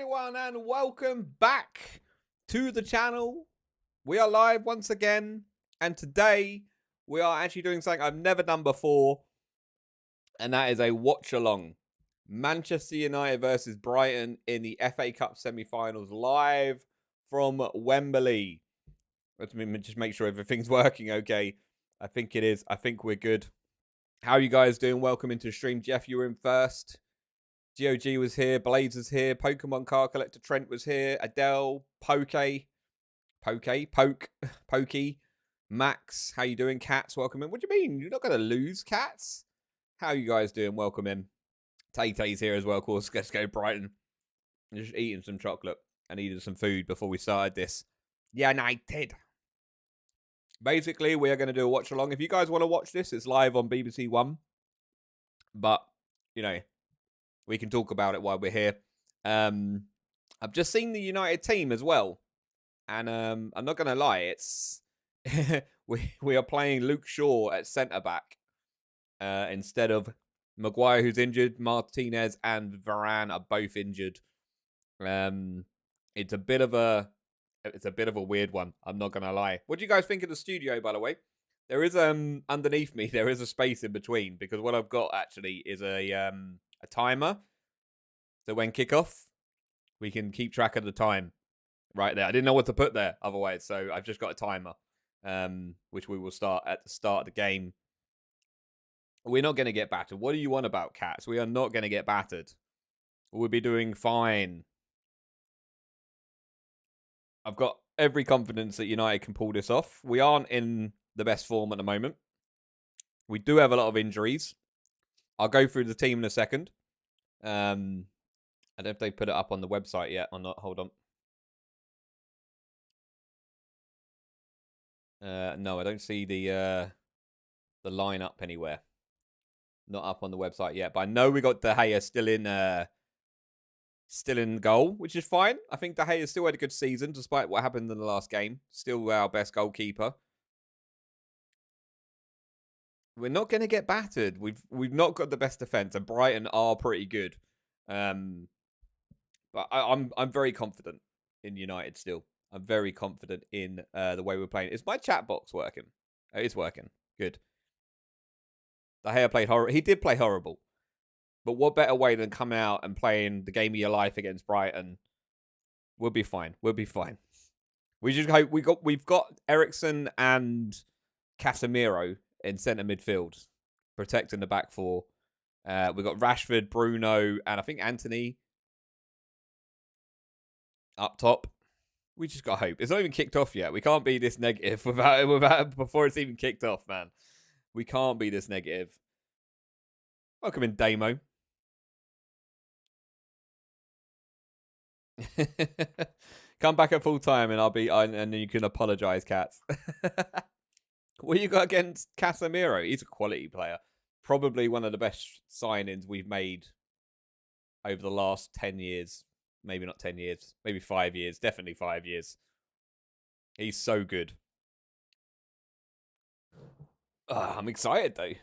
everyone, and welcome back to the channel. We are live once again, and today we are actually doing something I've never done before, and that is a watch-along. Manchester United versus Brighton in the FA Cup semi-finals, live from Wembley. Let me just make sure everything's working okay. I think it is. I think we're good. How are you guys doing? Welcome into the stream. Jeff, you were in first. GOG was here, Blades was here, Pokemon Card Collector Trent was here, Adele, Pokey, Max, how you doing? Cats, welcome in. What do you mean? You're not going to lose, Cats? How are you guys doing? Welcome in. Tay-Tay's here as well, of course. Let's go Brighton. I'm just eating some chocolate. I needed some food before we started this. United. Basically, we are going to do a watch-along. If you guys want to watch this, it's live on BBC One. But, you know, we can talk about it while we're here. I've just seen the United team as well. And I'm not going to lie, it's we are playing Luke Shaw at centre-back instead of Maguire, who's injured. Martinez and Varane are both injured. It's a bit of a weird one. I'm not going to lie. What do you guys think of the studio, by the way? There is underneath me, there is a space in between, because what I've got actually is a timer. So when kickoff, we can keep track of the time right there. I didn't know what to put there otherwise, so I've just got a timer, which we will start at the start of the game. We're not going to get battered. What do you want about Cats? We are not going to get battered. We'll be doing fine. I've got every confidence that United can pull this off. We aren't in the best form at the moment. We do have a lot of injuries. I'll go through the team in a second. I don't know if they put it up on the website yet or not. Hold on. No, I don't see the lineup anywhere. Not up on the website yet. But I know we got De Gea still in goal, which is fine. I think De Gea still had a good season, despite what happened in the last game. Still our best goalkeeper. We're not going to get battered. We've not got the best defense, and Brighton are pretty good. But I'm very confident in United still. I'm very confident in the way we're playing. Is my chat box working? Oh, it's working. Good. De Gea played horrible. He did play horrible. But what better way than coming out and playing the game of your life against Brighton? We'll be fine. We'll be fine. We just hope we've got Eriksen and Casemiro in centre midfield, protecting the back four. We've got Rashford, Bruno, and I think Anthony up top. We just got hope. It's not even kicked off yet. We can't be this negative without before it's even kicked off, man. We can't be this negative. Welcome in, Damo. Come back at full time, and and then you can apologise, Cats. What you got against Casemiro? He's a quality player. Probably one of the best signings we've made over the last 10 years. Maybe not 10 years. Maybe 5 years. Definitely 5 years. He's so good. I'm excited, though.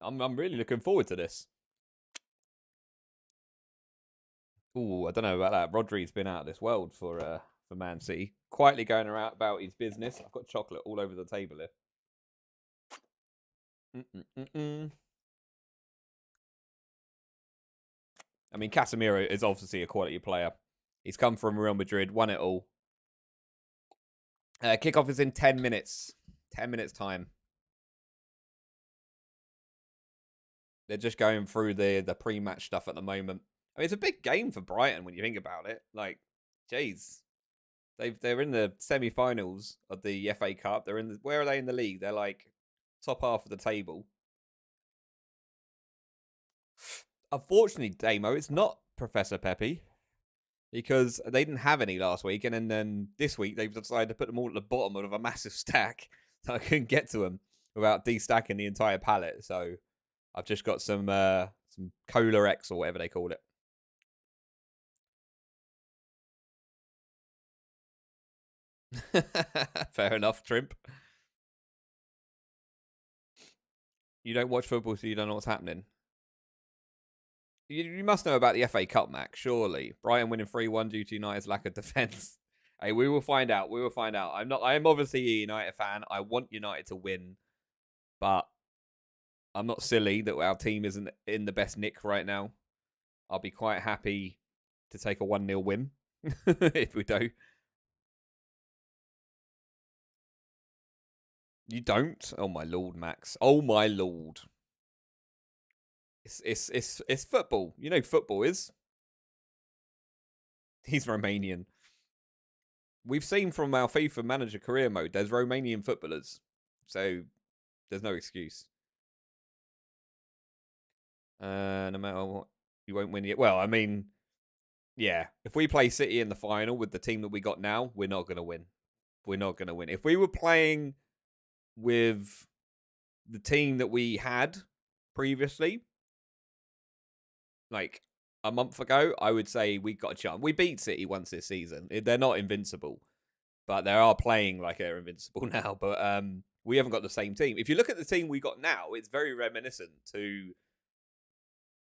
I'm really looking forward to this. Ooh, I don't know about that. Rodri's been out of this world for Man City. Quietly going around about his business. I've got chocolate all over the table here. I mean, Casemiro is obviously a quality player. He's come from Real Madrid, won it all. Kickoff is in 10 minutes. 10 minutes time. They're just going through the pre-match stuff at the moment. I mean, it's a big game for Brighton when you think about it. Like, jeez. They're in the semi-finals of the FA Cup. They're in where are they in the league? They're like top half of the table. Unfortunately, Damo, it's not Professor Pepe, because they didn't have any last week, and then this week they've decided to put them all at the bottom of a massive stack, so I couldn't get to them without destacking the entire palette. So I've just got some Cola X or whatever they call it. Fair enough, Trimp. You don't watch football, so you don't know what's happening. You must know about the FA Cup, Max, surely. Brighton winning 3-1 due to United's lack of defence. Hey, we will find out. We will find out. I am obviously a United fan. I want United to win, but I'm not silly that our team isn't in the best nick right now. I'll be quite happy to take a 1-0 win if we do. You don't? Oh my lord, Max. Oh my lord. It's football. You know football is. He's Romanian. We've seen from our FIFA manager career mode, there's Romanian footballers. So there's no excuse. No matter what, you won't win yet. Well, I mean, yeah. If we play City in the final with the team that we got now, we're not going to win. We're not going to win. If we were playing with the team that we had previously, like a month ago, I would say we got a chance. We beat City once this season. They're not invincible, but they are playing like they're invincible now. But we haven't got the same team. If you look at the team we got now, it's very reminiscent to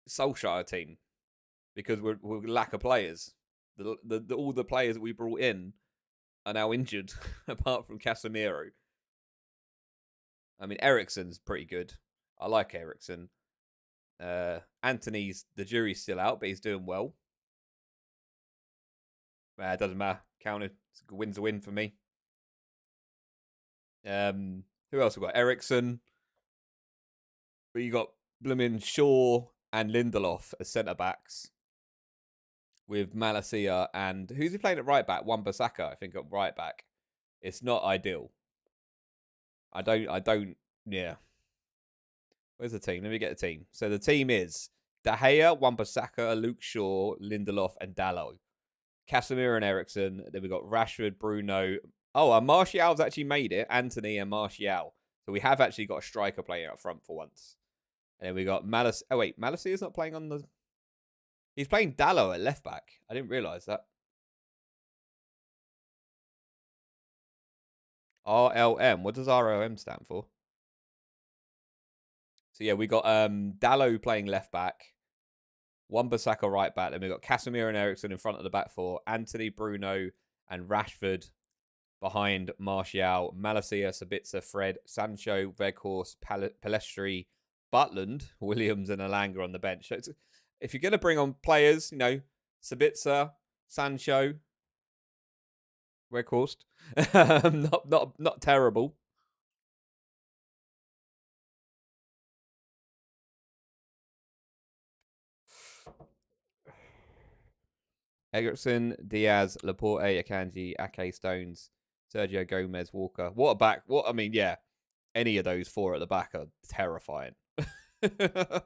Solskjaer team because we're lack of players. All the players that we brought in are now injured, apart from Casemiro. I mean, Eriksen's pretty good. I like Eriksen. Anthony's, the jury's still out, but he's doing well. It doesn't matter. Counted. Win's a win for me. Who else we got? Eriksen. But you got blooming Shaw and Lindelof as centre backs. With Malacia and who's he playing at right back? Wan-Bissaka, I think, at right back. It's not ideal. I don't. Yeah. Where's the team? Let me get the team. So the team is De Gea, Wan-Bissaka, Luke Shaw, Lindelof, and Dalot. Casemiro and Eriksen. Then we got Rashford, Bruno. Oh, and Martial's actually made it. Anthony and Martial. So we have actually got a striker player up front for once. And then we got Malice. Oh, wait. Malice is not playing on the... He's playing Dalot at left back. I didn't realise that. RLM. What does RLM stand for? So, yeah, we got Dalot playing left back. Wan-Bissaka right back. Then we got Casemiro and Eriksen in front of the back four. Anthony, Bruno, and Rashford behind Martial. Malacia, Sabitzer, Fred, Sancho, Weghorst, Pellistri, Butland, Williams, and Alanga on the bench. So if you're going to bring on players, you know, Sabitzer, Sancho, Weghorst, not terrible. Eriksen, Diaz, Laporte, Akanji, Ake, Stones, Sergio Gomez, Walker. What a back. What I mean, yeah. Any of those four at the back are terrifying. I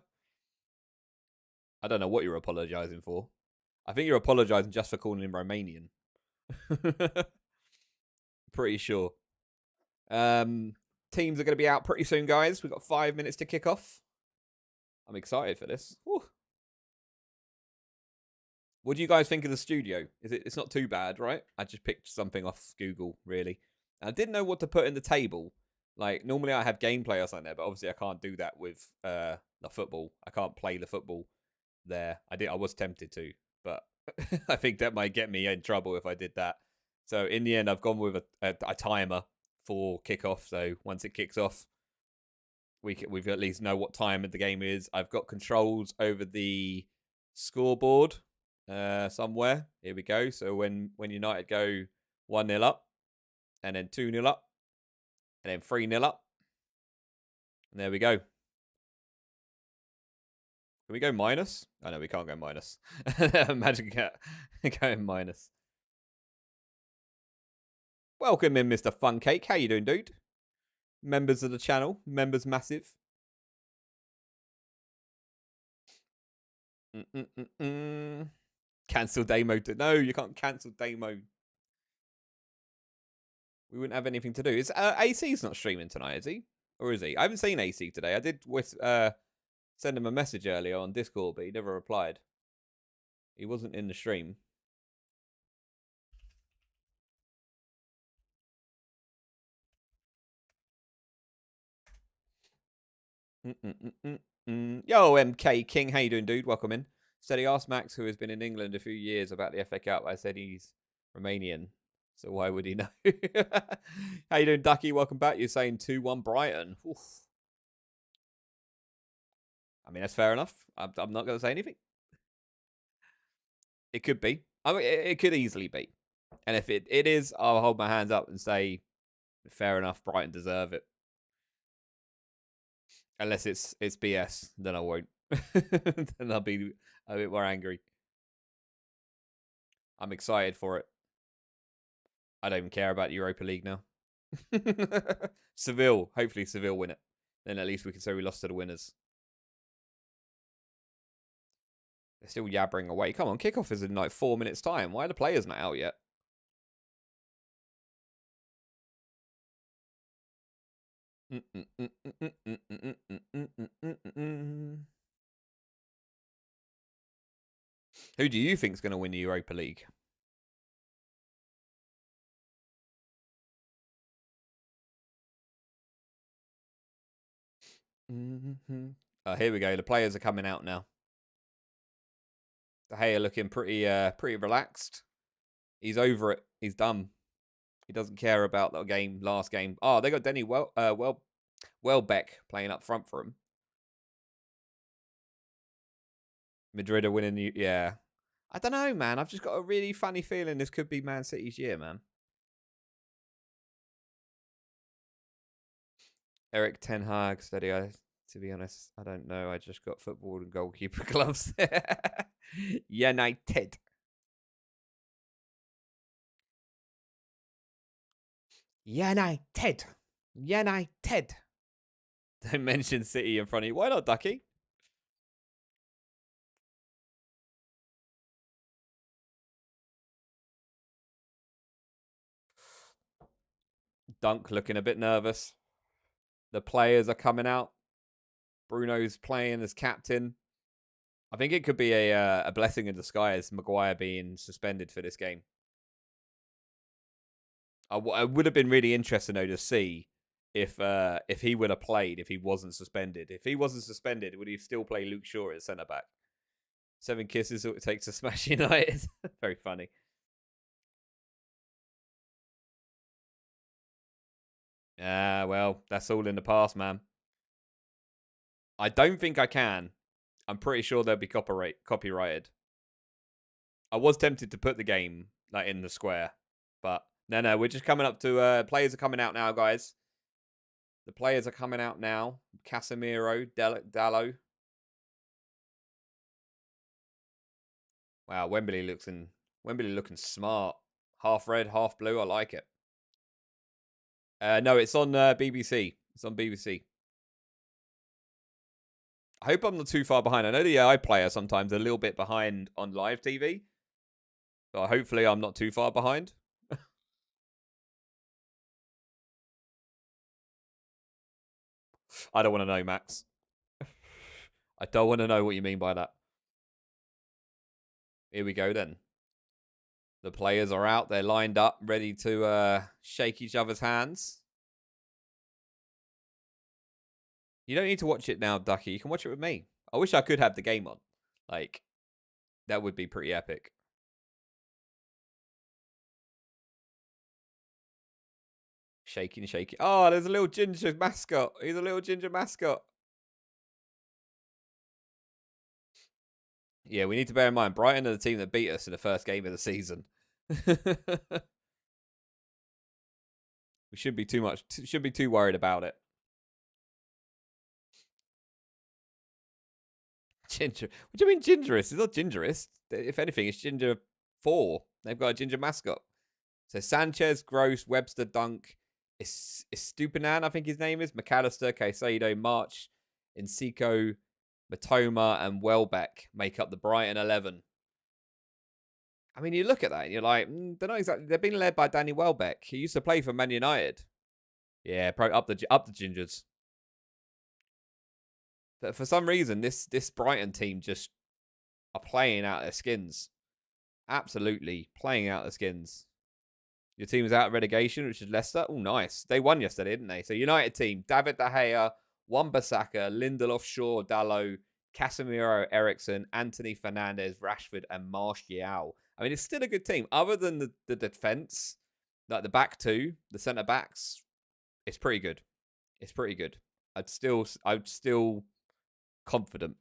don't know what you're apologising for. I think you're apologising just for calling him Romanian. Pretty sure. Teams are going to be out pretty soon, guys. We've got 5 minutes to kick off. I'm excited for this. Whew. What do you guys think of the studio? It's not too bad, right? I just picked something off Google, really. And I didn't know what to put in the table. Like, normally I have gameplay or something there, but obviously I can't do that with the football. I can't play the football there. I was tempted to, but I think that might get me in trouble if I did that. So in the end, I've gone with a timer for kickoff. So once it kicks off, we've at least know what time of the game is. I've got controls over the scoreboard somewhere. Here we go. So when United go 1-0 up, and then 2-0 up, and then 3-0 up, and there we go. Can we go minus? Oh, no, we can't go minus. Imagine going minus. Welcome in, Mr. Funcake. How you doing, dude? Members of the channel. Members massive. Cancel day mode. No, you can't cancel day mode. We wouldn't have anything to do. Is AC's not streaming tonight, is he? Or is he? I haven't seen AC today. I did send him a message earlier on Discord, but he never replied. He wasn't in the stream. Yo, MK King, how you doing, dude? Welcome in. Said he asked Max, who has been in England a few years, about the FA Cup. I said he's Romanian, so why would he know? How you doing, Ducky? Welcome back. You're saying 2-1 Brighton. Oof. I mean, that's fair enough. I'm not going to say anything. It could be. I mean, it could easily be. And if it is, I'll hold my hands up and say, fair enough, Brighton deserve it. Unless it's BS, then I won't. Then I'll be a bit more angry. I'm excited for it. I don't even care about Europa League now. Seville. Hopefully Seville win it. Then at least we can say we lost to the winners. They're still yabbering away. Come on, kickoff is in like 4 minutes' time. Why are the players not out yet? Who do you think is going to win the Europa League? Oh, here we go. The players are coming out now. De Gea looking pretty relaxed. He's over it. He's done. He doesn't care about the game, last game. Oh, they got Denny Welbeck playing up front for him. Madrid are winning. Yeah. I don't know, man. I've just got a really funny feeling this could be Man City's year, man. Eric Ten Hag, steady. To be honest, I don't know. I just got football and goalkeeper gloves. United. United. United. Don't mention City in front of you. Why not, Ducky? Dunk looking a bit nervous. The players are coming out. Bruno's playing as captain. I think it could be a blessing in disguise, Maguire being suspended for this game. I would have been really interested, though, to see if he would have played if he wasn't suspended. If he wasn't suspended, would he still play Luke Shaw at centre-back? 7 kisses it takes to smash United. Very funny. Well, that's all in the past, man. I don't think I can. I'm pretty sure they'll be copyrighted. I was tempted to put the game like in the square, but no, we're just coming up to players are coming out now, guys. The players are coming out now. Casemiro, Dallo. Wow, Wembley looking smart. Half red, half blue. I like it. No, it's on BBC. It's on BBC. I hope I'm not too far behind. I know the iPlayer sometimes a little bit behind on live TV. But hopefully I'm not too far behind. I don't want to know, Max. I don't want to know what you mean by that. Here we go then. The players are out. They're lined up, ready to shake each other's hands. You don't need to watch it now, Ducky. You can watch it with me. I wish I could have the game on. Like, that would be pretty epic. Shaking. Oh, there's a little ginger mascot. He's a little ginger mascot. Yeah, we need to bear in mind, Brighton are the team that beat us in the first game of the season. We shouldn't be too worried about it. Ginger. What do you mean gingerous? It's not gingerous. If anything, it's ginger 4. They've got a ginger mascot. So Sanchez, Gross, Webster, Dunk, Stupinan, I think his name is, McAllister, Caicedo, March, Insiko, Matoma, and Welbeck make up the Brighton 11. I mean, you look at that and you're like, they're not exactly. They're being led by Danny Welbeck. He used to play for Man United. Yeah, probably up the gingers. But for some reason, this Brighton team just are playing out their skins. Absolutely playing out their skins. Your team is out of relegation, which is Leicester. Oh, nice. They won yesterday, didn't they? So United team, David De Gea, Wan-Bissaka, Lindelof, Shaw, Dallo, Casemiro, Ericsson, Anthony Fernandez, Rashford, and Martial. I mean, it's still a good team. Other than the defense, like the back two, the centre backs, it's pretty good. It's pretty good. I'm still confident.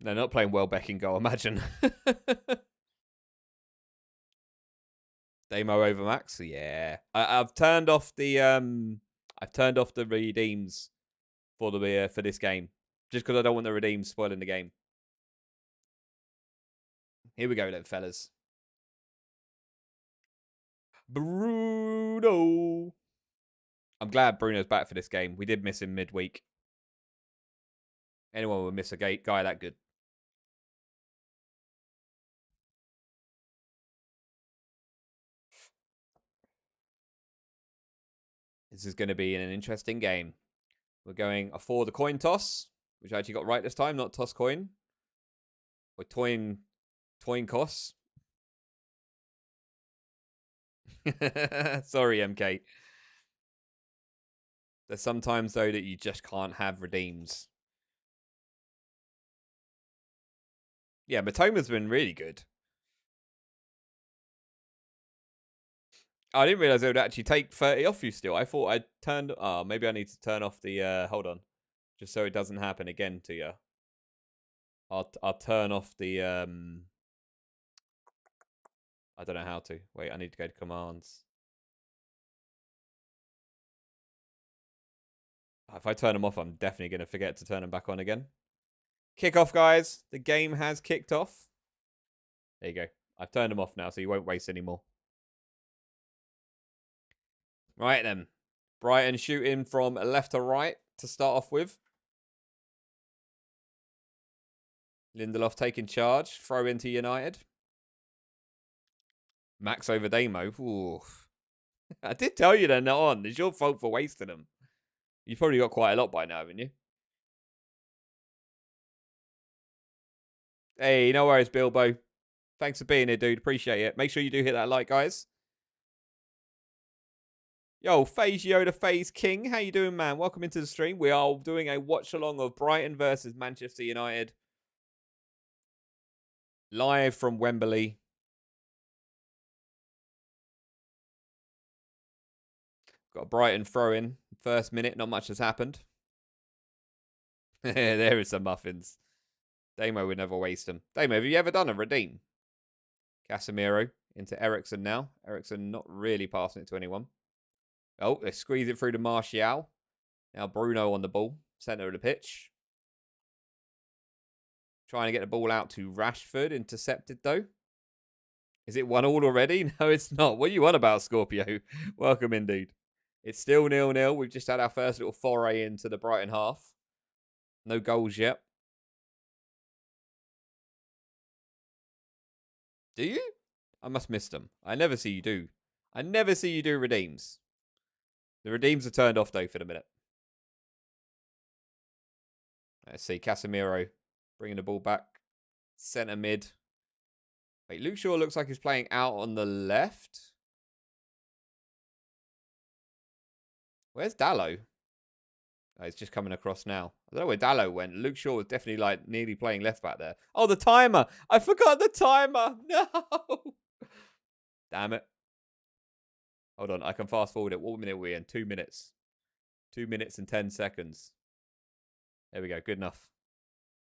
They're not playing Welbeck in goal, imagine. Demo over Max, yeah. I've turned off the redeems for this game, just because I don't want the redeems spoiling the game. Here we go then, fellas. Bruno. I'm glad Bruno's back for this game. We did miss him midweek. Anyone would miss a guy that good. This is going to be an interesting game. We're going for the coin toss, which I actually got right this time, not toss coin. Or toin toss. Sorry, MK. There's sometimes, though, that you just can't have redeems. Yeah, Matoma's been really good. I didn't realize it would actually take 30 off you still. I thought I turned... Oh, maybe I need to turn off the... hold on. Just so it doesn't happen again to you. I'll turn off the... I don't know how to. Wait, I need to go to commands. If I turn them off, I'm definitely going to forget to turn them back on again. Kick off, guys. The game has kicked off. There you go. I've turned them off now, so you won't waste any more. Right then. Brighton shooting from left to right to start off with. Lindelof taking charge. Throw into United. Max over Damo. Ooh. I did tell you they're not on. It's your fault for wasting them. You've probably got quite a lot by now, haven't you? Hey, no worries, Bilbo. Thanks for being here, dude. Appreciate it. Make sure you do hit that like, guys. Yo, FaZe Yoda, FaZe King. How you doing, man? Welcome into the stream. We are doing a watch-along of Brighton versus Manchester United. Live from Wembley. Got Brighton throw-in. First minute, not much has happened. There is some muffins. Damo would never waste them. Damo, have you ever done a redeem? Casemiro into Ericsson now. Ericsson not really passing it to anyone. Oh, they squeeze it through to Martial. Now Bruno on the ball. Centre of the pitch. Trying to get the ball out to Rashford. Intercepted, though. Is it 1-1 already? No, it's not. What are you on about, Scorpio? Welcome, indeed. It's still 0-0. We've just had our first little foray into the Brighton half. No goals yet. Do you? I must miss them. I never see you do. I never see you do redeems. The redeems are turned off, though, for the minute. Let's see. Casemiro bringing the ball back. Centre mid. Wait, Luke Shaw looks like he's playing out on the left. Where's Dallo? Oh, he's just coming across now. I don't know where Dallo went. Luke Shaw was definitely like nearly playing left back there. Oh, the timer. I forgot the timer. No. Damn it. Hold on. I can fast forward it. What minute are we in? 2 minutes. 2 minutes and 10 seconds. There we go. Good enough.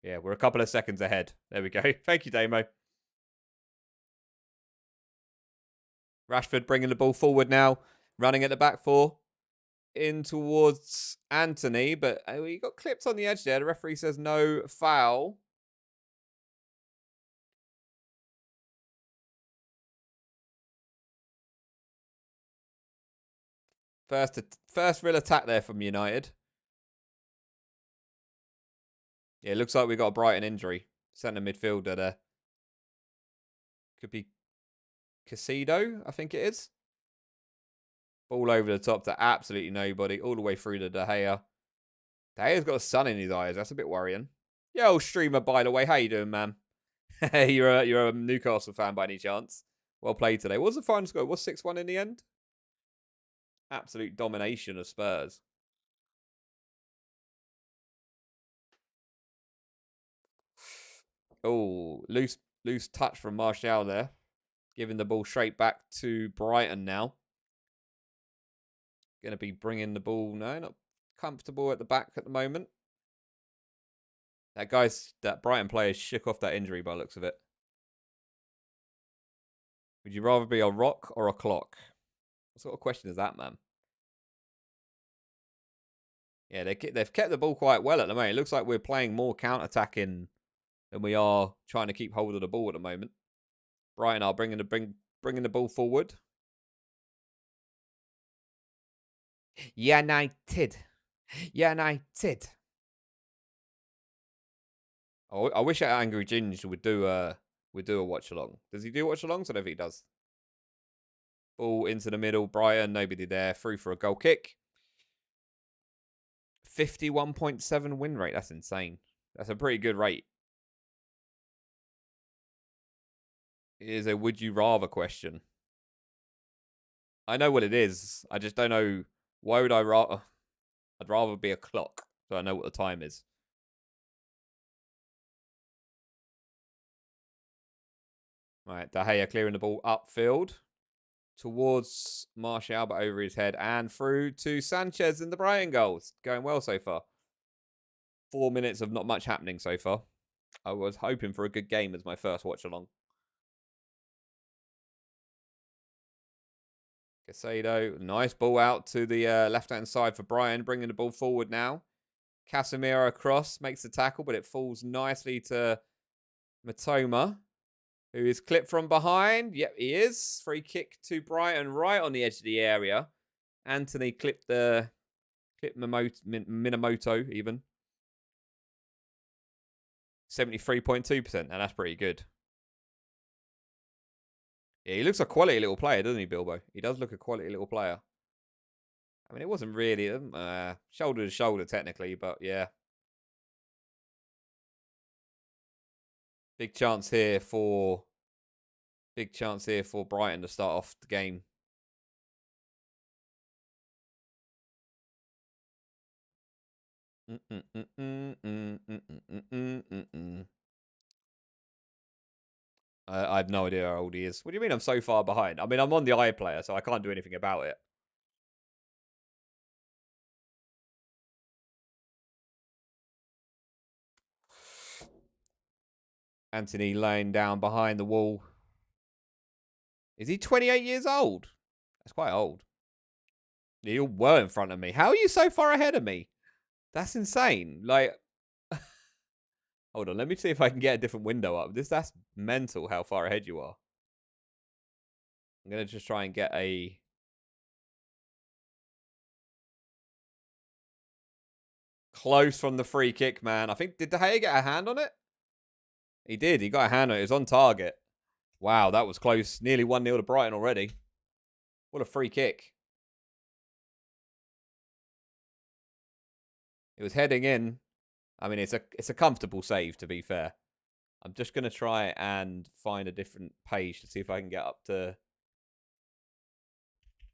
Yeah, we're a couple of seconds ahead. There we go. Thank you, Damo. Rashford bringing the ball forward now. Running at the back four. In towards Anthony, but he got clipped on the edge there. The referee says no foul. First real attack there from United. Yeah, it looks like we got a Brighton injury. Centre midfielder there. Could be Casido, I think it is. Ball over the top to absolutely nobody. All the way through to De Gea. De Gea's got a sun in his eyes. That's a bit worrying. Yo, streamer, by the way. How you doing, man? you're a Newcastle fan by any chance? Well played today. What was the final score? Was 6-1 in the end? Absolute domination of Spurs. Oh, loose touch from Martial there. Giving the ball straight back to Brighton now. Going to be bringing the ball. No, not comfortable at the back at the moment. That Brighton player shook off that injury by the looks of it. Would you rather be a rock or a clock? What sort of question is that, man? Yeah, they've kept the ball quite well at the moment. It looks like we're playing more counter-attacking than we are trying to keep hold of the ball at the moment. Brighton are bringing the ball forward. United. Oh, I wish Angry Ginge would do a watch along. Does he do watch alongs? I don't know if he does. Ball into the middle. Brighton, nobody there. Through for a goal kick. 51.7 win rate. That's insane. That's a pretty good rate. It is a would you rather question. I know what it is. I just don't know. Why would I rather? I'd rather be a clock so I know what the time is. Right, De Gea clearing the ball upfield towards Martial, but over his head and through to Sanchez in the Brighton goals. Going well so far. 4 minutes of not much happening so far. I was hoping for a good game as my first watch along. Casado, nice ball out to the left-hand side for Brighton, bringing the ball forward now. Casemiro across, makes the tackle, but it falls nicely to Matoma, who is clipped from behind. Yep, he is. Free kick to Brighton, right on the edge of the area. Anthony clipped Minamoto even. 73.2%, and that's pretty good. Yeah, he looks a quality little player, doesn't he, Bilbo? He does look a quality little player. I mean, it wasn't really shoulder to shoulder technically, but yeah. Big chance here for Brighton to start off the game. I have no idea how old he is. What do you mean I'm so far behind? I mean, I'm on the iPlayer, so I can't do anything about it. Anthony laying down behind the wall. Is he 28 years old? That's quite old. You were in front of me. How are you so far ahead of me? That's insane. Like, hold on. Let me see if I can get a different window up. That's mental how far ahead you are. I'm going to just try and get a... Close from the free kick, man. I think, did De Gea get a hand on it? He did. He got a hand on it. It was on target. Wow, that was close. Nearly 1-0 to Brighton already. What a free kick. It was heading in. I mean, it's a comfortable save, to be fair. I'm just going to try and find a different page to see if I can get up to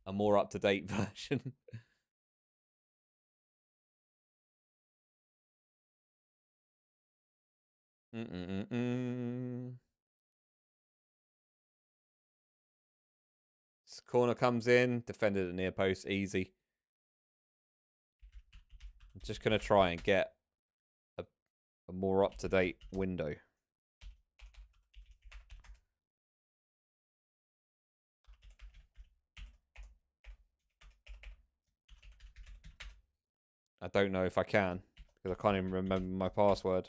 a more up-to-date version. This corner comes in. Defended at near post. Easy. I'm just going to try and get a more up-to-date window. I don't know if I can, because I can't even remember my password.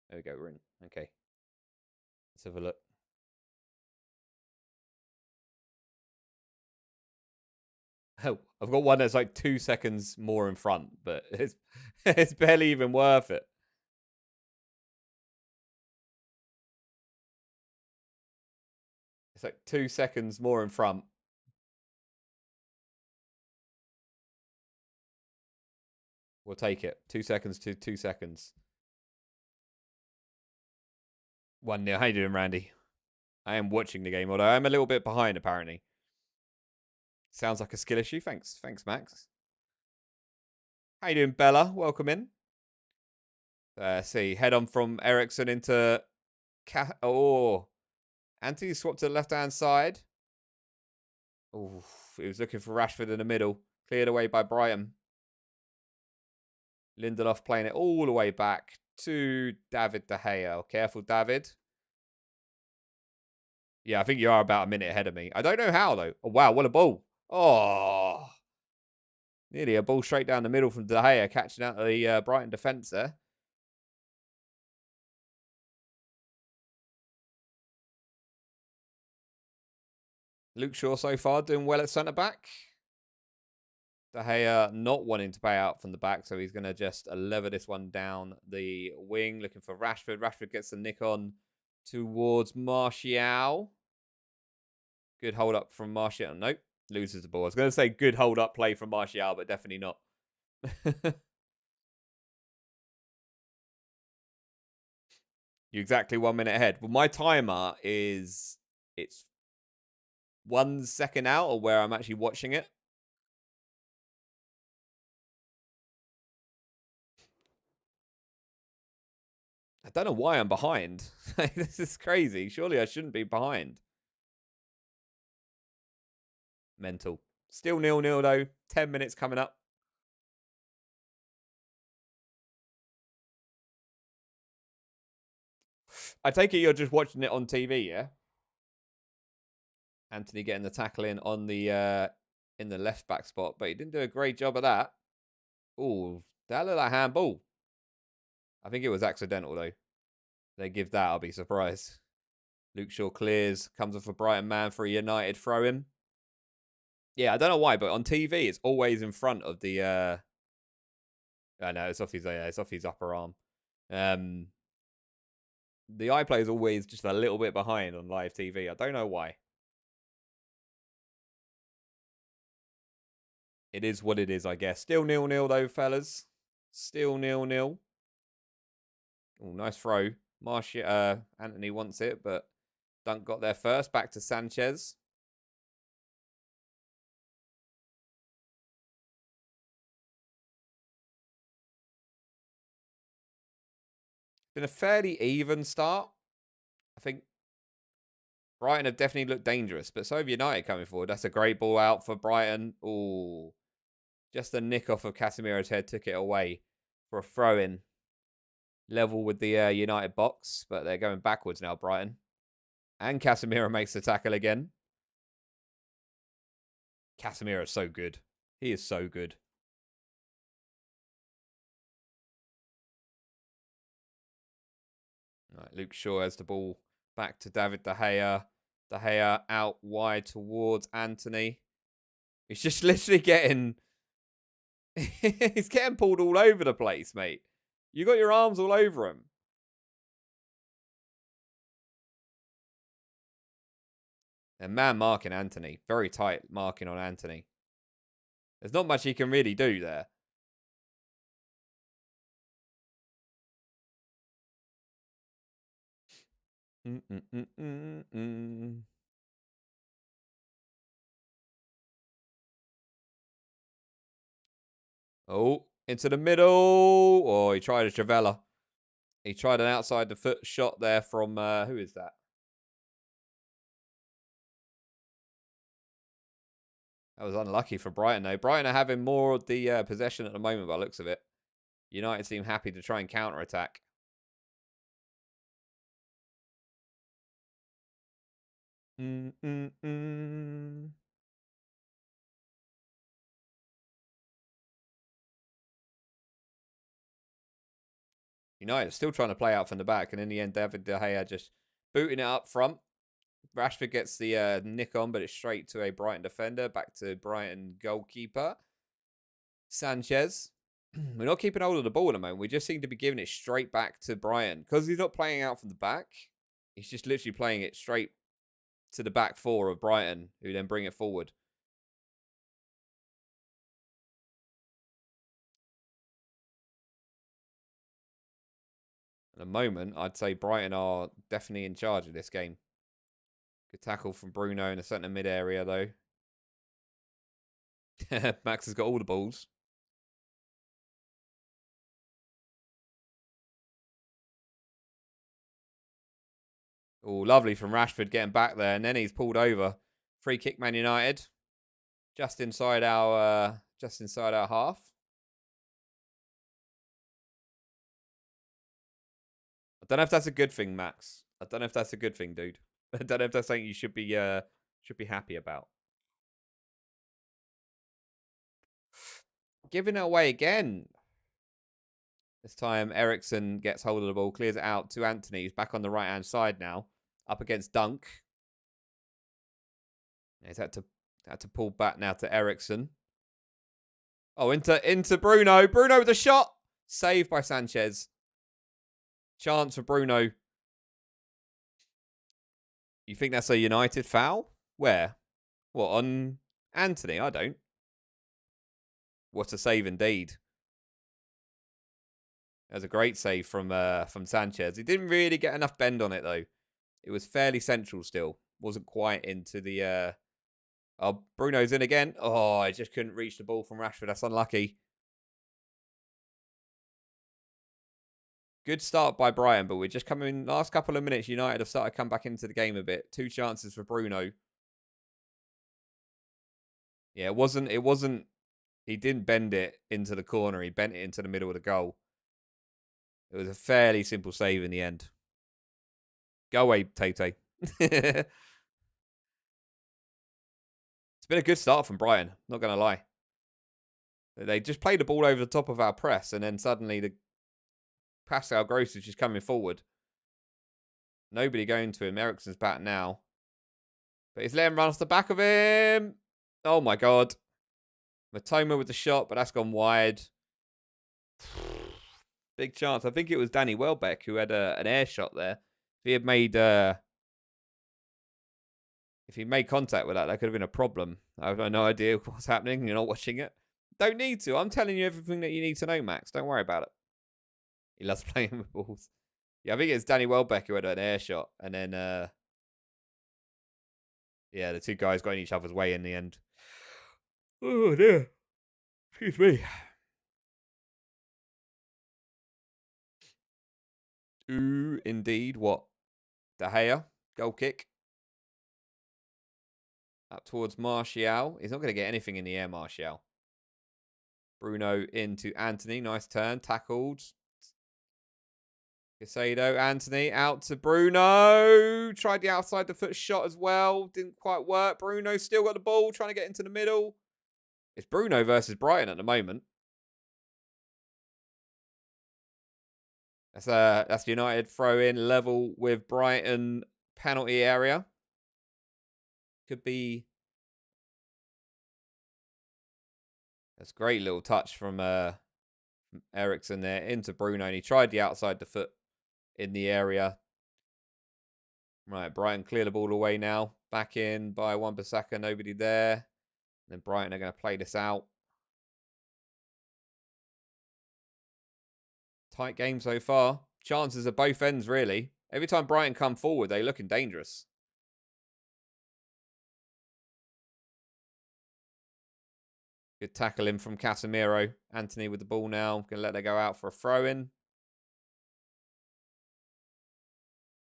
There we go, we're in. Okay. Let's have a look. Oh, I've got one that's like 2 seconds more in front, but it's barely even worth it. It's like 2 seconds more in front. We'll take it. 2 seconds to 2 seconds. 1-0. How you doing, Randy? I am watching the game, although I'm a little bit behind, apparently. Sounds like a skill issue. Thanks, Max. How you doing, Bella? Welcome in. See, head on from Ericsson into... Oh, Anthony swapped to the left-hand side. Oh, he was looking for Rashford in the middle. Cleared away by Brighton. Lindelof playing it all the way back to David De Gea. Careful, David. Yeah, I think you are about a minute ahead of me. I don't know how, though. Oh, wow, what a ball. Oh. Nearly a ball straight down the middle from De Gea, catching out the Brighton defence there. Luke Shaw so far doing well at centre-back. De Gea not wanting to pay out from the back, so he's going to just lever this one down the wing, looking for Rashford. Rashford gets the nick on towards Martial. Good hold up from Martial. Nope, loses the ball. I was going to say good hold up play from Martial, but definitely not. You're exactly 1 minute ahead. Well, my timer is... It's 1 second out of where I'm actually watching it. I don't know why I'm behind. This is crazy. Surely I shouldn't be behind. Mental. Still 0-0 though. 10 minutes coming up. I take it you're just watching it on TV, yeah? Anthony getting the tackle in on the in the left back spot, but he didn't do a great job of that. Ooh, that looked like handball. I think it was accidental though. They give that, I'll be surprised. Luke Shaw clears, comes off a Brighton man for a United throw in. Yeah, I don't know why, but on TV it's always in front of the I know it's off his upper arm. The iPlayer is always just a little bit behind on live TV. I don't know why. It is what it is, I guess. Still 0-0 though, fellas. Still 0-0. Oh, nice throw. Anthony wants it, but Dunk got there first. Back to Sanchez. Been a fairly even start. I think Brighton have definitely looked dangerous, but so have United coming forward. That's a great ball out for Brighton. Oh, just a nick off of Casemiro's head took it away for a throw-in. Level with the United box, but they're going backwards now, Brighton. And Casemiro makes the tackle again. Casemiro is so good. He is so good. Right, Luke Shaw has the ball back to David De Gea. De Gea out wide towards Anthony. He's just literally getting... He's getting pulled all over the place, mate. You got your arms all over him. And man marking Anthony. Very tight marking on Anthony. There's not much he can really do there. Oh, into the middle. Oh, he tried a Travella. He tried an outside the foot shot there from, who is that? That was unlucky for Brighton, though. Brighton are having more of the possession at the moment by the looks of it. United seem happy to try and counter-attack. United still trying to play out from the back, and in the end, David De Gea just booting it up front. Rashford gets the nick on, but it's straight to a Brighton defender. Back to Brighton goalkeeper. Sanchez. We're not keeping hold of the ball at the moment. We just seem to be giving it straight back to Brighton. Because he's not playing out from the back. He's just literally playing it straight to the back four of Brighton, who then bring it forward. At the moment, I'd say Brighton are definitely in charge of this game. Good tackle from Bruno in the centre mid area, though. Max has got all the balls. Oh, lovely from Rashford getting back there, and then he's pulled over. Free kick, Man United. Just inside our half. I don't know if that's a good thing, Max. I don't know if that's a good thing, dude. I don't know if that's something you should be happy about. Giving it away again. This time, Eriksen gets hold of the ball, clears it out to Anthony. He's back on the right-hand side now, up against Dunk. He's had to pull back now to Eriksen. Oh, into Bruno. Bruno with a shot. Saved by Sanchez. Chance for Bruno. You think that's a United foul? Where? What, on Anthony? I don't. What a save indeed. That was a great save from Sanchez. He didn't really get enough bend on it, though. It was fairly central still. Wasn't quite into the... Oh, Bruno's in again. Oh, I just couldn't reach the ball from Rashford. That's unlucky. Good start by Brighton, but we're just coming in. Last couple of minutes, United have started to come back into the game a bit. 2 chances for Bruno. Yeah, it wasn't... He didn't bend it into the corner. He bent it into the middle of the goal. It was a fairly simple save in the end. Go away, Tay-Tay. It's been a good start from Brighton, not going to lie. They just played the ball over the top of our press, and then suddenly the Pascal Gross is just coming forward. Nobody going to him. Eriksen's back now. But he's letting him run off the back of him. Oh, my God. Matoma with the shot, but that's gone wide. Big chance. I think it was Danny Welbeck who had an air shot there. If he had made... if he made contact with that, that could have been a problem. I have no idea what's happening. You're not watching it. Don't need to. I'm telling you everything that you need to know, Max. Don't worry about it. He loves playing with balls. Yeah, I think it's Danny Welbeck who had an air shot. And then, yeah, the 2 guys got in each other's way in the end. Oh, dear. Excuse me. Ooh, indeed. What? De Gea. Goal kick. Up towards Martial. He's not going to get anything in the air, Martial. Bruno into Anthony. Nice turn. Tackled. Casado. Anthony out to Bruno. Tried the outside the foot shot as well. Didn't quite work. Bruno still got the ball. Trying to get into the middle. It's Bruno versus Brighton at the moment. That's United throw in level with Brighton penalty area. Could be. That's a great little touch from Eriksen there into Bruno. And he tried the outside the foot in the area. Right, Brighton clear the ball away now. Back in by Wan-Bissaka. Nobody there. And then Brighton are going to play this out. Tight game so far. Chances at both ends, really. Every time Brighton come forward, they're looking dangerous. Good tackle in from Casemiro. Anthony with the ball now. Going to let that go out for a throw-in.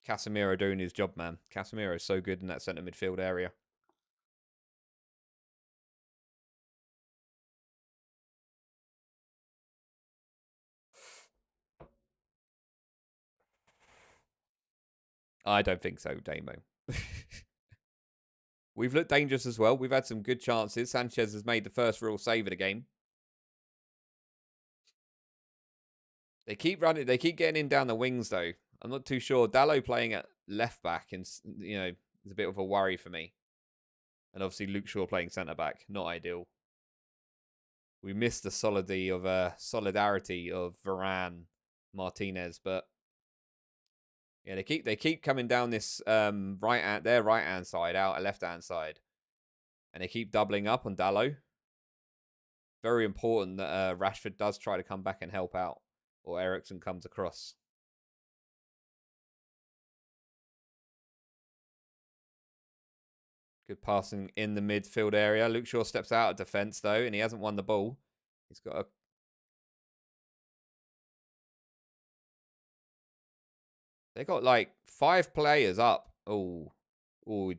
Casemiro doing his job, man. Casemiro is so good in that centre midfield area. I don't think so, Damo. We've looked dangerous as well. We've had some good chances. Sanchez has made the first real save of the game. They keep running. They keep getting in down the wings, though. I'm not too sure. Dalot playing at left back, and you know, is a bit of a worry for me. And obviously Luke Shaw playing centre back, not ideal. We missed the solidarity of Varane, Martinez, but yeah, they keep coming down this their right hand side, out a left hand side, and they keep doubling up on Dalot. Very important that Rashford does try to come back and help out, or Eriksen comes across. Good passing in the midfield area. Luke Shaw steps out of defence, though, and he hasn't won the ball. He's got a... They got, like, 5 players up Oh. Oh.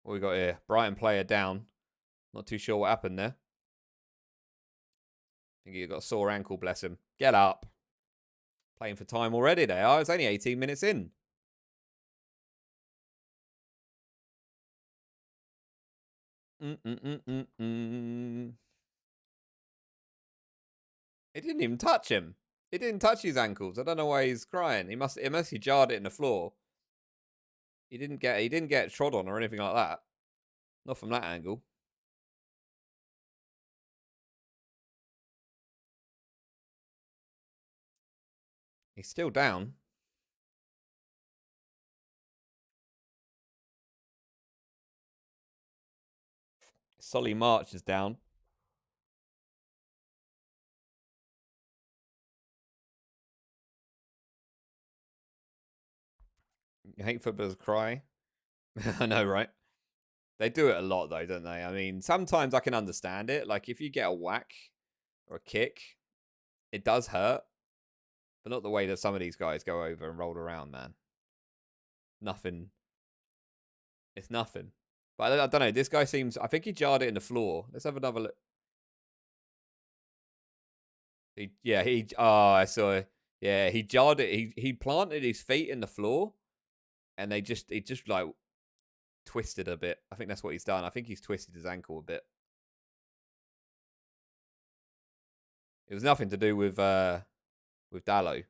What we got here? Brighton player down. Not too sure what happened there. I think he got a sore ankle, bless him. Get up. Playing for time already, they are. It's only 18 minutes in. It didn't even touch him. It didn't touch his ankles. I don't know why he's crying. Unless he jarred it in the floor. He didn't get trod on or anything like that. Not from that angle. He's still down. Solly March is down. You hate footballers cry. I know, right? They do it a lot, though, don't they? I mean, sometimes I can understand it. Like, if you get a whack or a kick, it does hurt. But not the way that some of these guys go over and roll around, man. Nothing. It's nothing. But I don't know. This guy seems... I think he jarred it in the floor. Let's have another look. Oh, I saw it. Yeah, he jarred it. He planted his feet in the floor. And he just like twisted a bit. I think that's what he's done. I think he's twisted his ankle a bit. It was nothing to do with Dallo.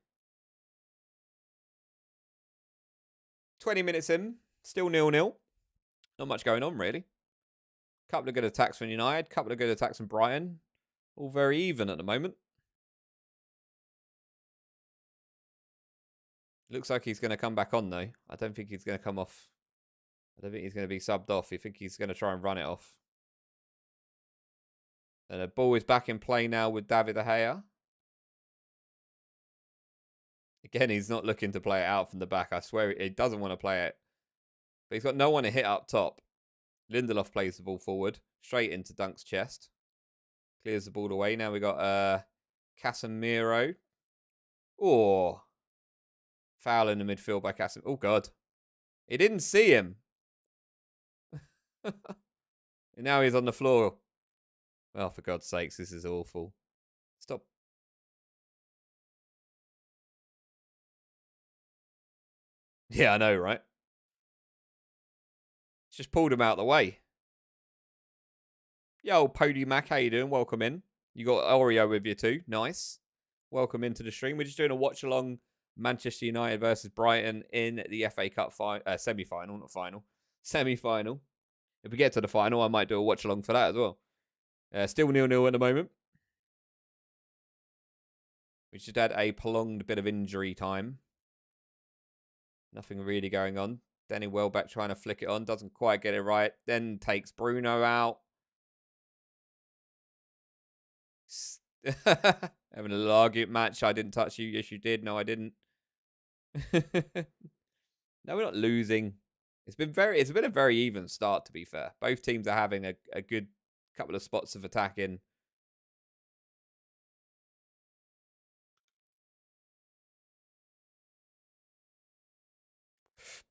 20 minutes in, still 0-0. Not much going on, really. Couple of good attacks from United, couple of good attacks from Brighton. All very even at the moment. Looks like he's going to come back on, though. I don't think he's going to come off. I don't think he's going to be subbed off. I think he's going to try and run it off. And the ball is back in play now with David De Gea. Again, he's not looking to play it out from the back. I swear he doesn't want to play it. But he's got no one to hit up top. Lindelof plays the ball forward. Straight into Dunk's chest. Clears the ball away. Now we got Casemiro. Oh. Foul in the midfield by Casemiro. Oh, God. He didn't see him. And now he's on the floor. Oh, for God's sakes, this is awful. Stop. Yeah, I know, right? Just pulled him out of the way. Yo, Pody Mac, how you doing? Welcome in. You got Oreo with you too. Nice. Welcome into the stream. We're just doing a watch along Manchester United versus Brighton in the FA Cup semi-final, not final. Semi-final. If we get to the final, I might do a watch along for that as well. Still 0-0 at the moment. We just had a prolonged bit of injury time. Nothing really going on. Danny Welbeck trying to flick it on. Doesn't quite get it right. Then takes Bruno out. Having a little argument match. I didn't touch you. Yes, you did. No, I didn't. No, we're not losing. It's been a very even start, to be fair. Both teams are having a good couple of spots of attacking.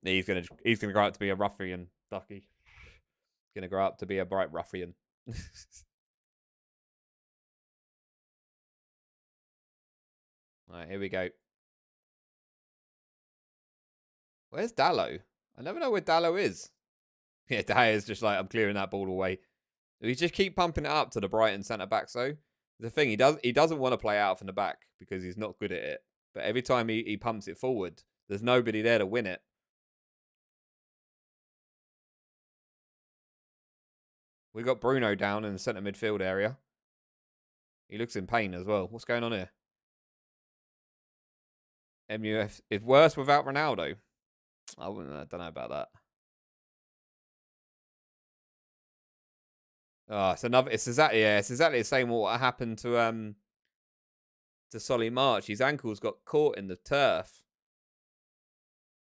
He's gonna grow up to be a ruffian, Ducky. He's gonna grow up to be a bright ruffian. Alright, here we go. Where's Dallo? I never know where Dallo is. Yeah, De Gea's just like, I'm clearing that ball away. We just keep pumping it up to the Brighton centre-backs, though. The thing, he doesn't want to play out from the back because he's not good at it. But every time he pumps it forward, there's nobody there to win it. We got Bruno down in the centre midfield area. He looks in pain as well. What's going on here? MUF is worse without Ronaldo. I don't know about that. Oh, it's exactly the same what happened to Solly March. His ankles got caught in the turf.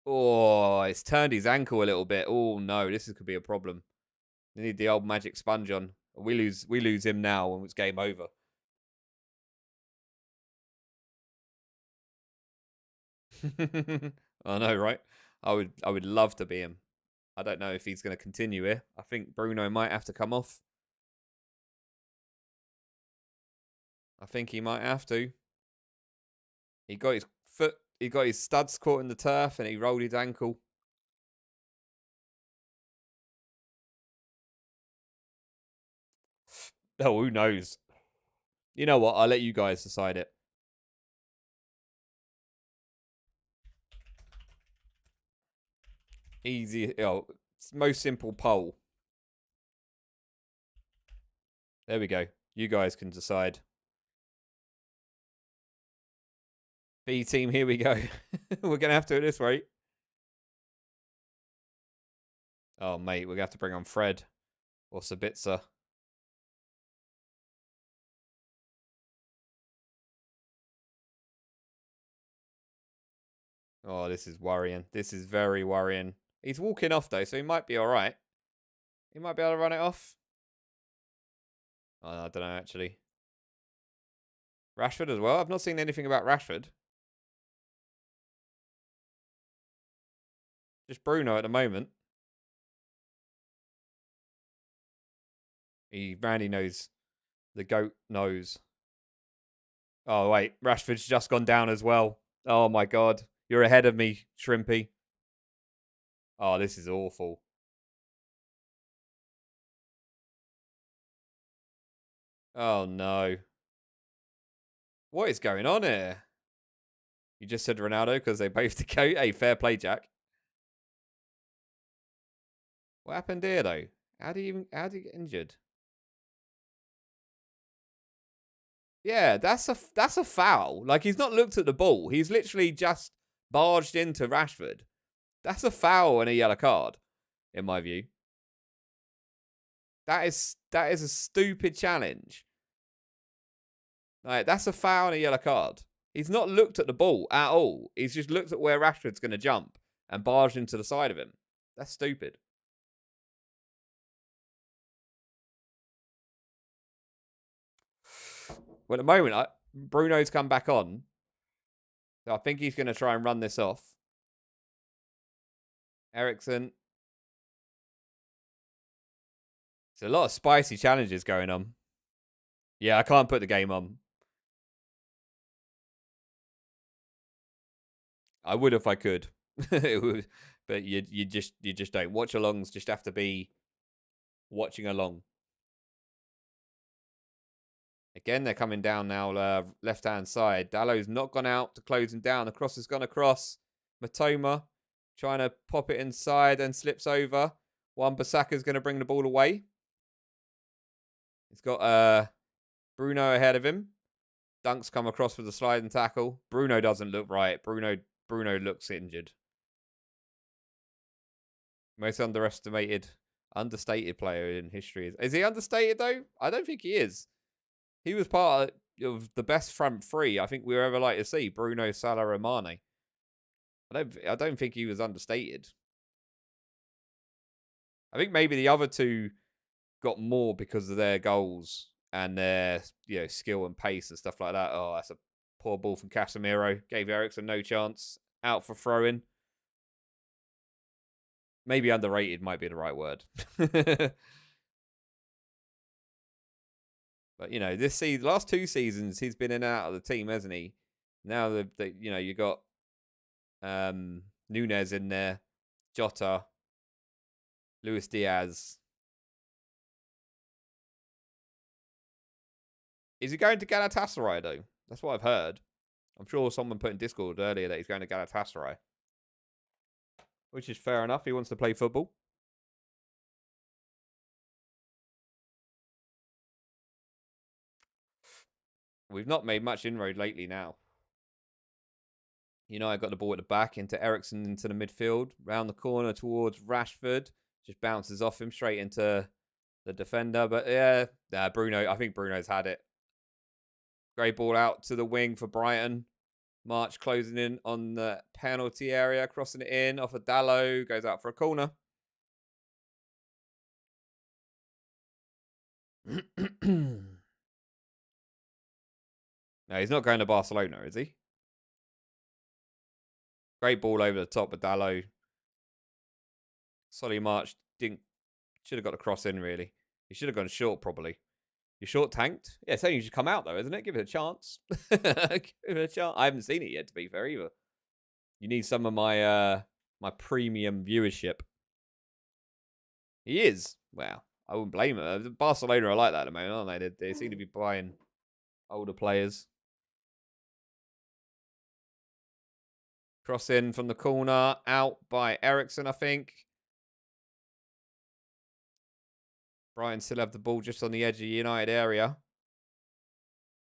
Oh, it's turned his ankle a little bit. Oh no, this could be a problem. They need the old magic sponge on. We lose him now when it's game over. I know, right? I would love to be him. I don't know if he's going to continue here. I think Bruno might have to come off. I think he might have to. He got his foot, he got his studs caught in the turf and he rolled his ankle. Oh, who knows? You know what? I'll let you guys decide it. Easy, most simple poll. There we go. You guys can decide. B team, here we go. We're going to have to do it this way. Oh, mate, we're going to have to bring on Fred or Sabitzer. Oh, this is worrying. This is very worrying. He's walking off, though, so he might be all right. He might be able to run it off. Oh, I don't know, actually. Rashford as well? I've not seen anything about Rashford. Just Bruno at the moment. Randy knows. The goat knows. Oh, wait. Rashford's just gone down as well. Oh, my God. You're ahead of me, Shrimpy. Oh, this is awful. Oh, no. What is going on here? You just said Ronaldo because they both the coat. Hey, fair play, Jack. What happened here, though? How do you get injured? Yeah, that's a foul. Like, he's not looked at the ball. He's literally just barged into Rashford. That's a foul and a yellow card, in my view. That is a stupid challenge. Like, that's a foul and a yellow card. He's not looked at the ball at all. He's just looked at where Rashford's going to jump and barged into the side of him. That's stupid. Well, at the moment, Bruno's come back on. So I think he's going to try and run this off. Eriksen. There's a lot of spicy challenges going on. Yeah, I can't put the game on. I would if I could. But you just don't. Watch-alongs just have to be watching along. Again, they're coming down now, left-hand side. Dallow's not gone out to close him down. The cross has gone across. Matoma trying to pop it inside and slips over. Wan-Bissaka's going to bring the ball away. He's got Bruno ahead of him. Dunk's come across with a sliding tackle. Bruno doesn't look right. Bruno looks injured. Most understated player in history. Is he understated, though? I don't think he is. He was part of the best front three I think we were ever like to see. Bruno, Salah, and Mane. I don't think he was understated. I think maybe the other two got more because of their goals and their skill and pace and stuff like that. Oh, that's a poor ball from Casemiro. Gave Eriksen no chance. Out for throwing. Maybe underrated might be the right word. But, the last 2 seasons, he's been in and out of the team, hasn't he? Now, you got Nunez in there, Jota, Luis Diaz. Is he going to Galatasaray, though? That's what I've heard. I'm sure someone put in Discord earlier that he's going to Galatasaray. Which is fair enough. He wants to play football. We've not made much inroad lately now. I got the ball at the back into Eriksen into the midfield. Round the corner towards Rashford. Just bounces off him straight into the defender. But yeah, Bruno. I think Bruno's had it. Great ball out to the wing for Brighton. March closing in on the penalty area. Crossing it in off of Dallow. Goes out for a corner. No, he's not going to Barcelona, is he? Great ball over the top of Dallo. Solly March should have got a cross in, really. He should have gone short, probably. You're short tanked? Yeah, it's only you should come out, though, isn't it? Give it a chance. Give it a chance. I haven't seen it yet, to be fair, either. You need some of my my premium viewership. He is. Wow. I wouldn't blame him. Barcelona are like that at the moment, aren't they? They seem to be buying older players. Cross in from the corner. Out by Ericsson, I think. Brighton still have the ball just on the edge of the United area.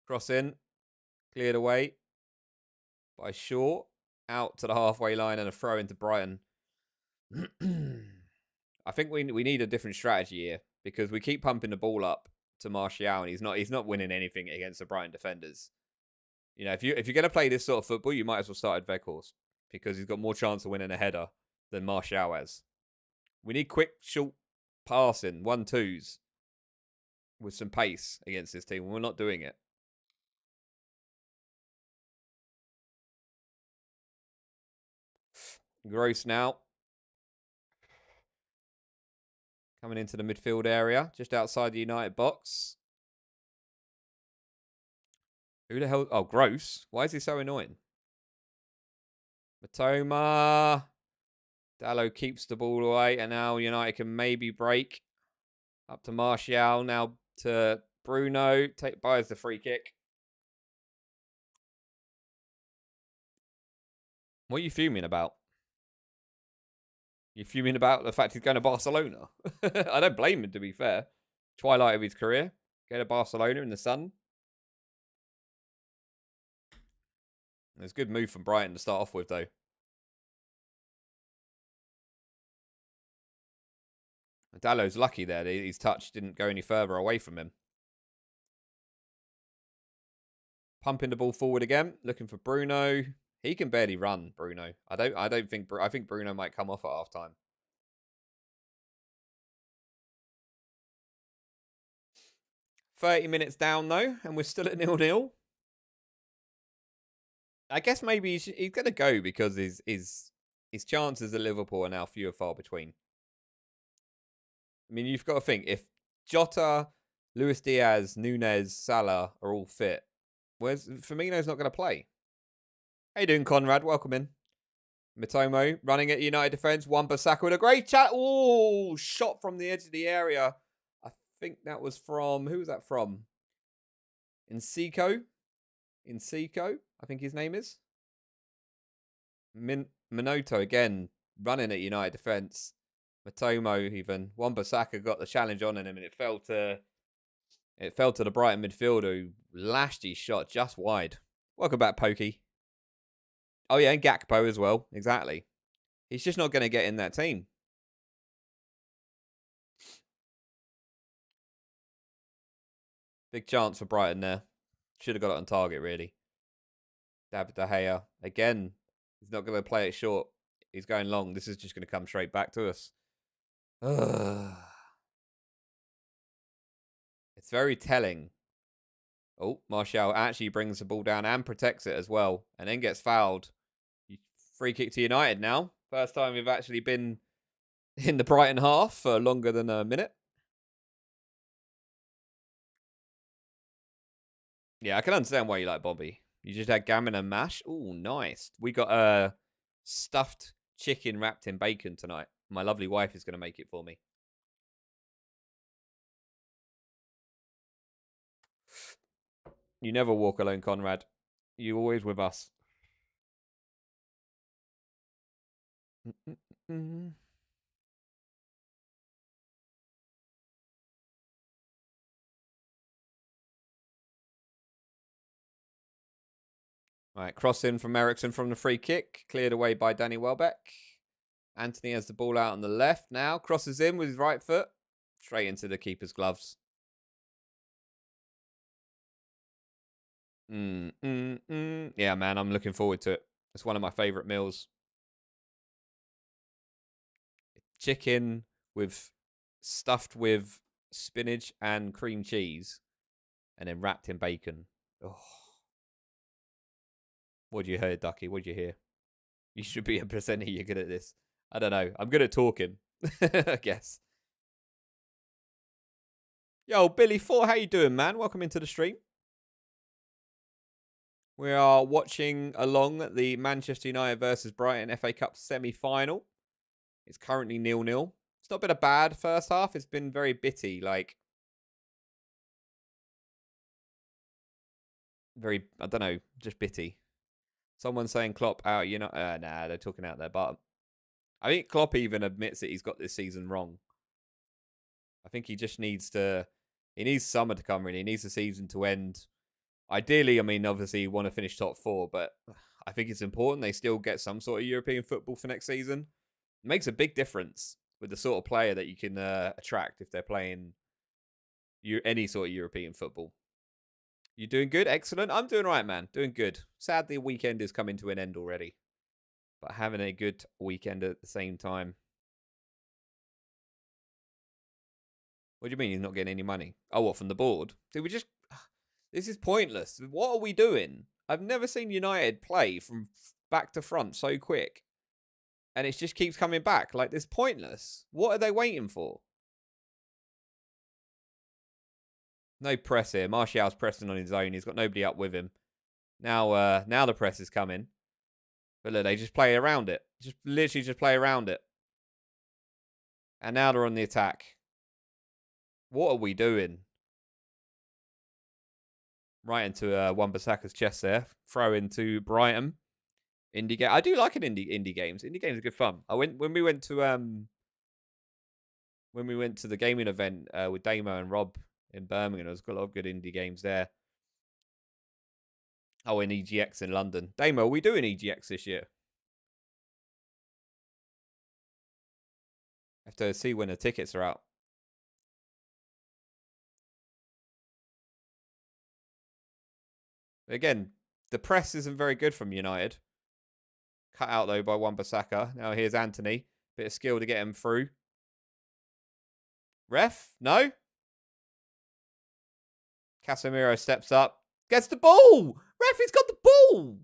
Cross in. Cleared away by Shaw. Out to the halfway line and a throw into Brighton. I think we need a different strategy here because we keep pumping the ball up to Martial and he's not winning anything against the Brighton defenders. You know, if you're going to play this sort of football, you might as well start at Weghorst because he's got more chance of winning a header than Martial has. We need quick, short passing, 1-2s with some pace against this team. We're not doing it. Gross now. Coming into the midfield area, just outside the United box. Who the hell? Oh, Gross. Why is he so annoying? Matoma. Dallo keeps the ball away, and now United can maybe break. Up to Martial, now to Bruno. Buys the free kick. What are you fuming about? You fuming about the fact he's going to Barcelona? I don't blame him, to be fair. Twilight of his career. Go to Barcelona in the sun. It's a good move from Brighton to start off with, though. Dallo's lucky there. His touch didn't go any further away from him. Pumping the ball forward again. Looking for Bruno. He can barely run, Bruno. I think Bruno might come off at half-time. $30 minutes down, though, and we're still at 0-0. I guess maybe he's going to go because his chances at Liverpool are now few and far between. I mean, you've got to think, if Jota, Luis Diaz, Nunez, Salah are all fit, Firmino's not going to play. How you doing, Conrad? Welcome in. Mitomo running at United defence. Wan-Bissaka with a great chat. Oh, shot from the edge of the area. I think that was from... Who was that from? Insiko, I think his name is. Minoto again, running at United defence. Matomo even. Wan-Bissaka got the challenge on him and it fell to the Brighton midfielder who lashed his shot just wide. Welcome back, Pokey. Oh yeah, and Gakpo as well. Exactly. He's just not going to get in that team. Big chance for Brighton there. Should have got it on target, really. David De Gea. Again, he's not going to play it short. He's going long. This is just going to come straight back to us. It's very telling. Oh, Martial actually brings the ball down and protects it as well. And then gets fouled. Free kick to United now. First time we've actually been in the Brighton half for longer than a minute. Yeah, I can understand why you like Bobby. You just had gammon and mash. Oh, nice. We got stuffed chicken wrapped in bacon tonight. My lovely wife is going to make it for me. You never walk alone, Conrad. You're always with us. Right, cross in from Ericsson from the free kick. Cleared away by Danny Welbeck. Anthony has the ball out on the left now. Crosses in with his right foot. Straight into the keeper's gloves. Yeah, man, I'm looking forward to it. It's one of my favourite meals. Chicken stuffed with spinach and cream cheese and then wrapped in bacon. Oh. What did you hear, Ducky? What did you hear? You should be a presenter. You're good at this. I don't know. I'm good at talking, I guess. Yo, Billy Four, how you doing, man? Welcome into the stream. We are watching along the Manchester United versus Brighton FA Cup semi-final. It's currently 0-0. It's not been a bad first half. It's been very bitty, like very, I don't know, just bitty. Someone saying Klopp out, nah, they're talking out their butt. I think Klopp even admits that he's got this season wrong. I think he just needs to, he needs summer to come, really. He needs the season to end. Ideally, I mean, obviously, you want to finish top 4, but I think it's important they still get some sort of European football for next season. It makes a big difference with the sort of player that you can attract if they're playing any sort of European football. You doing good? Excellent. I'm doing right, man. Doing good. Sad the weekend is coming to an end already, but having a good weekend at the same time. What do you mean he's not getting any money? Oh, what, from the board? Did we just... This is pointless. What are we doing? I've never seen United play from back to front so quick. And it just keeps coming back. Like, it's pointless. What are they waiting for? No press here. Martial's pressing on his own. He's got nobody up with him. Now the press is coming. But look, they just play around it. Just literally just play around it. And now they're on the attack. What are we doing? Right into Wan-Bissaka's chest there. Throw into Brighton. Indie game. I do like an indie games. Indie games are good fun. When we went to the gaming event with Damo and Rob in Birmingham, there's got a lot of good indie games there. Oh, in EGX in London. Damo, are we doing EGX this year? I have to see when the tickets are out. Again, the press isn't very good from United. Cut out, though, by Wan-Bissaka. Now here's Anthony. Bit of skill to get him through. Ref? No? Casemiro steps up. Gets the ball! Ref, he's got the ball!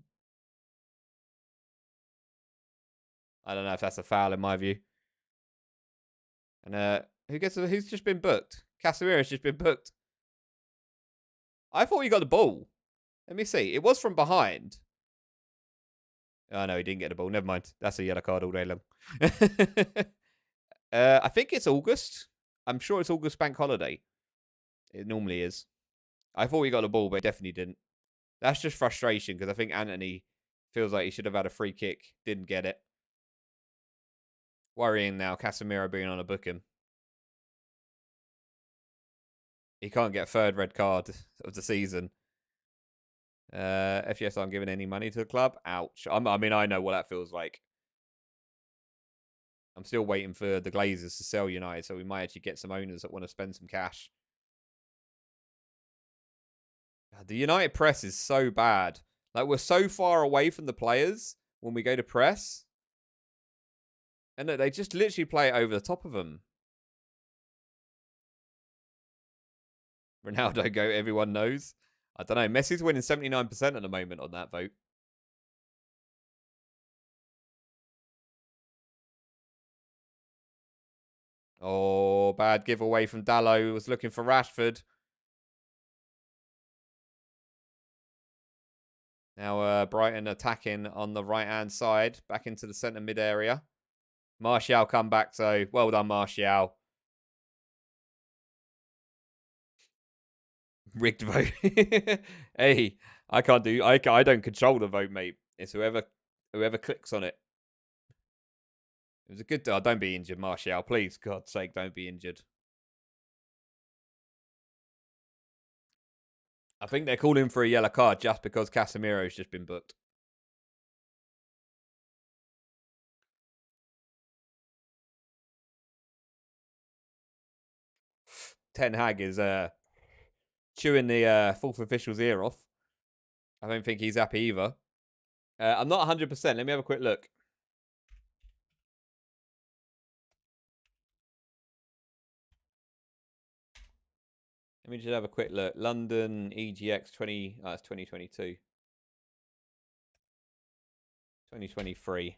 I don't know if that's a foul in my view. And who's just been booked? Casemiro's just been booked. I thought he got the ball. Let me see. It was from behind. Oh, no, he didn't get the ball. Never mind. That's a yellow card all day long. I think it's August. I'm sure it's August bank holiday. It normally is. I thought he got the ball, but he definitely didn't. That's just frustration because I think Anthony feels like he should have had a free kick. Didn't get it. Worrying now. Casemiro being on a booking. He can't get a third red card of the season. FGS aren't giving any money to the club. Ouch. I mean, I know what that feels like. I'm still waiting for the Glazers to sell United, so we might actually get some owners that want to spend some cash. The United press is so bad. Like, we're so far away from the players when we go to press. And look, they just literally play it over the top of them. Ronaldo go, everyone knows. I don't know. Messi's winning 79% at the moment on that vote. Oh, bad giveaway from Dallo. He was looking for Rashford. Now Brighton attacking on the right-hand side. Back into the centre mid area. Martial come back, so well done, Martial. Rigged vote. Hey, I don't control the vote, mate. It's whoever clicks on it. It was a good... Oh, don't be injured, Martial. Please, God's sake, don't be injured. I think they're calling for a yellow card just because Casemiro's just been booked. Ten Hag is chewing the fourth official's ear off. I don't think he's happy either. I'm not 100%. Let me have a quick look. Let me just have a quick look. London EGX 20. Oh, it's 2022. 2023.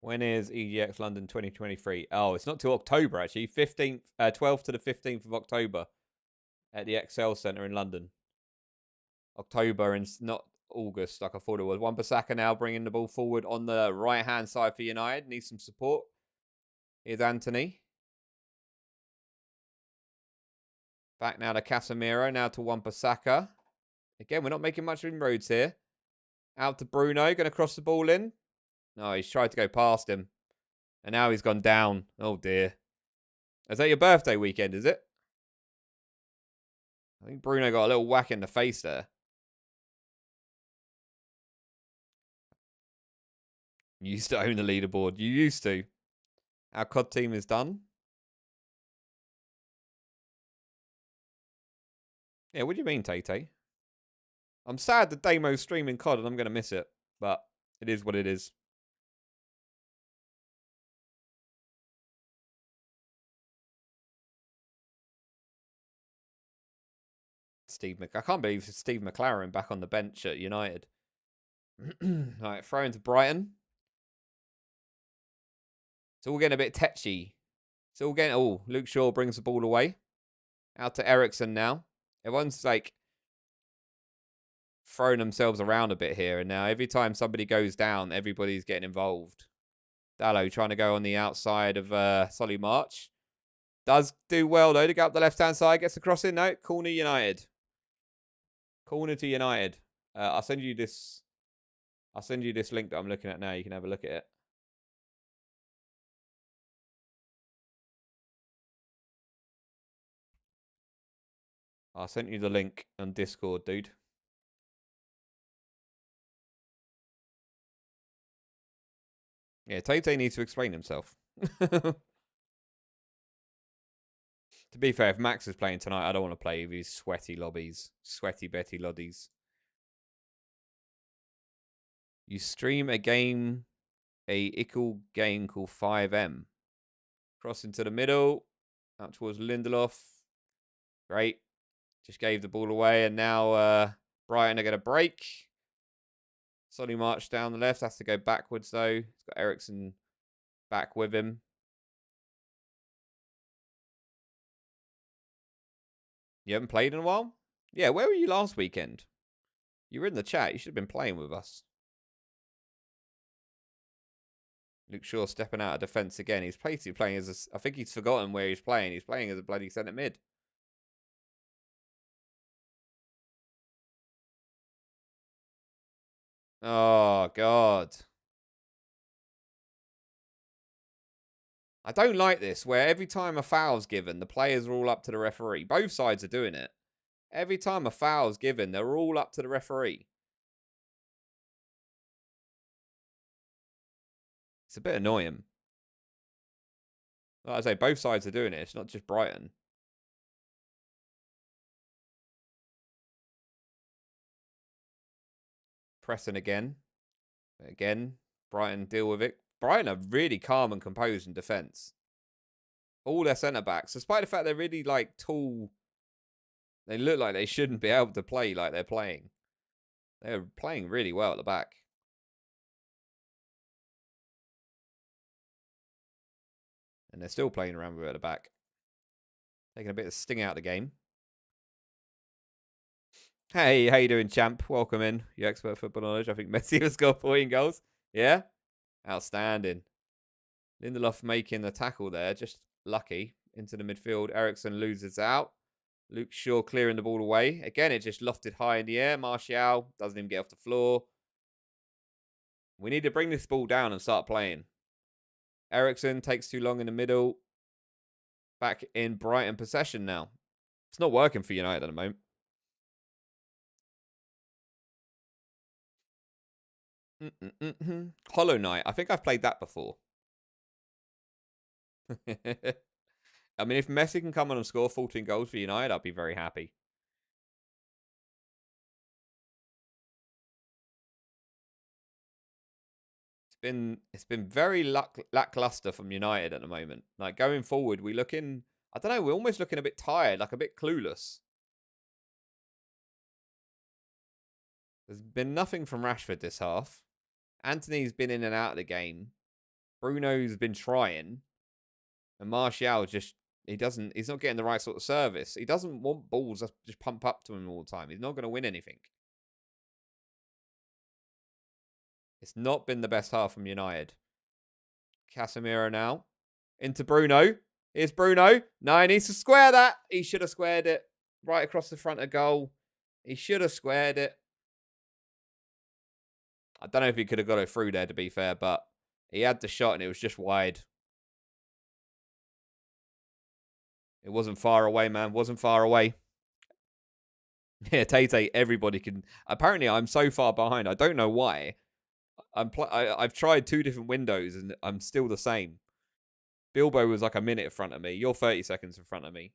When is EGX London 2023? Oh, it's not till October, actually. 12th to the 15th of October at the Excel Centre in London. October and not August like I thought it was. Wan-Bissaka now bringing the ball forward on the right-hand side for United. Needs some support. Here's Anthony. Back now to Casemiro. Now to Wan-Bissaka. Again, we're not making much inroads here. Out to Bruno. Going to cross the ball in. No, he's tried to go past him. And now he's gone down. Oh, dear. Is that your birthday weekend, is it? I think Bruno got a little whack in the face there. You used to own the leaderboard. You used to. Our COD team is done. Yeah, what do you mean, Tay? I'm sad that Damo's streaming COD and I'm going to miss it. But it is what it is. I can't believe Steve McLaren back on the bench at United. Alright, throw into Brighton. It's all getting a bit tetchy. It's all getting... Oh, Luke Shaw brings the ball away. Out to Ericsson now. Everyone's like throwing themselves around a bit here. And now every time somebody goes down, everybody's getting involved. Dallo trying to go on the outside of Solly March. Does do well, though, to go up the left-hand side. Gets the cross in. No, corner United. Corner to United. I'll send you this link that I'm looking at now. You can have a look at it. I sent you the link on Discord, dude. Yeah, Tate needs to explain himself. To be fair, if Max is playing tonight, I don't want to play with these sweaty lobbies. Sweaty Betty Loddies. You stream a game, a ickle game called 5M. Cross into the middle. Out towards Lindelof. Great. Just gave the ball away. And now Brighton are going to break. Solly March down the left. Has to go backwards, though. He's got Ericsson back with him. You haven't played in a while? Yeah, where were you last weekend? You were in the chat. You should have been playing with us. Luke Shaw stepping out of defence again. He's basically playing as a... I think he's forgotten where he's playing. He's playing as a bloody centre mid. Oh, God. I don't like this, where every time a foul's given, the players are all up to the referee. Both sides are doing it. Every time a foul's given, they're all up to the referee. It's a bit annoying. Like I say, both sides are doing it. It's not just Brighton. Pressing again. Again, Brighton deal with it. Brighton are really calm and composed in defence. All their centre-backs, despite the fact they're really, like, tall, they look like they shouldn't be able to play like they're playing. They're playing really well at the back. And they're still playing around with it at the back. Taking a bit of sting out of the game. Hey, how you doing, champ? Welcome in. You expert football knowledge. I think Messi has got 14 goals. Yeah? Outstanding. Lindelof making the tackle there. Just lucky. Into the midfield. Ericsson loses out. Luke Shaw clearing the ball away. Again, it just lofted high in the air. Martial doesn't even get off the floor. We need to bring this ball down and start playing. Ericsson takes too long in the middle. Back in Brighton possession now. It's not working for United at the moment. Hollow Knight. I think I've played that before. I mean, if Messi can come on and score 14 goals for United, I'll be very happy. It's been very lackluster from United at the moment. Like, going forward, I I don't know. We're almost looking a bit tired, like a bit clueless. There's been nothing from Rashford this half. Anthony's been in and out of the game. Bruno's been trying. And Martial just, he's not getting the right sort of service. He doesn't want balls that just pump up to him all the time. He's not going to win anything. It's not been the best half from United. Casemiro now. Into Bruno. Here's Bruno. No, he needs to square that. He should have squared it. Right across the front of goal. He should have squared it. I don't know if he could have got it through there, to be fair, but he had the shot and it was just wide. It wasn't far away, man. Wasn't far away. Yeah, Tate, everybody can. Apparently, I'm so far behind. I don't know why. I've tried 2 different windows and I'm still the same. Bilbo was like a minute in front of me. You're 30 seconds in front of me.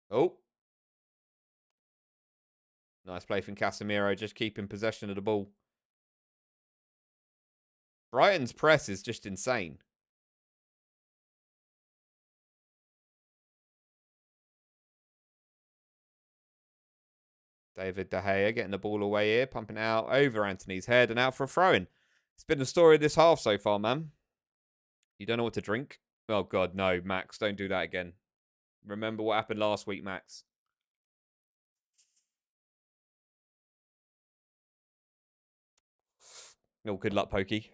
Oh. Nice play from Casemiro, just keeping possession of the ball. Brighton's press is just insane. David De Gea getting the ball away here, pumping out over Anthony's head and out for a throw-in. It's been the story of this half so far, man. You don't know what to drink? Oh, God, no, Max. Don't do that again. Remember what happened last week, Max. Oh, good luck, Pokey.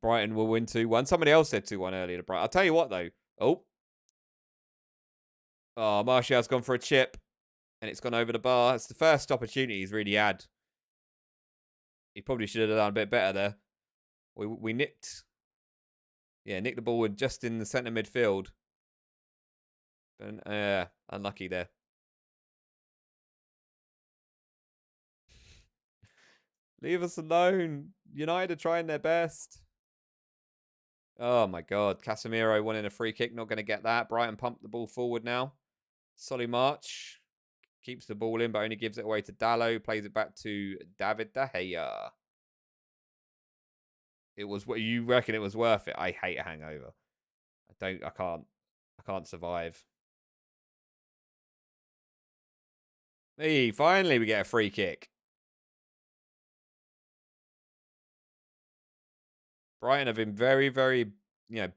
Brighton will win 2-1. Somebody else said 2-1 earlier to Brighton. I'll tell you what, though. Oh. Oh, Martial's gone for a chip. And it's gone over the bar. It's the first opportunity he's really had. He probably should have done a bit better there. We nicked. Yeah, nicked the ball just in the centre midfield. And unlucky there. Leave us alone. United are trying their best. Oh my God. Casemiro wanting a free kick. Not going to get that. Brighton pumped the ball forward now. Solly March. Keeps the ball in, but only gives it away to Dallo. Plays it back to David De Gea. It was what you reckon it was worth it. I hate a hangover. I can't survive. Hey, finally we get a free kick. Brighton have been very, very,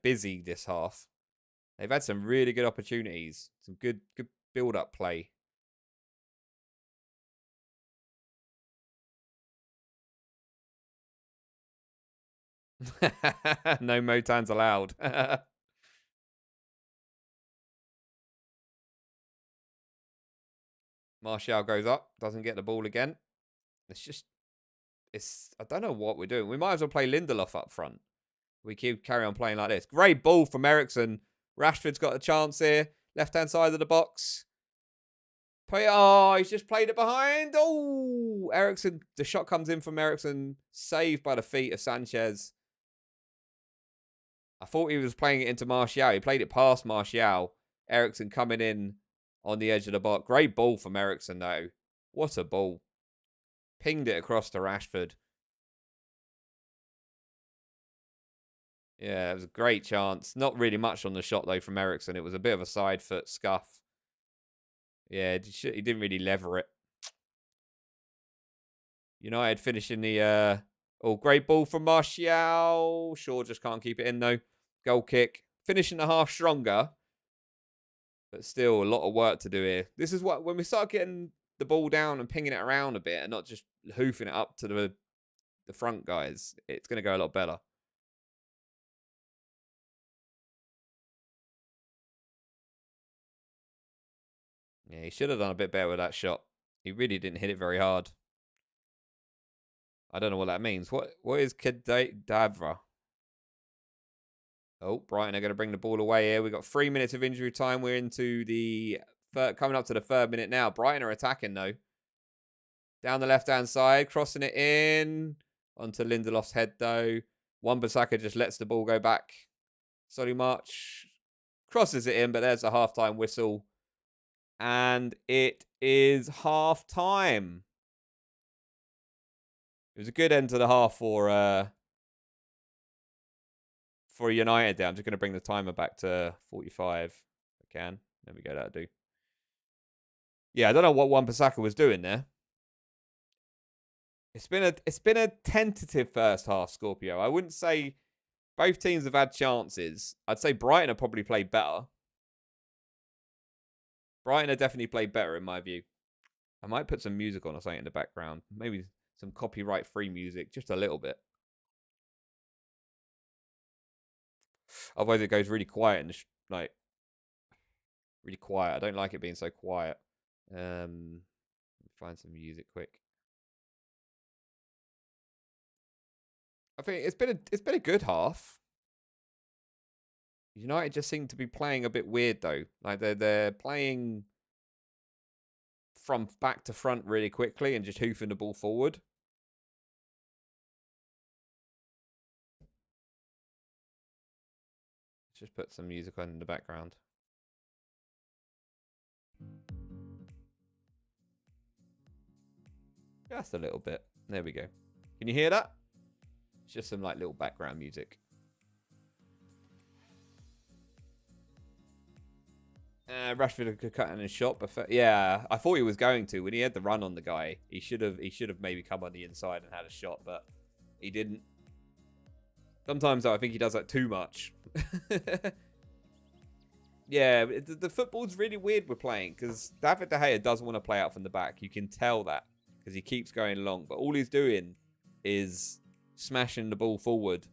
busy this half. They've had some really good opportunities. Some good build-up play. No Motans allowed. Martial goes up. Doesn't get the ball again. I don't know what we're doing. We might as well play Lindelof up front. We carry on playing like this. Great ball from Eriksen. Rashford's got a chance here. Left-hand side of the box. Oh, he's just played it behind. Oh, Eriksen. The shot comes in from Eriksen. Saved by the feet of Sanchez. I thought he was playing it into Martial. He played it past Martial. Eriksen coming in on the edge of the box. Great ball from Eriksen, though. What a ball. Pinged it across to Rashford. Yeah, it was a great chance. Not really much on the shot, though, from Eriksen. It was a bit of a side foot scuff. Yeah, he didn't really lever it. United finishing the... Oh, great ball from Martial. Shaw just can't keep it in, though. Goal kick. Finishing the half stronger. But still, a lot of work to do here. This is what... When we start getting the ball down and pinging it around a bit and not just hoofing it up to the front guys, it's going to go a lot better. Yeah, he should have done a bit better with that shot. He really didn't hit it very hard. I don't know what that means. What is Cadavra? Oh, Brighton are going to bring the ball away here. We've got 3 minutes of injury time. We're into the coming up to the 3rd minute now. Brighton are attacking, though. Down the left-hand side, crossing it in. Onto Lindelof's head, though. Wan-Bissaka just lets the ball go back. Solly March crosses it in, but there's a half-time whistle. And it is half-time. It was a good end to the half for for United there. I'm just going to bring the timer back to 45 if I can. There we go, that'll do. Yeah, I don't know what Wan-Bissaka was doing there. It's been a tentative first half, Scorpio. I wouldn't say both teams have had chances. I'd say Brighton have probably played better. Brighton have definitely played better in my view. I might put some music on or something in the background. Maybe some copyright-free music, just a little bit. Otherwise, it goes really quiet and like really quiet. I don't like it being so quiet. Find some music quick. I think it's been a good half. United just seem to be playing a bit weird though. Like they're playing from back to front really quickly and just hoofing the ball forward. Let's just put some music on in the background. Just a little bit. There we go. Can you hear that? It's just some like little background music. Rashford could cut in his shot, but yeah, I thought he was going to when he had the run on the guy. He should have maybe come on the inside and had a shot, but he didn't. Sometimes though, I think he does that too much. Yeah, the football's really weird we're playing because David De Gea doesn't want to play out from the back. You can tell that because he keeps going long, but all he's doing is smashing the ball forward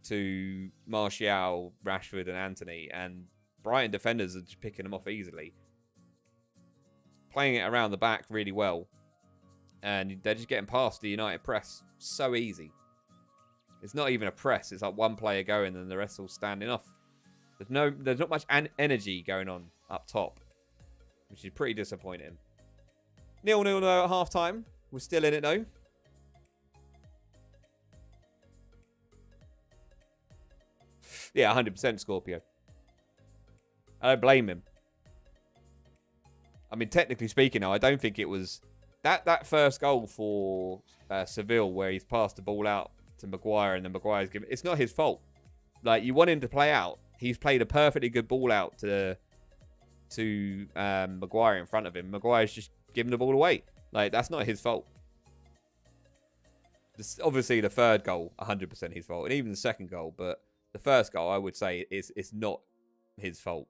to Martial, Rashford, and Anthony, and Brighton defenders are just picking them off easily. Playing it around the back really well. And they're just getting past the United press so easy. It's not even a press. It's like one player going and the rest all standing off. There's not much energy going on up top, which is pretty disappointing. 0-0 though at half-time. We're still in it though. Yeah, 100% Scorpio. I don't blame him. I mean, technically speaking now, I don't think it was... That first goal for Seville where he's passed the ball out to Maguire and then Maguire's given... It's not his fault. Like, you want him to play out. He's played a perfectly good ball out to Maguire in front of him. Maguire's just giving the ball away. Like, that's not his fault. Obviously, the third goal, 100% his fault. And even the second goal, but the first goal, I would say, it's not his fault.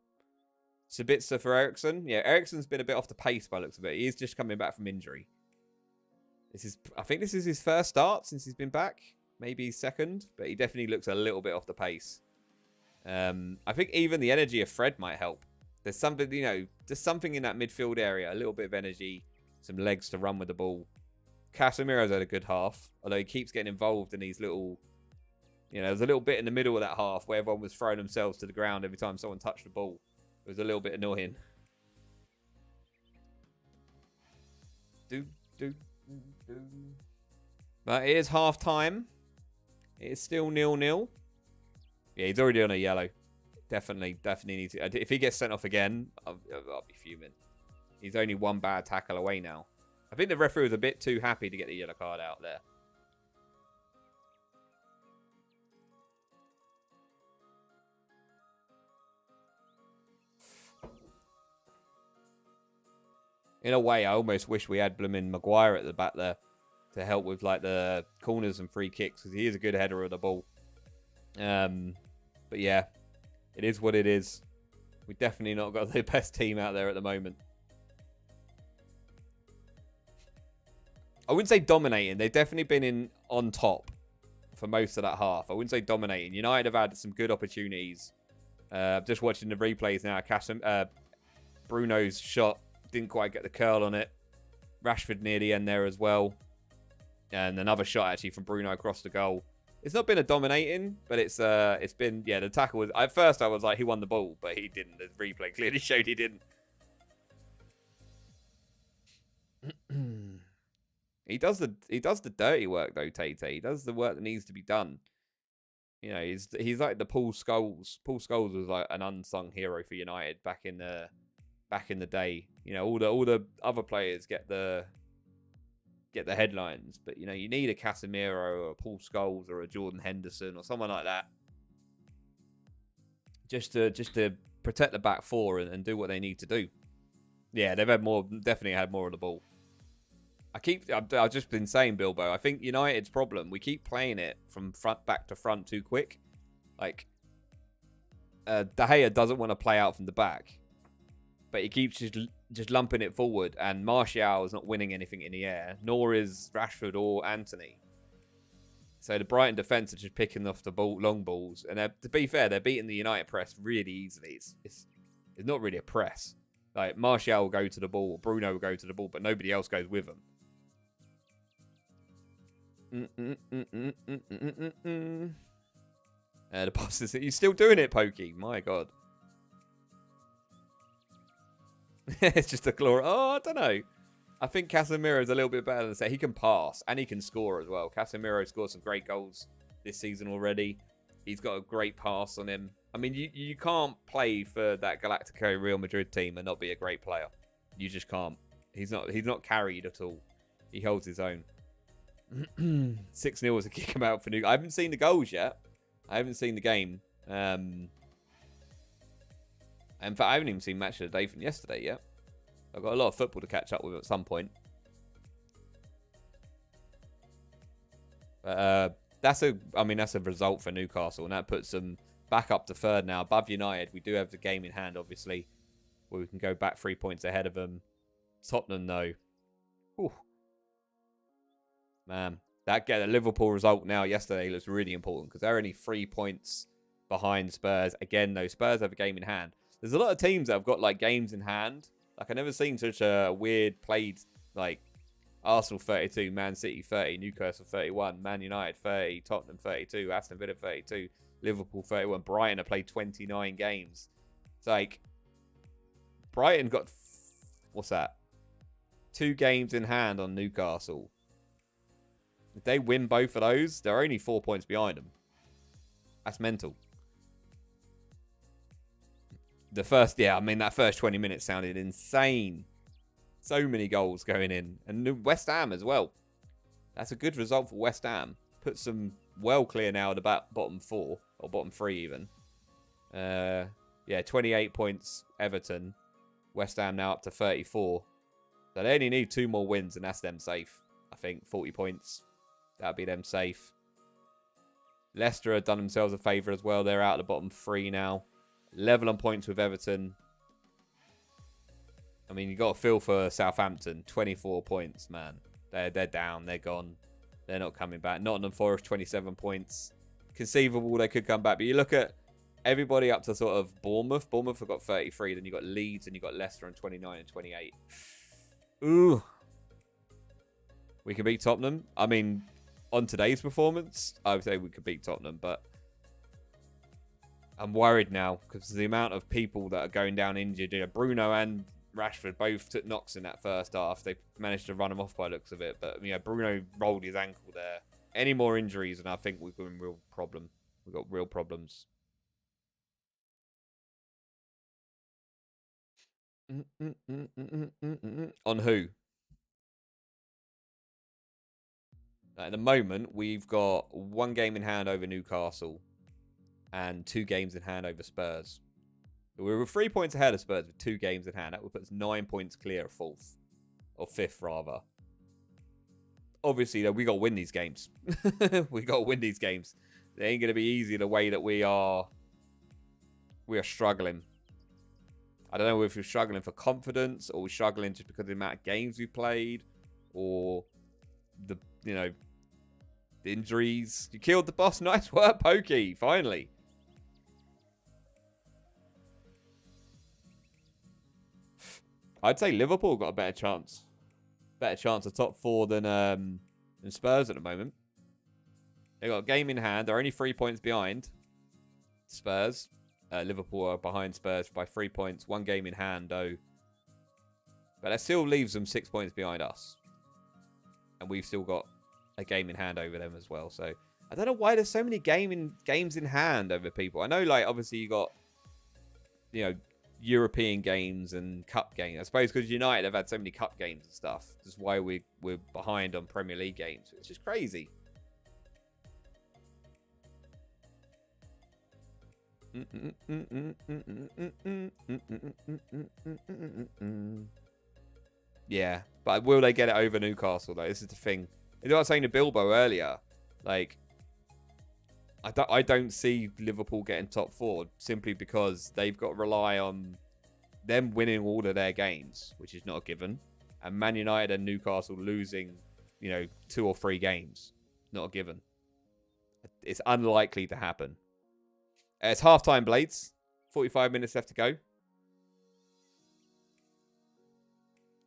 Sabitzer for Ericsson. Yeah, Ericsson's been a bit off the pace by the looks of it. He's just coming back from injury. I think this is his first start since he's been back. Maybe his second, but he definitely looks a little bit off the pace. I think even the energy of Fred might help. There's something, just something in that midfield area. A little bit of energy, some legs to run with the ball. Casemiro's had a good half, although he keeps getting involved in these little... there's a little bit in the middle of that half where everyone was throwing themselves to the ground every time someone touched the ball. It was a little bit annoying. But it is half time. It is still 0-0. Yeah, he's already on a yellow. Definitely needs to. If he gets sent off again, I'll be fuming. He's only one bad tackle away now. I think the referee was a bit too happy to get the yellow card out there. In a way, I almost wish we had blooming Maguire at the back there to help with like the corners and free kicks because he is a good header of the ball. But yeah, it is what it is. We've definitely not got the best team out there at the moment. I wouldn't say dominating. They've definitely been on top for most of that half. I wouldn't say dominating. United have had some good opportunities. Just watching the replays now. Bruno's shot didn't quite get the curl on it. Rashford near the end there as well. And another shot actually from Bruno across the goal. It's not been a dominating, but it's been, yeah, the tackle was... At first I was like, he won the ball, but he didn't. The replay clearly showed he didn't. He does the dirty work though, Tate. He does the work that needs to be done. He's like the Paul Scholes. Paul Scholes was like an unsung hero for United back in the day. All the other players get the headlines, but you need a Casemiro or a Paul Scholes or a Jordan Henderson or someone like that just to protect the back four and do what they need to do. Yeah, they've had more, definitely had more of the ball. I've just been saying, Bilbo, I think United's problem, we keep playing it from front back to front too quick. Like, De Gea doesn't want to play out from the back, but he keeps just lumping it forward, and Martial is not winning anything in the air, nor is Rashford or Anthony. So the Brighton defence are just picking off the long balls, and to be fair, they're beating the United press really easily. It's not really a press. Like, Martial will go to the ball, or Bruno will go to the ball, but nobody else goes with them. The boss is... He's still doing it, Pokey. My God. It's just a glory. Oh, I don't know. I think Casemiro's a little bit better than that. He can pass, and he can score as well. Casemiro scored some great goals this season already. He's got a great pass on him. I mean, you can't play for that Galactico Real Madrid team and not be a great player. You just can't. He's not carried at all. He holds his own. 6-0 was a kick him out for New. I haven't seen the goals yet. I haven't seen the game. In fact, I haven't even seen match of the day from yesterday yet. I've got a lot of football to catch up with at some point. That's a result for Newcastle, and that puts them back up to third now, above United. We do have the game in hand, obviously, where we can go back 3 points ahead of them. Tottenham, though. Whew. Man, the Liverpool result now yesterday looks really important because they're only 3 points behind Spurs. Again, though, Spurs have a game in hand. There's a lot of teams that have got like games in hand. Like, I've never seen such a weird played, like, Arsenal 32, Man City 30, Newcastle 31, Man United 30, Tottenham 32, Aston Villa 32, Liverpool 31. Brighton have played 29 games. It's like, Brighton got, what's that? 2 games in hand on Newcastle. If they win both of those, they're only 4 points behind them. That's mental. That first 20 minutes sounded insane. So many goals going in. And West Ham as well. That's a good result for West Ham. Puts them well clear now of the bottom 4. Or bottom 3 even. 28 points Everton. West Ham now up to 34. So they only need 2 more wins and that's them safe. I think 40 points. That'll be them safe. Leicester have done themselves a favour as well. They're out of the bottom 3 now. Level on points with Everton. I mean, you got to feel for Southampton. 24 points, man. They're down. They're gone. They're not coming back. Nottingham Forest, 27 points. Conceivable they could come back. But you look at everybody up to sort of Bournemouth. Bournemouth have got 33. Then you got Leeds and you got Leicester on 29 and 28. Ooh. We could beat Tottenham. I mean, on today's performance, I would say we could beat Tottenham. But I'm worried now because the amount of people that are going down injured. You know, Bruno and Rashford both took knocks in that first half. They managed to run him off by the looks of it. But, you know, Bruno rolled his ankle there. Any more injuries and I think we've got a real problem. We've got real problems. On who? At the moment, we've got 1 game in hand over Newcastle and 2 games in hand over Spurs. We were 3 points ahead of Spurs with 2 games in hand. That would put us 9 points clear of 4th. Or 5th, rather. Obviously, though, we got to win these games. We got to win these games. They ain't going to be easy the way that we are struggling. I don't know if we're struggling for confidence or we're struggling just because of the amount of games we've played or the injuries. You killed the boss. Nice work, Pokey. Finally. I'd say Liverpool got a better chance. Better chance of top 4 than Spurs at the moment. They got a game in hand. They're only 3 points behind Spurs. Liverpool are behind Spurs by 3 points. 1 game in hand, though. But that still leaves them 6 points behind us. And we've still got a game in hand over them as well. So I don't know why there's so many games in hand over people. I know, like, obviously you got, you know, European games and cup games. I suppose because United have had so many cup games and stuff. That's why we're behind on Premier League games. It's just crazy. Yeah, but will they get it over Newcastle, though? This is the thing. You know what I was saying to Bilbo earlier? Like, I don't see Liverpool getting top 4 simply because they've got to rely on them winning all of their games, which is not a given, and Man United and Newcastle losing, 2 or 3 games. Not a given. It's unlikely to happen. It's half-time, Blades. 45 minutes left to go.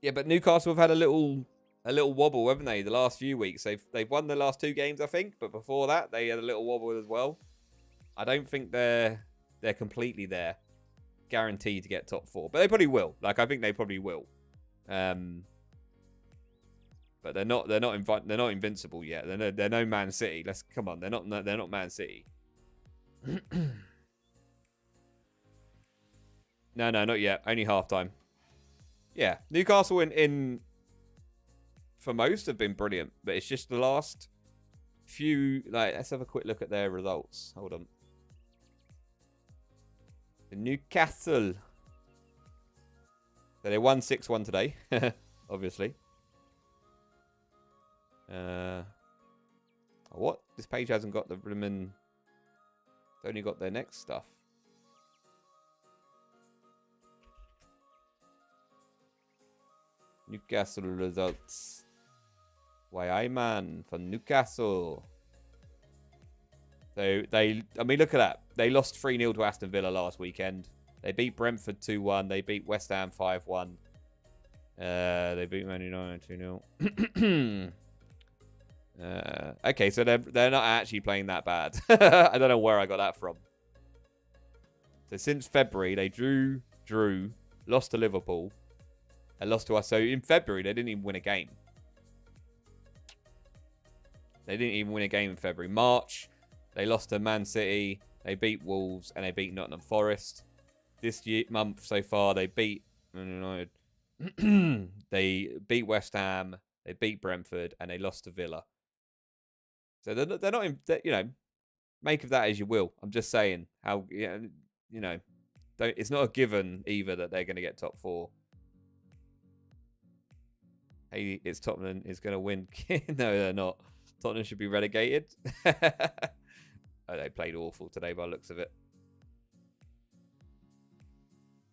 Yeah, but Newcastle have had a little wobble, haven't they? The last few weeks, they've won the last 2 games, I think, but before that, they had a little wobble as well. I don't think they're completely there, guaranteed to get top 4, but they probably will. Like, I think they probably will. But they're not invincible yet. They're no Man City. Come on, they're not Man City. No, not yet. Only half-time. Yeah, Newcastle in for most have been brilliant, but it's just the last few. Like, let's have a quick look at their results. Hold on. Newcastle. So they won 6-1 today, obviously. What? This page hasn't got the Bremen. It's only got their next stuff. Newcastle results. Why I man for Newcastle. So I mean, look at that. They lost 3-0 to Aston Villa last weekend. They beat Brentford 2-1. They beat West Ham 5-1. They beat Man United 2-0. Okay, so they're not actually playing that bad. I don't know where I got that from. So since February, they drew, lost to Liverpool, and lost to us. So in February, they didn't even win a game. They didn't even win a game in February. March, they lost to Man City. They beat Wolves and they beat Nottingham Forest. This month so far, they beat Man United. They beat West Ham. They beat Brentford and they lost to Villa. So they're not in, make of that as you will. I'm just saying how, it's not a given either that they're going to get top 4. Hey, it's Tottenham is going to win. No, they're not. Tottenham should be relegated. Oh, they played awful today by the looks of it.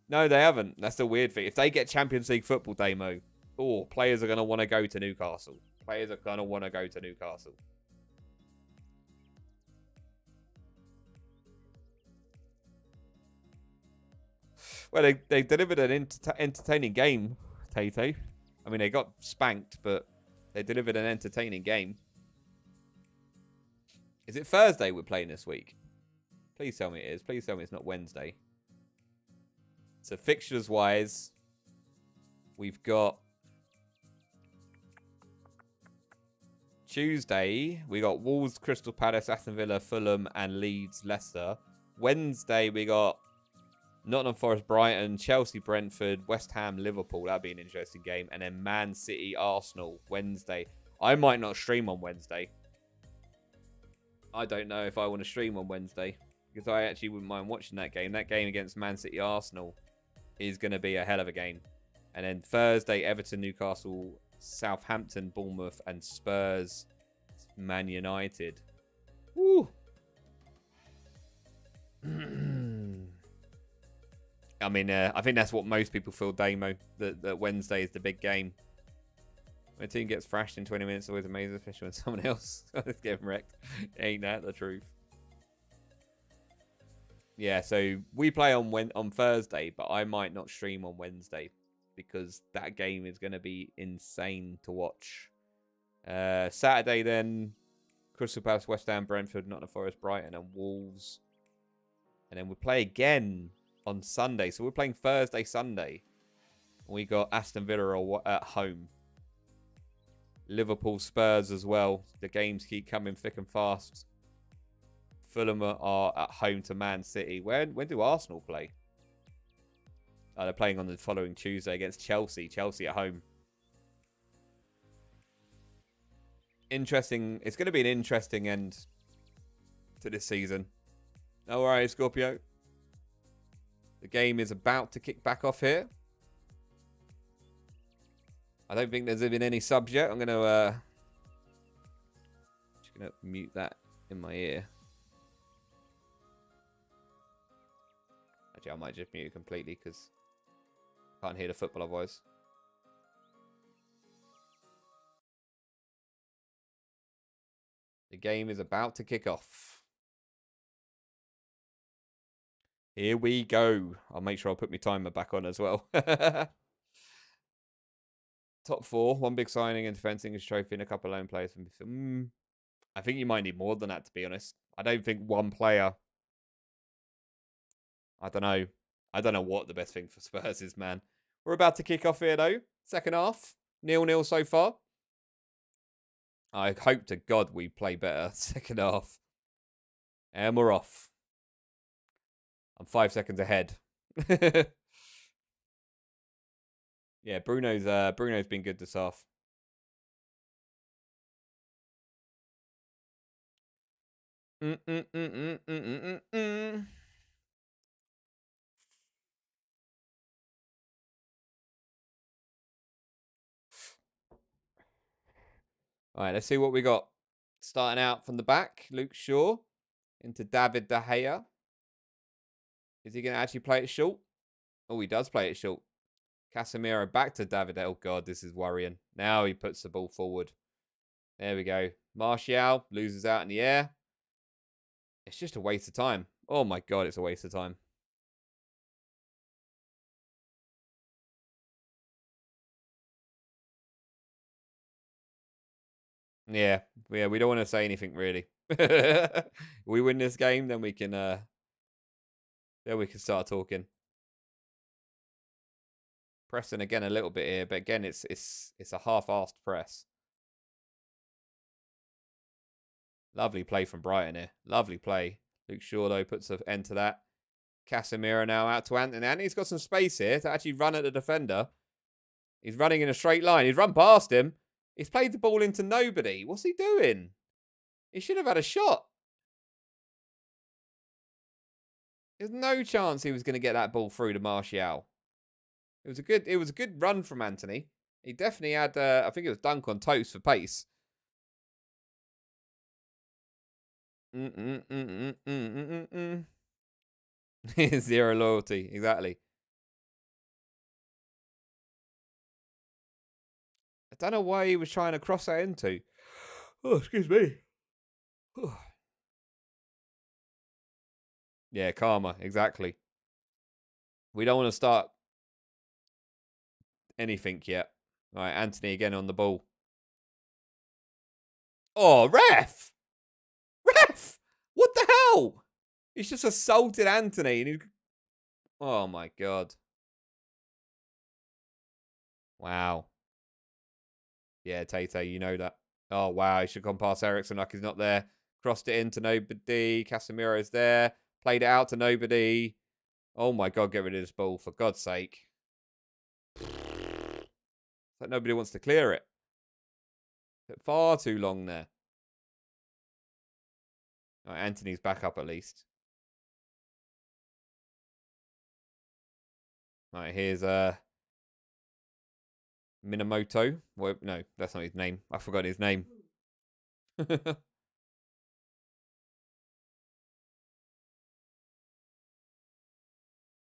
No, they haven't. That's the weird thing. If they get Champions League football, Damo, players are going to want to go to Newcastle. Players are going to want to go to Newcastle. Well, they delivered an entertaining game, Tate. I mean, they got spanked, but they delivered an entertaining game. Is it Thursday we're playing this week? Please tell me it is. Please tell me it's not Wednesday. So fixtures-wise, we've got Tuesday, we got Wolves, Crystal Palace, Aston Villa, Fulham, and Leeds, Leicester. Wednesday, we got Nottingham Forest, Brighton, Chelsea, Brentford, West Ham, Liverpool. That'd be an interesting game. And then Man City, Arsenal, Wednesday. I might not stream on Wednesday. I don't know if I want to stream on Wednesday because I actually wouldn't mind watching that game. That game against Man City, Arsenal is going to be a hell of a game. And then Thursday, Everton, Newcastle, Southampton, Bournemouth, and Spurs, Man United. Woo! I mean, I think that's what most people feel, Damo, that Wednesday is the big game. When a team gets thrashed in 20 minutes, it's always amazing, especially when someone else is getting wrecked. Ain't that the truth? Yeah, so we play on Thursday, but I might not stream on Wednesday because that game is going to be insane to watch. Saturday, then, Crystal Palace, West Ham, Brentford, Nottingham Forest, Brighton, and Wolves. And then we play again on Sunday. So we're playing Thursday, Sunday. We got Aston Villa at home. Liverpool, Spurs as well. The games keep coming thick and fast. Fulham are at home to Man City. When do Arsenal play? They're playing on the following Tuesday against Chelsea. Chelsea at home. Interesting. It's going to be an interesting end to this season. All right, Scorpio. The game is about to kick back off here. I don't think there's been any subs yet. I'm going to just going to mute that in my ear. Actually, I might just mute it completely because I can't hear the football otherwise. The game is about to kick off. Here we go. I'll make sure I put my timer back on as well. Top 4, one big signing and defending his trophy and a couple of loan players. I think you might need more than that, to be honest. I don't think one player. I don't know. I don't know what the best thing for Spurs is, man. We're about to kick off here, though. Second half. 0-0 so far. I hope to God we play better second half. And we're off. I'm 5 seconds ahead. Yeah, Bruno's been good this half. All right, let's see what we got. Starting out from the back, Luke Shaw into David De Gea. Is he going to actually play it short? Oh, he does play it short. Casemiro back to David. Oh, God, this is worrying. Now he puts the ball forward. There we go. Martial loses out in the air. It's just a waste of time. Oh, my God, it's a waste of time. Yeah, we don't want to say anything, really. We win this game, then we can start talking. Pressing again a little bit here, but again, it's a half-assed press. Lovely play from Brighton here. Lovely play. Luke Shaw, though, puts an end to that. Casemiro now out to Anthony. Anthony's got some space here to actually run at the defender. He's running in a straight line. He's run past him. He's played the ball into nobody. What's he doing? He should have had a shot. There's no chance he was going to get that ball through to Martial. It was a good run from Anthony. He definitely had, I think it was dunk on toast for pace. Zero loyalty, exactly. I don't know why he was trying to cross that into. Oh, excuse me. Yeah, karma, exactly. We don't want to start anything yet. All right, Anthony again on the ball. Oh, ref! Ref! What the hell? He's just assaulted Anthony. And oh, my God. Wow. Yeah, Tate, you know that. Oh, wow. He should have gone past Ericsson like he's not there. Crossed it into nobody. Casemiro's there. Played it out to nobody. Oh, my God. Get rid of this ball, for God's sake. It's like nobody wants to clear it. Took far too long there. All right, Anthony's back up at least. All right, here's Minamoto. Well, no, that's not his name. I forgot his name.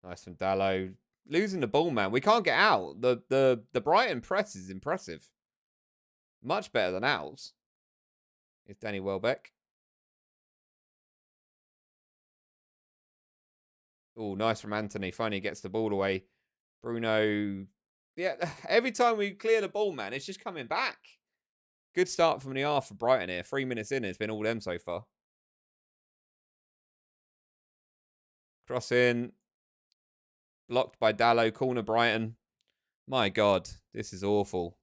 Nice from Dallo. Losing the ball, man. We can't get out. The Brighton press is impressive. Much better than ours. It's Danny Welbeck. Oh, nice from Anthony. Finally gets the ball away. Bruno. Yeah, every time we clear the ball, man, it's just coming back. Good start from the half for Brighton here. 3 minutes in, it's been all them so far. Cross in. Blocked by Dallo. Corner Brighton. My God, this is awful.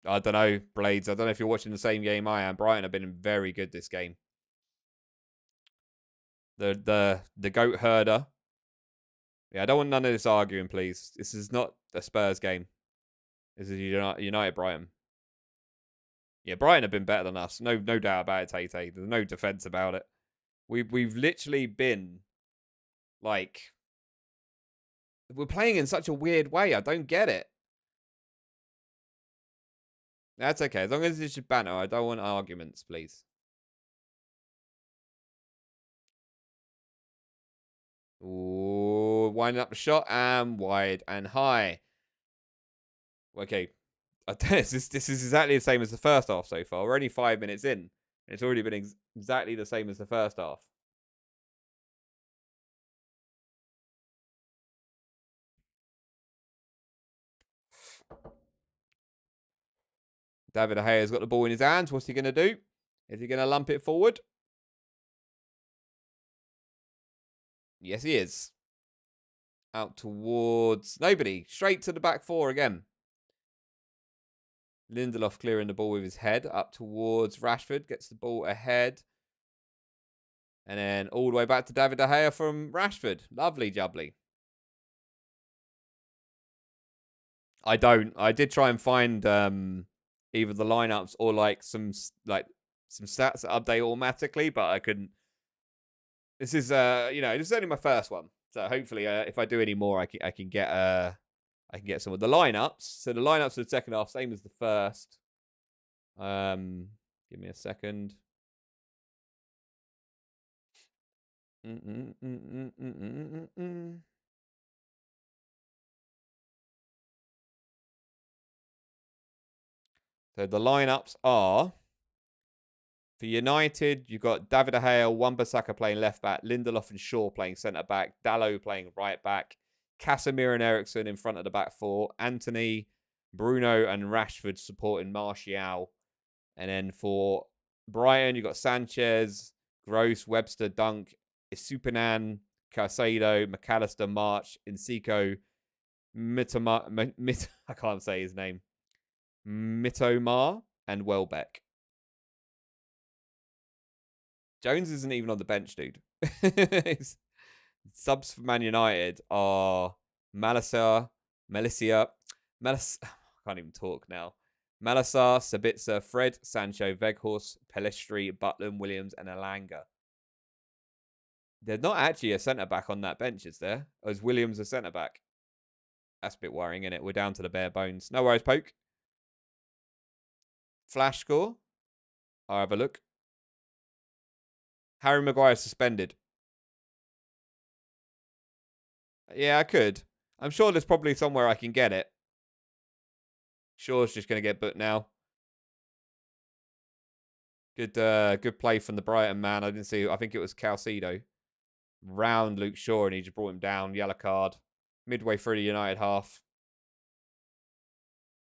I don't know, Blades. I don't know if you're watching the same game I am. Brighton have been very good this game. The goat herder. Yeah, I don't want none of this arguing, please. This is not a Spurs game. This is United Brighton. Yeah, Brighton have been better than us. No doubt about it, Tate. There's no defence about it. We've literally been like, we're playing in such a weird way. I don't get it. That's okay. As long as it's just banter, I don't want arguments, please. Ooh, winding up the shot and wide and high. Okay, this is exactly the same as the first half so far. We're only 5 minutes in, and it's already been exactly the same as the first half. David De Gea's got the ball in his hands. What's he going to do? Is he going to lump it forward? Yes, he is. Out towards nobody. Straight to the back four again. Lindelof clearing the ball with his head. Up towards Rashford. Gets the ball ahead. And then all the way back to David De Gea from Rashford. Lovely jubbly. I don't. I did try and find either the lineups or like some stats that update automatically, but I couldn't. This is this is only my first one, so hopefully if I do any more, I can get some of the lineups. So the lineups for the second half, same as the first. Give me a second. So the lineups are, for United, you've got David De Gea, Wan-Bissaka playing left back, Lindelof and Shaw playing centre back, Dalot playing right back, Casemiro and Eriksen in front of the back four, Anthony, Bruno and Rashford supporting Martial. And then for Brighton, you've got Sanchez, Gross, Webster, Dunk, Isupinan, Caicedo, McAllister, March, Insiko, I can't say his name, Mitomar, and Welbeck. Jones isn't even on the bench, dude. Subs for Man United are Malacia, I can't even talk now. Malacia, Sabitzer, Fred, Sancho, Weghorst, Pelistri, Butland, Williams, and Elanga. There's not actually a centre-back on that bench, is there? Or is Williams a centre-back? That's a bit worrying, isn't it? We're down to the bare bones. No worries, Poke. Flash score. I'll have a look. Harry Maguire suspended. Yeah, I could. I'm sure there's probably somewhere I can get it. Shaw's just going to get booked now. Good play from the Brighton man. I didn't see. I think it was Caicedo. Round Luke Shaw, and he just brought him down. Yellow card. Midway through the United half.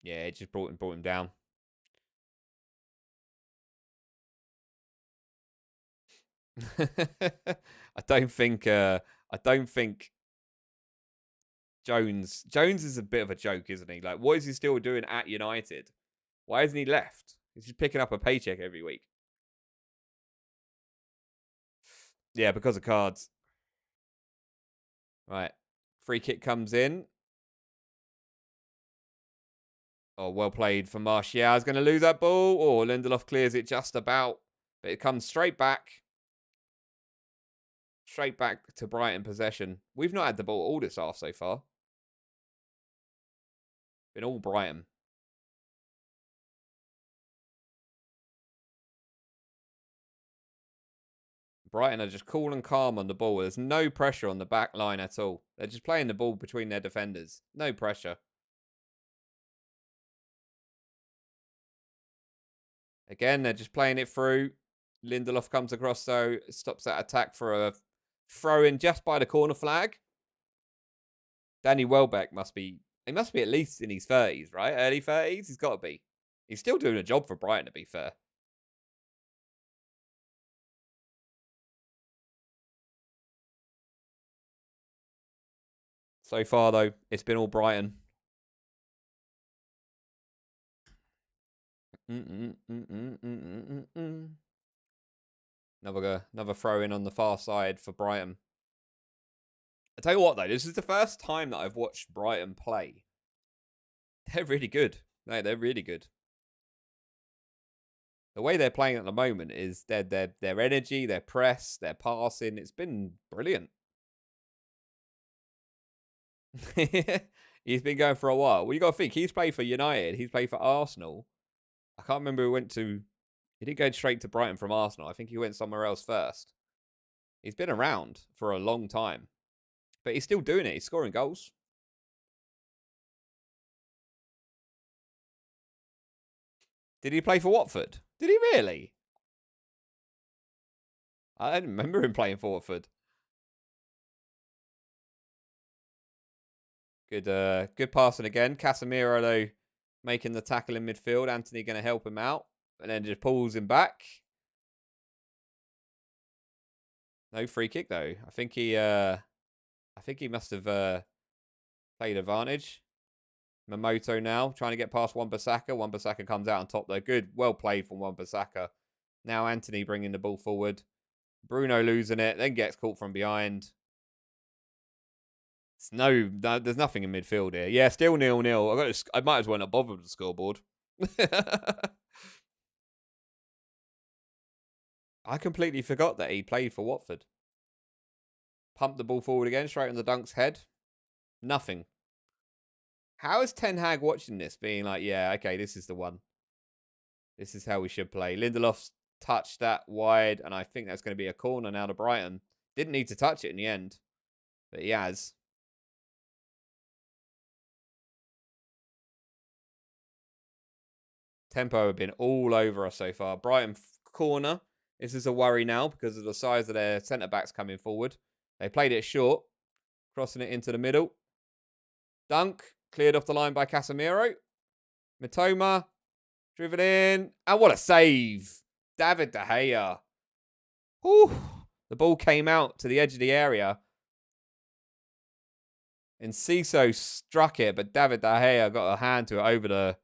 Yeah, it just brought him down. I don't think Jones is a bit of a joke, isn't he? Like, what is he still doing at United? Why hasn't he left? He's just picking up a paycheck every week. Yeah, because of cards. Right. Free kick comes in. Oh, well played for Martial. He's going to lose that ball. Oh, Lindelof clears it just about. But it comes straight back. Straight back to Brighton possession. We've not had the ball all this half so far. Been all Brighton. Brighton are just cool and calm on the ball. There's no pressure on the back line at all. They're just playing the ball between their defenders. No pressure. Again, they're just playing it through. Lindelof comes across, though. Stops that attack for a throw-in just by the corner flag. Danny Welbeck must be at least in his 30s, right? Early 30s? He's got to be. He's still doing a job for Brighton, to be fair. So far, though, it's been all Brighton. Another throw in on the far side for Brighton. I tell you what, though, this is the first time that I've watched Brighton play. They're really good. No, they're really good. The way they're playing at the moment is their energy, their press, their passing. It's been brilliant. He's been going for a while. Well, you got to think he's played for United. He's played for Arsenal. I can't remember who went to. He didn't go straight to Brighton from Arsenal. I think he went somewhere else first. He's been around for a long time, but he's still doing it. He's scoring goals. Did he play for Watford? Did he really? I don't remember him playing for Watford. Good passing again. Casemiro, though, making the tackle in midfield. Anthony going to help him out. And then just pulls him back. No free kick, though. I think he must have played advantage. Momoto now, trying to get past Wan-Bissaka. Wan-Bissaka comes out on top, though. Good. Well played from Wan-Bissaka. Now Anthony bringing the ball forward. Bruno losing it, then gets caught from behind. There's nothing in midfield here. Yeah, still 0-0. I might as well not bother with the scoreboard. I completely forgot that he played for Watford. Pumped the ball forward again, straight on the Dunk's head. Nothing. How is Ten Hag watching this, being like, yeah, okay, this is the one. This is how we should play. Lindelof's touched that wide, and I think that's going to be a corner now to Brighton. Didn't need to touch it in the end, but he has. Tempo have been all over us so far. Brighton corner. This is a worry now because of the size of their centre-backs coming forward. They played it short, crossing it into the middle. Dunk, cleared off the line by Casemiro. Mitoma, driven in. And what a save. David De Gea. Whew. The ball came out to the edge of the area. And Ciso struck it, but David De Gea got a hand to it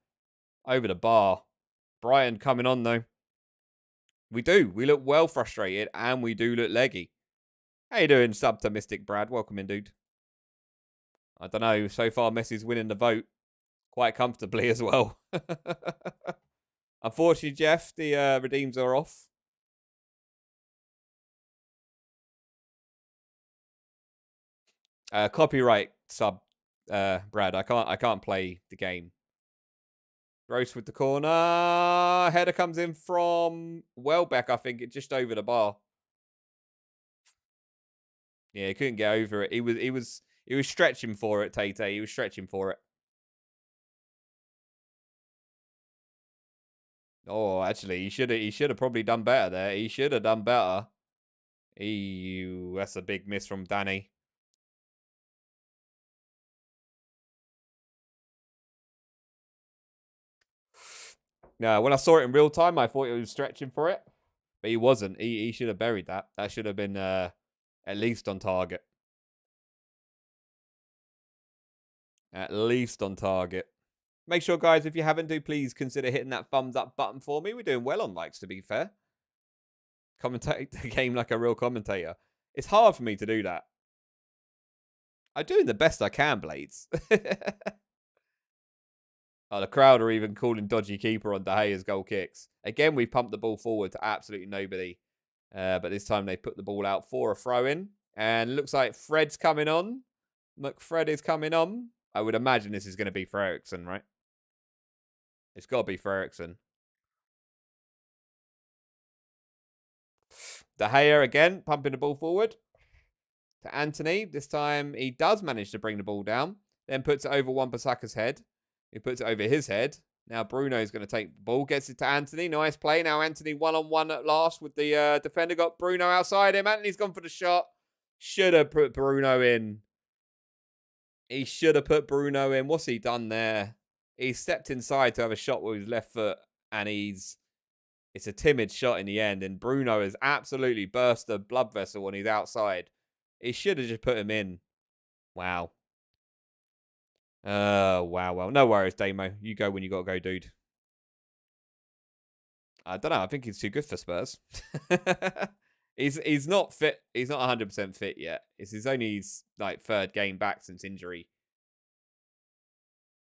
over the bar. Brighton coming on, though. We do. We look well frustrated, and we do look leggy. How you doing, Subtomistic Brad? Welcome in, dude. I don't know. So far, Messi's winning the vote quite comfortably as well. Unfortunately, Jeff, the redeems are off. Copyright sub, Brad. I can't play the game. Gross with the corner. Header comes in from Welbeck, I think, just over the bar. Yeah, he couldn't get over it. He was stretching for it, Tate. He was stretching for it. Oh, actually, he should have probably done better there. He should have done better. That's a big miss from Danny. No, when I saw it in real time, I thought he was stretching for it. But he wasn't. He should have buried that. That should have been at least on target. At least on target. Make sure, guys, if you haven't, please consider hitting that thumbs up button for me. We're doing well on likes, to be fair. Commentate the game like a real commentator. It's hard for me to do that. I'm doing the best I can, Blades. Oh, the crowd are even calling dodgy keeper on De Gea's goal kicks. Again, we pumped the ball forward to absolutely nobody. But this time they put the ball out for a throw-in. And it looks like Fred's coming on. McFred is coming on. I would imagine this is going to be for Eriksen, right? It's got to be for Eriksen. De Gea again, pumping the ball forward to Anthony. This time he does manage to bring the ball down. Then puts it over Wan-Bissaka's head. He puts it over his head. Now Bruno's going to take the ball. Gets it to Anthony. Nice play. Now Anthony one-on-one at last with the defender. Got Bruno outside him. Anthony's gone for the shot. Should have put Bruno in. He should have put Bruno in. What's he done there? He stepped inside to have a shot with his left foot. And it's a timid shot in the end. And Bruno has absolutely burst the blood vessel when he's outside. He should have just put him in. Wow. Wow. Well, no worries, Damo. You go when you gotta go, dude. I don't know. I think he's too good for Spurs. He's not fit. He's not 100% fit yet. It's his only like third game back since injury.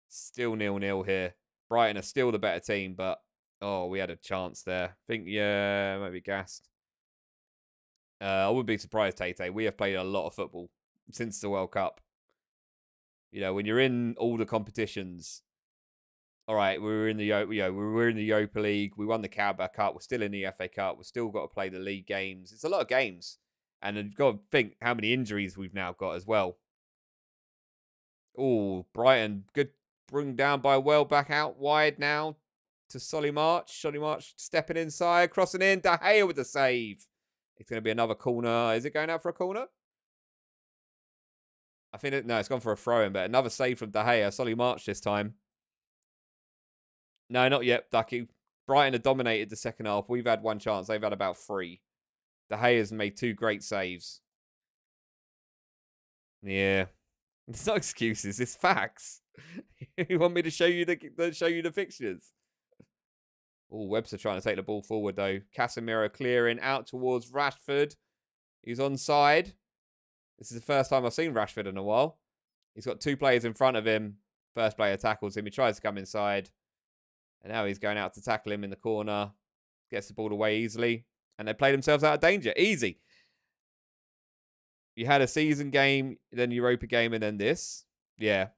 Still 0-0 here. Brighton are still the better team, but Oh, we had a chance there. I think, yeah, might be gassed. I wouldn't be surprised, Tate. We have played a lot of football since the World Cup. You know, when you're in all the competitions, all right, we were in the Europa League. We won the Carabao Cup. We're still in the FA Cup. We've still got to play the league games. It's a lot of games, and you've got to think how many injuries we've now got as well. Oh, Brighton, good, bring down by well, back out wide now to Solly March. Solly March stepping inside, crossing in. De Gea with the save. It's going to be another corner. Is it going out for a corner? I think no, it's gone for a throw-in, but another save from De Gea. Solly March this time. No, not yet, Ducky. Brighton have dominated the second half. We've had one chance. They've had about 3. De Gea's made 2 great saves. Yeah. It's not excuses, it's facts. You want me to show you the fixtures? Oh, Webster trying to take the ball forward though. Casemiro clearing out towards Rashford. He's onside. This is the first time I've seen Rashford in a while. He's got 2 players in front of him. First player tackles him. He tries to come inside. And now he's going out to tackle him in the corner. Gets the ball away easily. And they play themselves out of danger. Easy. You had a season game, then Europa game, and then this. Yeah.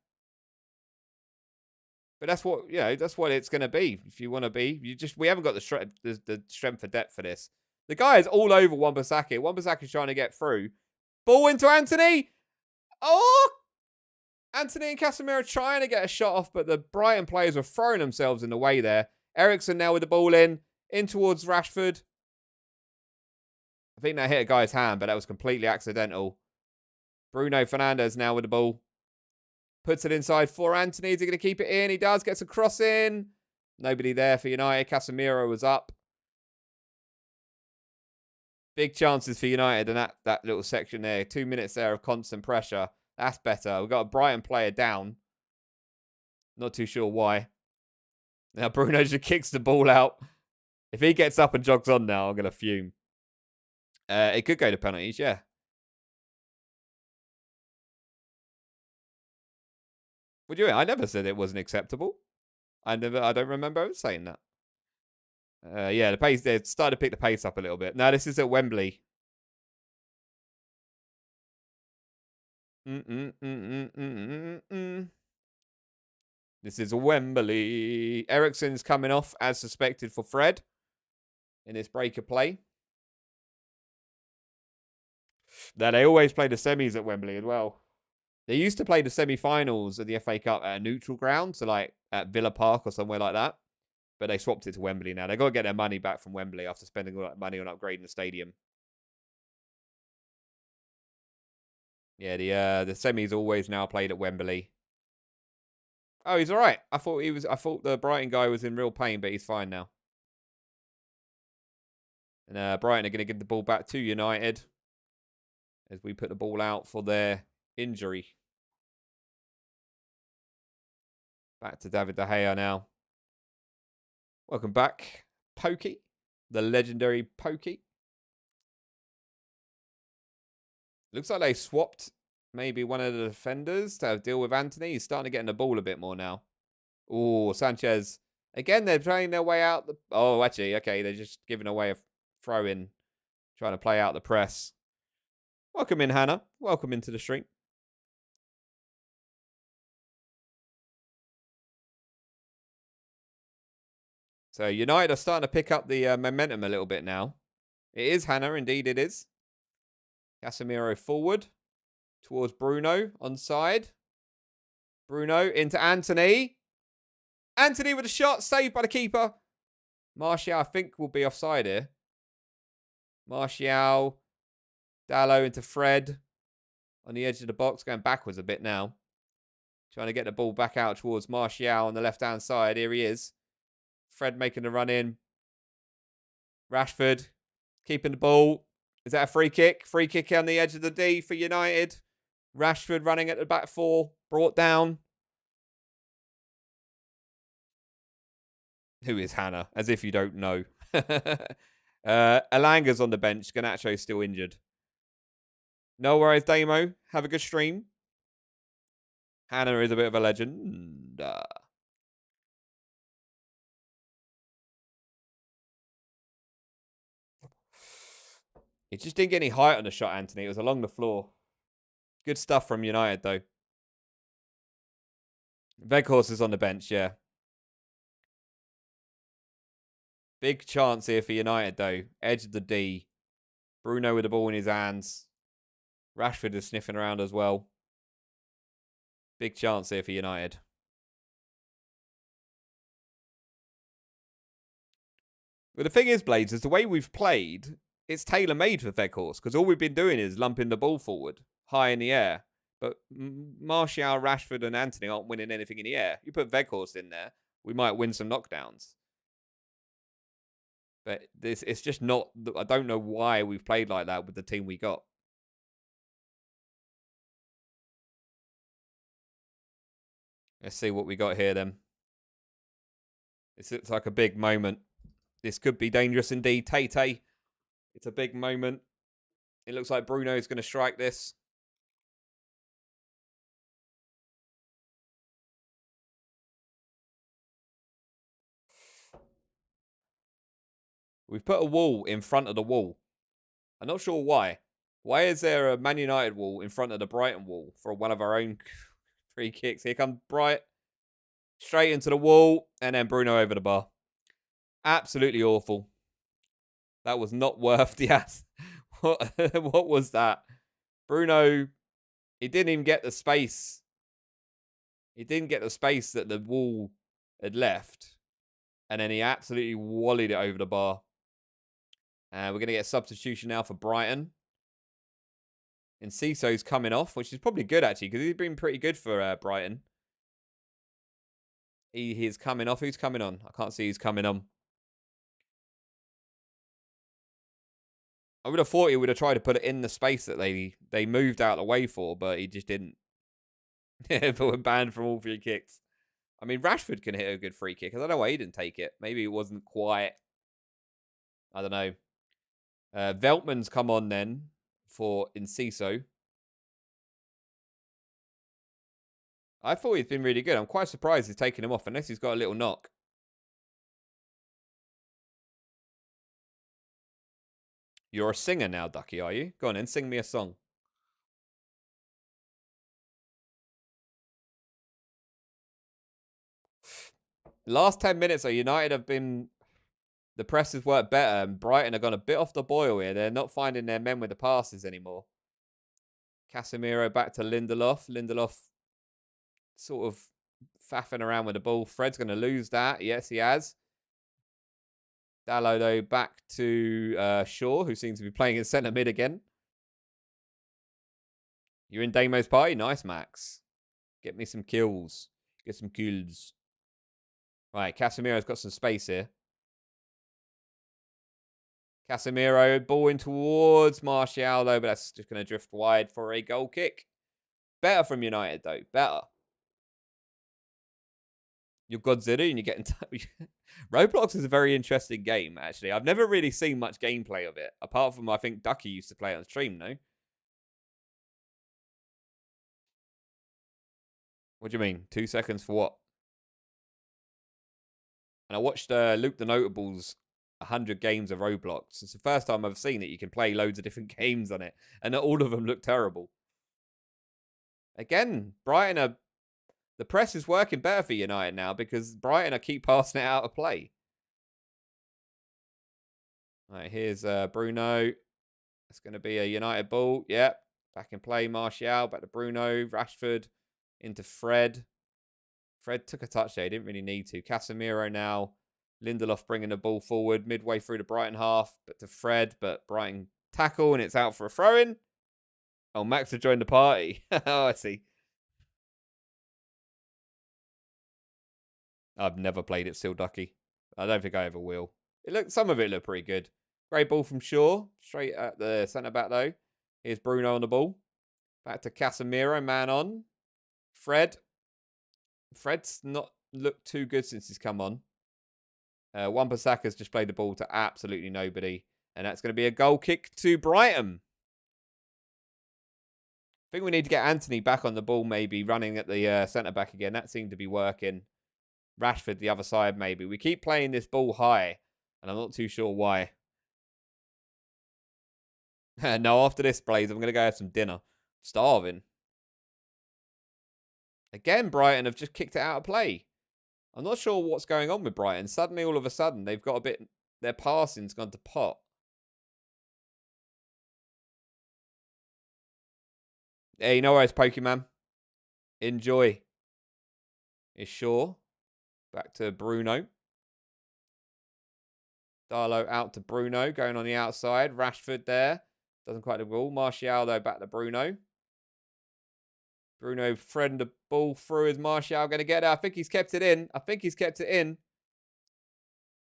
But that's what, that's what it's going to be. If you want to be. We haven't got the strength for depth for this. The guy is all over Wan-Bissaka. Wan-Bissaka's trying to get through. Ball into Anthony. Oh! Anthony and Casemiro trying to get a shot off, but the Brighton players were throwing themselves in the way there. Eriksen now with the ball in towards Rashford. I think that hit a guy's hand, but that was completely accidental. Bruno Fernandes now with the ball. Puts it inside for Anthony. Is he going to keep it in? He does. Gets a cross in. Nobody there for United. Casemiro was up. Big chances for United in that little section there. 2 minutes there of constant pressure. That's better. We've got a Brighton player down. Not too sure why. Now Bruno just kicks the ball out. If he gets up and jogs on now, I'm going to fume. It could go to penalties, yeah. What do you mean? I never said it wasn't acceptable. I don't remember ever saying that. Yeah, the pace, they started to pick the pace up a little bit. Now, this is at Wembley. This is Wembley. Eriksen's coming off as suspected for Fred in this break of play. Now, they always play the semis at Wembley as well. They used to play the semi-finals of the FA Cup at a neutral ground, so like at Villa Park or somewhere like that. But they swapped it to Wembley now. They've got to get their money back from Wembley after spending all that money on upgrading the stadium. Yeah, the semis always now played at Wembley. Oh, he's all right. I thought the Brighton guy was in real pain, but he's fine now. And Brighton are going to give the ball back to United as we put the ball out for their injury. Back to David De Gea now. Welcome back, Pokey. The legendary Pokey. Looks like they swapped maybe one of the defenders to deal with Anthony. He's starting to get in the ball a bit more now. Oh, Sanchez. Again, they're playing their way out. Oh, actually, okay. They're just giving away a throw-in. Trying to play out the press. Welcome in, Hannah. Welcome into the stream. So United are starting to pick up the momentum a little bit now. It is Hannah, indeed it is. Casemiro forward towards Bruno onside. Bruno into Anthony. Anthony with a shot, saved by the keeper. Martial, I think, will be offside here. Martial. Dallo into Fred. On the edge of the box, going backwards a bit now. Trying to get the ball back out towards Martial on the left-hand side. Here he is. Fred making the run in. Rashford keeping the ball. Is that a free kick? Free kick on the edge of the D for United. Rashford running at the back 4. Brought down. Who is Hannah? As if you don't know. Alanga's on the bench. Garnacho's still injured. No worries, Damo. Have a good stream. Hannah is a bit of a legend. He just didn't get any height on the shot, Anthony. It was along the floor. Good stuff from United, though. Weghorst is on the bench, yeah. Big chance here for United, though. Edge of the D. Bruno with the ball in his hands. Rashford is sniffing around as well. Big chance here for United. But the thing is, Blades, is the way we've played, it's tailor-made for Weghorst. Because all we've been doing is lumping the ball forward, high in the air. But Martial, Rashford, and Anthony aren't winning anything in the air. You put Weghorst in there, we might win some knockdowns. But it's just not... I don't know why we've played like that with the team we got. Let's see what we got here, then. This looks like a big moment. This could be dangerous indeed. Tay. It's a big moment. It looks like Bruno is going to strike this. We've put a wall in front of the wall. I'm not sure why. Why is there a Man United wall in front of the Brighton wall for one of our own free kicks? Here comes Bright. Straight into the wall. And then Bruno over the bar. Absolutely awful. That was not worth the ass. What was that? Bruno, he didn't even get the space. He didn't get the space that the wall had left. And then he absolutely walleyed it over the bar. We're going to get a substitution now for Brighton. And Cisso's coming off, which is probably good, actually, because he's been pretty good for Brighton. He's coming off. Who's coming on? I can't see who's coming on. I would have thought he would have tried to put it in the space that they moved out of the way for, but he just didn't. But we're banned from all free kicks. I mean, Rashford can hit a good free kick. I don't know why he didn't take it. Maybe it wasn't quite... I don't know. Veltman's come on then for Enciso. I thought he's been really good. I'm quite surprised he's taking him off, unless he's got a little knock. You're a singer now, Ducky, are you? Go on then, sing me a song. Last 10 minutes, though, United have been... The press has worked better, and Brighton have gone a bit off the boil here. They're not finding their men with the passes anymore. Casemiro back to Lindelof. Lindelof sort of faffing around with the ball. Fred's going to lose that. Yes, he has. Dalot, though, back to Shaw, who seems to be playing in centre mid again. You're in Damo's party? Nice, Max. Get me some kills. Get some kills. Right, Casemiro's got some space here. Casemiro, ball in towards Martial, though, but that's just going to drift wide for a goal kick. Better from United, though. Better. You're Godzilla and you're getting... Roblox is a very interesting game, actually. I've never really seen much gameplay of it. Apart from, I think, Ducky used to play it on stream, no? What do you mean? 2 seconds for what? And I watched Luke the Notable's 100 games of Roblox. It's the first time I've seen it. You can play loads of different games on it. And all of them look terrible. Again, Brighton are... The press is working better for United now because Brighton are keep passing it out of play. All right, here's Bruno. It's going to be a United ball. Yep. Back in play, Martial. Back to Bruno. Rashford into Fred. Fred took a touch there. He didn't really need to. Casemiro now. Lindelof bringing the ball forward midway through the Brighton half. But to Fred. But Brighton tackle and it's out for a throw-in. Oh, Max has joined the party. Oh, I see. I've never played it still, Ducky. I don't think I ever will. Some of it looked pretty good. Great ball from Shaw. Straight at the centre-back, though. Here's Bruno on the ball. Back to Casemiro. Man on. Fred. Fred's not looked too good since he's come on. Wan-Bissaka's just played the ball to absolutely nobody. And that's going to be a goal kick to Brighton. I think we need to get Anthony back on the ball, maybe, running at the centre-back again. That seemed to be working. Rashford the other side, maybe. We keep playing this ball high, and I'm not too sure why. No, after this, Blaze, I'm going to go have some dinner. Starving. Again, Brighton have just kicked it out of play. I'm not sure what's going on with Brighton. Suddenly, all of a sudden, they've got a bit... Their passing's gone to pot. Hey, no worries, Pokemon. Enjoy. Is Shaw. Back to Bruno. Darlow out to Bruno. Going on the outside. Rashford there. Doesn't quite the ball. Martial, though, back to Bruno. Bruno threading the ball through. Is Martial going to get it? I think he's kept it in.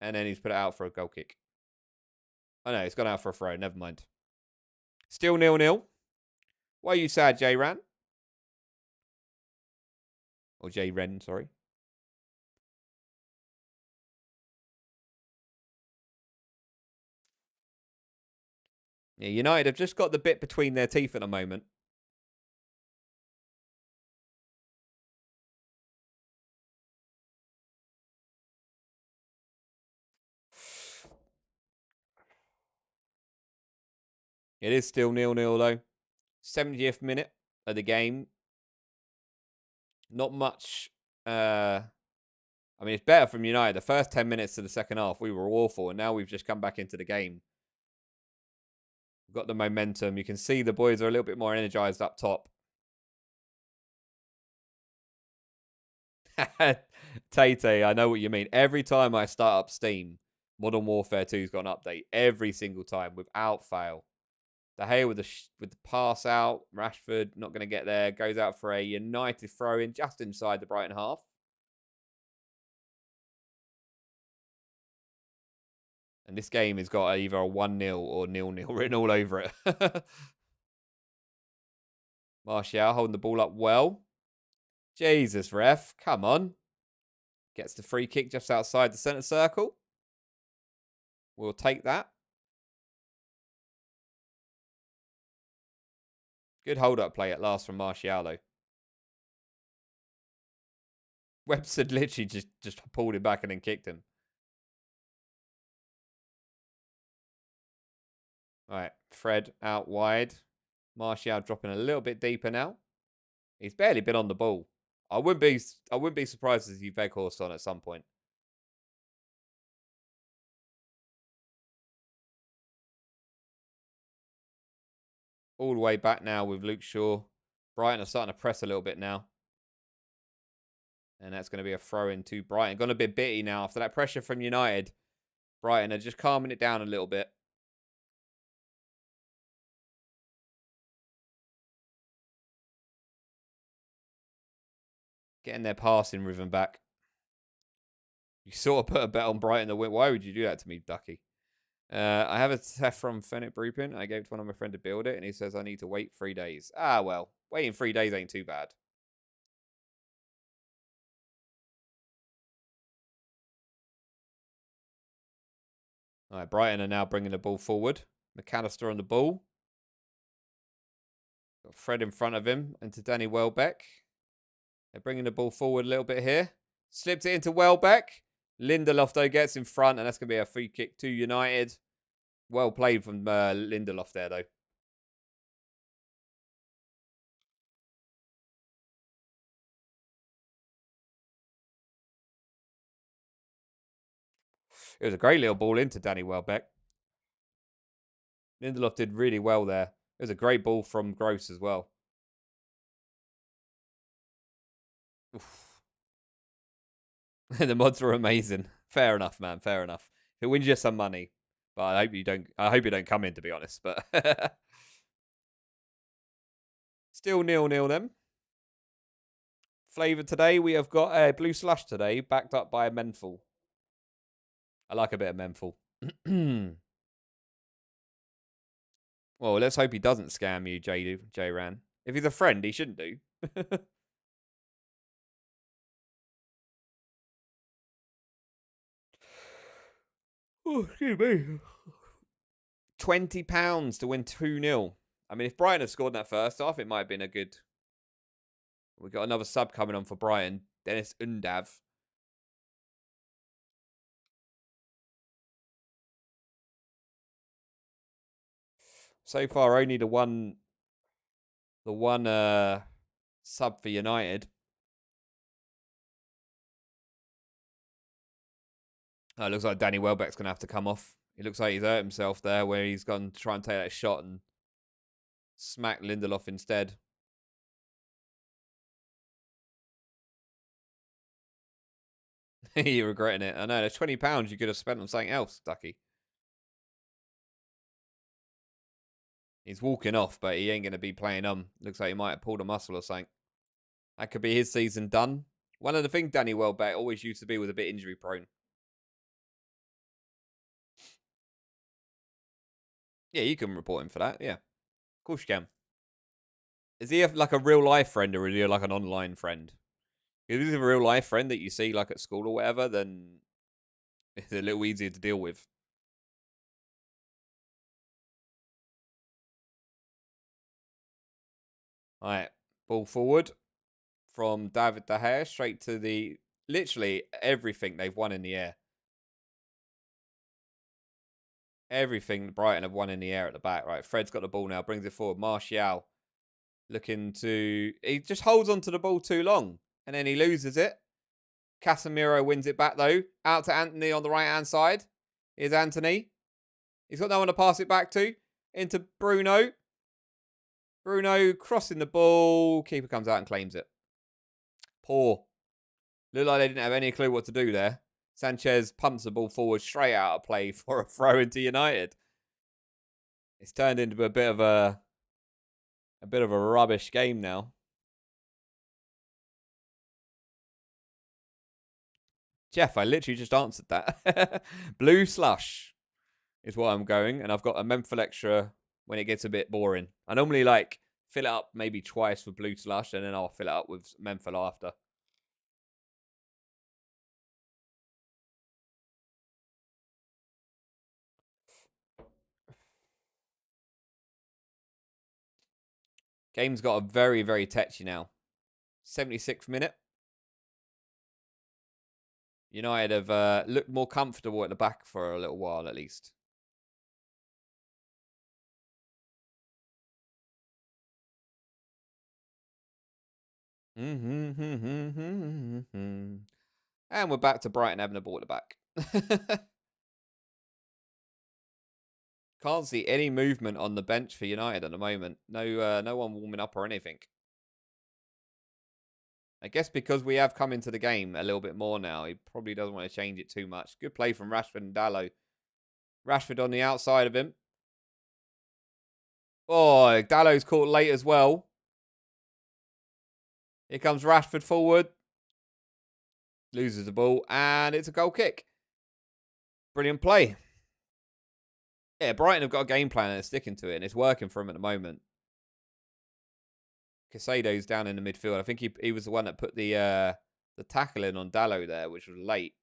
And then he's put it out for a goal kick. Oh, no, it's gone out for a throw. Never mind. Still 0-0. Why are you sad, J-Ran? Or J-Ren, sorry. Yeah, United have just got the bit between their teeth at the moment. It is still 0-0 though. 70th minute of the game. Not much. I mean, it's better from United. The first 10 minutes of the second half, we were awful. And now we've just come back into the game. We've got the momentum. You can see the boys are a little bit more energized up top. Tate, I know what you mean. Every time I start up Steam, Modern Warfare 2's got an update. Every single time, without fail. De Gea with the pass out. Rashford not going to get there. Goes out for a United throw-in just inside the Brighton half. And this game has got either a 1-0 or 0-0 written all over it. Martial holding the ball up well. Jesus, ref. Come on. Gets the free kick just outside the centre circle. We'll take that. Good hold-up play at last from Martial, though. Webster literally just pulled him back and then kicked him. All right, Fred out wide. Martial dropping a little bit deeper now. He's barely been on the ball. I wouldn't be surprised if he Veghorst on at some point. All the way back now with Luke Shaw. Brighton are starting to press a little bit now. And that's going to be a throw in to Brighton. Gone a bit bitty now after that pressure from United. Brighton are just calming it down a little bit. Getting their passing rhythm back. You sort of put a bet on Brighton to win. Why would you do that to me, Ducky? I have a test from Fennec Brupin. I gave it to one of my friends to build it, and he says I need to wait 3 days. Ah, well, waiting 3 days ain't too bad. All right, Brighton are now bringing the ball forward. McAllister on the ball. Got Fred in front of him, and to Danny Welbeck. They're bringing the ball forward a little bit here. Slips it into Welbeck. Lindelof, though, gets in front, and that's going to be a free kick to United. Well played from Lindelof there, though. It was a great little ball into Danny Welbeck. Lindelof did really well there. It was a great ball from Gross as well. The mods were amazing. Fair enough, man. Fair enough. It wins you some money. But I hope you don't come in, to be honest. But still 0-0 then. Flavour today, we have got a blue slush today, backed up by a menthol. I like a bit of menthol. Well, let's hope he doesn't scam you, J-Ran. If he's a friend, he shouldn't do. Oh, excuse me. £20 to win 2-0. I mean, if Brighton had scored in that first half, it might have been a good... We've got another sub coming on for Brighton. Dennis Undav. So far, only the one sub for United. Oh, it looks like Danny Welbeck's going to have to come off. It looks like he's hurt himself there, where he's gone to try and take that shot and smack Lindelof instead. You're regretting it. I know, there's £20 you could have spent on something else, Ducky. He's walking off, but he ain't going to be playing. Looks like he might have pulled a muscle or something. That could be his season done. One of the things Danny Welbeck always used to be was a bit injury prone. Yeah, you can report him for that. Yeah, of course you can. Is he like a real life friend, or is he like an online friend? If he's a real life friend that you see like at school or whatever, then it's a little easier to deal with. All right, ball forward from David De Gea straight to the literally everything they've won in the air. Everything Brighton have won in the air at the back. Right, Fred's got the ball now, brings it forward. Martial looking to... He just holds onto the ball too long, and then he loses it. Casemiro wins it back, though. Out to Anthony on the right-hand side. Here's Anthony. He's got no one to pass it back to. Into Bruno. Bruno crossing the ball. Keeper comes out and claims it. Poor. Looked like they didn't have any clue what to do there. Sanchez pumps the ball forward straight out of play for a throw into United. It's turned into a bit of a rubbish game now. Jeff, I literally just answered that. Blue slush is what I'm going, and I've got a menthol extra when it gets a bit boring. I normally like fill it up maybe twice for blue slush, and then I'll fill it up with menthol after. Game's got a very, very touchy now. 76th minute. United have looked more comfortable at the back for a little while, at least. And we're back to Brighton having the ball at the back. Can't see any movement on the bench for United at the moment. No one warming up or anything. I guess because we have come into the game a little bit more now, he probably doesn't want to change it too much. Good play from Rashford and Dalot. Rashford on the outside of him. Oh, Dallow's caught late as well. Here comes Rashford forward. Loses the ball, and it's a goal kick. Brilliant play. Yeah, Brighton have got a game plan and they're sticking to it, and it's working for him at the moment. Casado's down in the midfield. I think he was the one that put the tackle in on Dalot there, which was late.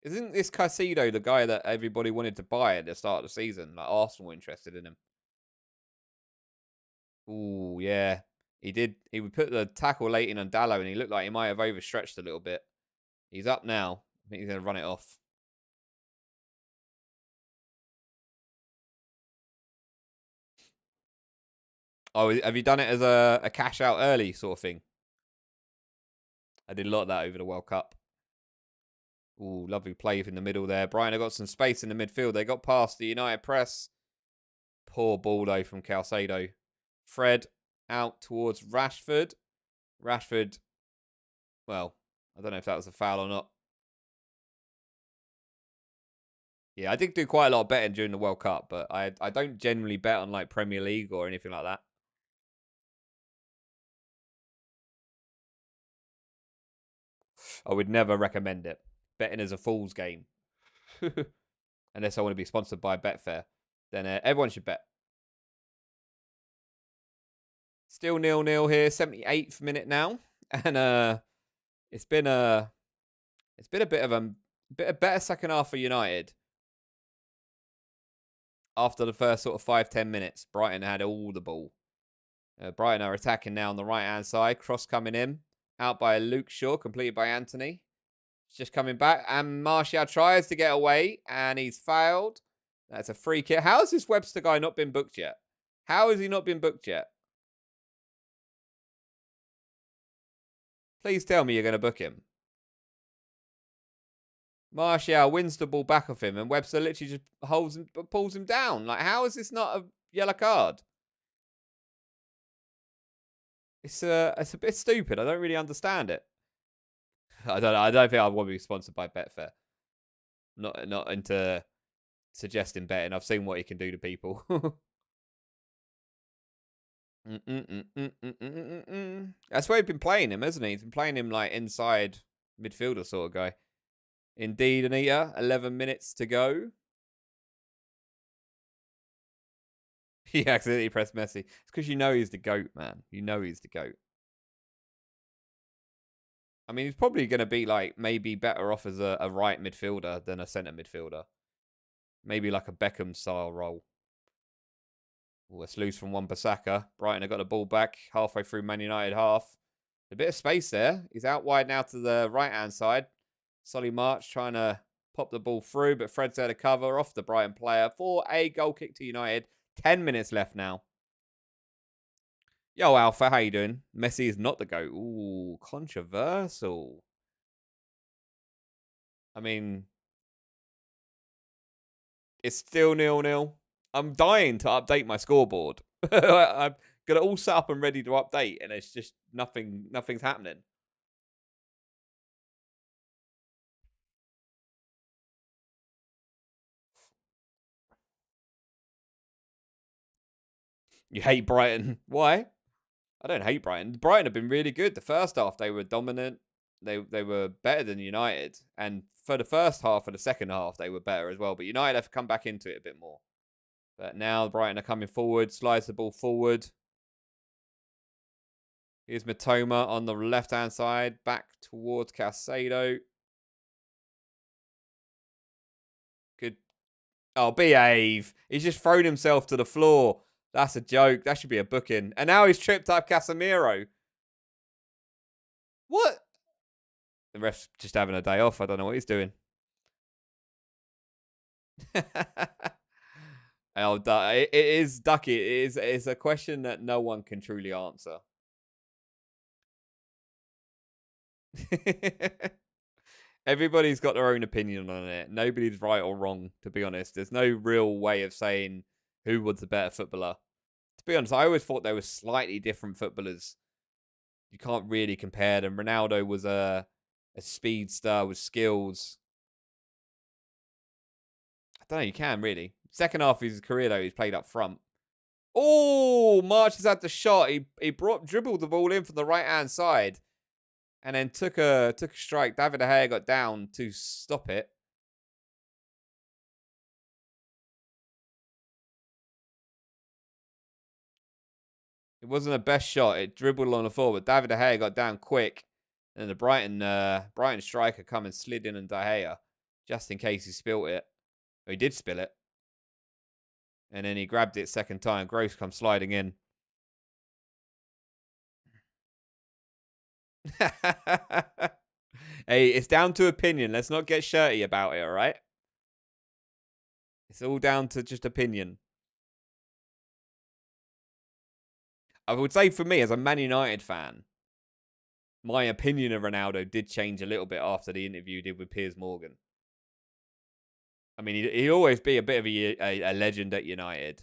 Isn't this Caicedo the guy that everybody wanted to buy at the start of the season? Like Arsenal were interested in him. Ooh, yeah. He did. He would put the tackle late in on Dalot, and he looked like he might have overstretched a little bit. He's up now. I think he's going to run it off. Oh, have you done it as a cash out early sort of thing? I did a lot of that over the World Cup. Ooh, lovely play in the middle there. Brighton have got some space in the midfield. They got past the United press. Poor ball, though, from Caicedo. Fred out towards Rashford. Rashford, well, I don't know if that was a foul or not. Yeah, I did do quite a lot of betting during the World Cup, but I don't generally bet on like Premier League or anything like that. I would never recommend it. Betting is a fool's game. Unless I want to be sponsored by Betfair. Then everyone should bet. Still 0-0 here, 78th minute now. And it's been a bit of a better second half for United. After the first sort of 5-10 minutes, Brighton had all the ball. Brighton are attacking now on the right-hand side. Cross coming in. Out by Luke Shaw, completed by Anthony. It's just coming back. And Martial tries to get away, and he's failed. That's a free kick. How has this Webster guy not been booked yet? How has he not been booked yet? Please tell me you're going to book him. Martial wins the ball back off him, and Webster literally just holds him, pulls him down. Like, how is this not a yellow card? It's a bit stupid. I don't really understand it. I don't think I want to be sponsored by Betfair. Not into suggesting betting. I've seen what he can do to people. That's where he's been playing him, hasn't he? He's been playing him like inside midfielder sort of guy. Indeed, Anita. 11 minutes to go. He accidentally pressed Messi. It's because you know he's the GOAT, man. You know he's the GOAT. I mean, he's probably going to be like maybe better off as a right midfielder than a centre midfielder. Maybe like a Beckham style role. Oh, it's loose from Wan-Bissaka. Brighton have got the ball back halfway through Man United half. A bit of space there. He's out wide now to the right-hand side. Solly March trying to pop the ball through, but Fred's there to cover off the Brighton player for a goal kick to United. 10 minutes left now. Yo, Alpha, how you doing? Messi is not the GOAT. Ooh, controversial. I mean, it's still 0-0. I'm dying to update my scoreboard. I've got it all set up and ready to update, and it's just nothing's happening. You hate Brighton. Why? I don't hate Brighton. Brighton have been really good. The first half, they were dominant. They were better than United. And for the first half and the second half, they were better as well. But United have come back into it a bit more. But now Brighton are coming forward. Slides the ball forward. Here's Matoma on the left-hand side. Back towards Casado. Good. Oh, behave. He's just thrown himself to the floor. That's a joke. That should be a booking. And now he's tripped up Casemiro. What? The ref's just having a day off. I don't know what he's doing. Oh, it is Ducky. It's a question that no one can truly answer. Everybody's got their own opinion on it. Nobody's right or wrong, to be honest. There's no real way of saying who was the better footballer. To be honest, I always thought they were slightly different footballers. You can't really compare them. Ronaldo was a speedster with skills. I don't know, you can really. Second half of his career, though, he's played up front. Oh, March has had the shot. He dribbled the ball in from the right-hand side. And then took a strike. David De Gea got down to stop it. It wasn't the best shot. It dribbled on the floor, but David De Gea got down quick. And the Brighton striker come and slid in on De Gea, just in case he spilt it. Or he did spill it. And then he grabbed it second time. Gross comes sliding in. Hey, it's down to opinion. Let's not get shirty about it, all right? It's all down to just opinion. I would say for me, as a Man United fan, my opinion of Ronaldo did change a little bit after the interview he did with Piers Morgan. I mean, he'd always be a bit of a legend at United.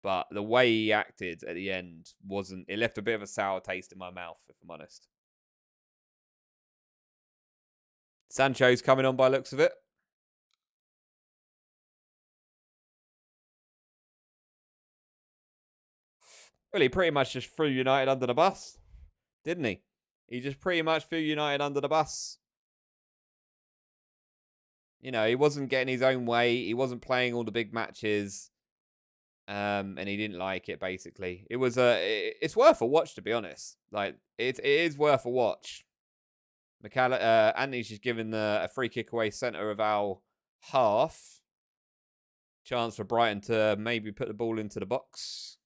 But the way he acted at the end wasn't... It left a bit of a sour taste in my mouth, if I'm honest. Sancho's coming on by looks of it. Well, he pretty much just threw United under the bus, didn't he? He just pretty much threw United under the bus. You know, he wasn't getting his own way. He wasn't playing all the big matches. And he didn't like it, basically. It was it's worth a watch, to be honest. Like, it is worth a watch. Anthony's just given a free kick away centre of our half. Chance for Brighton to maybe put the ball into the box.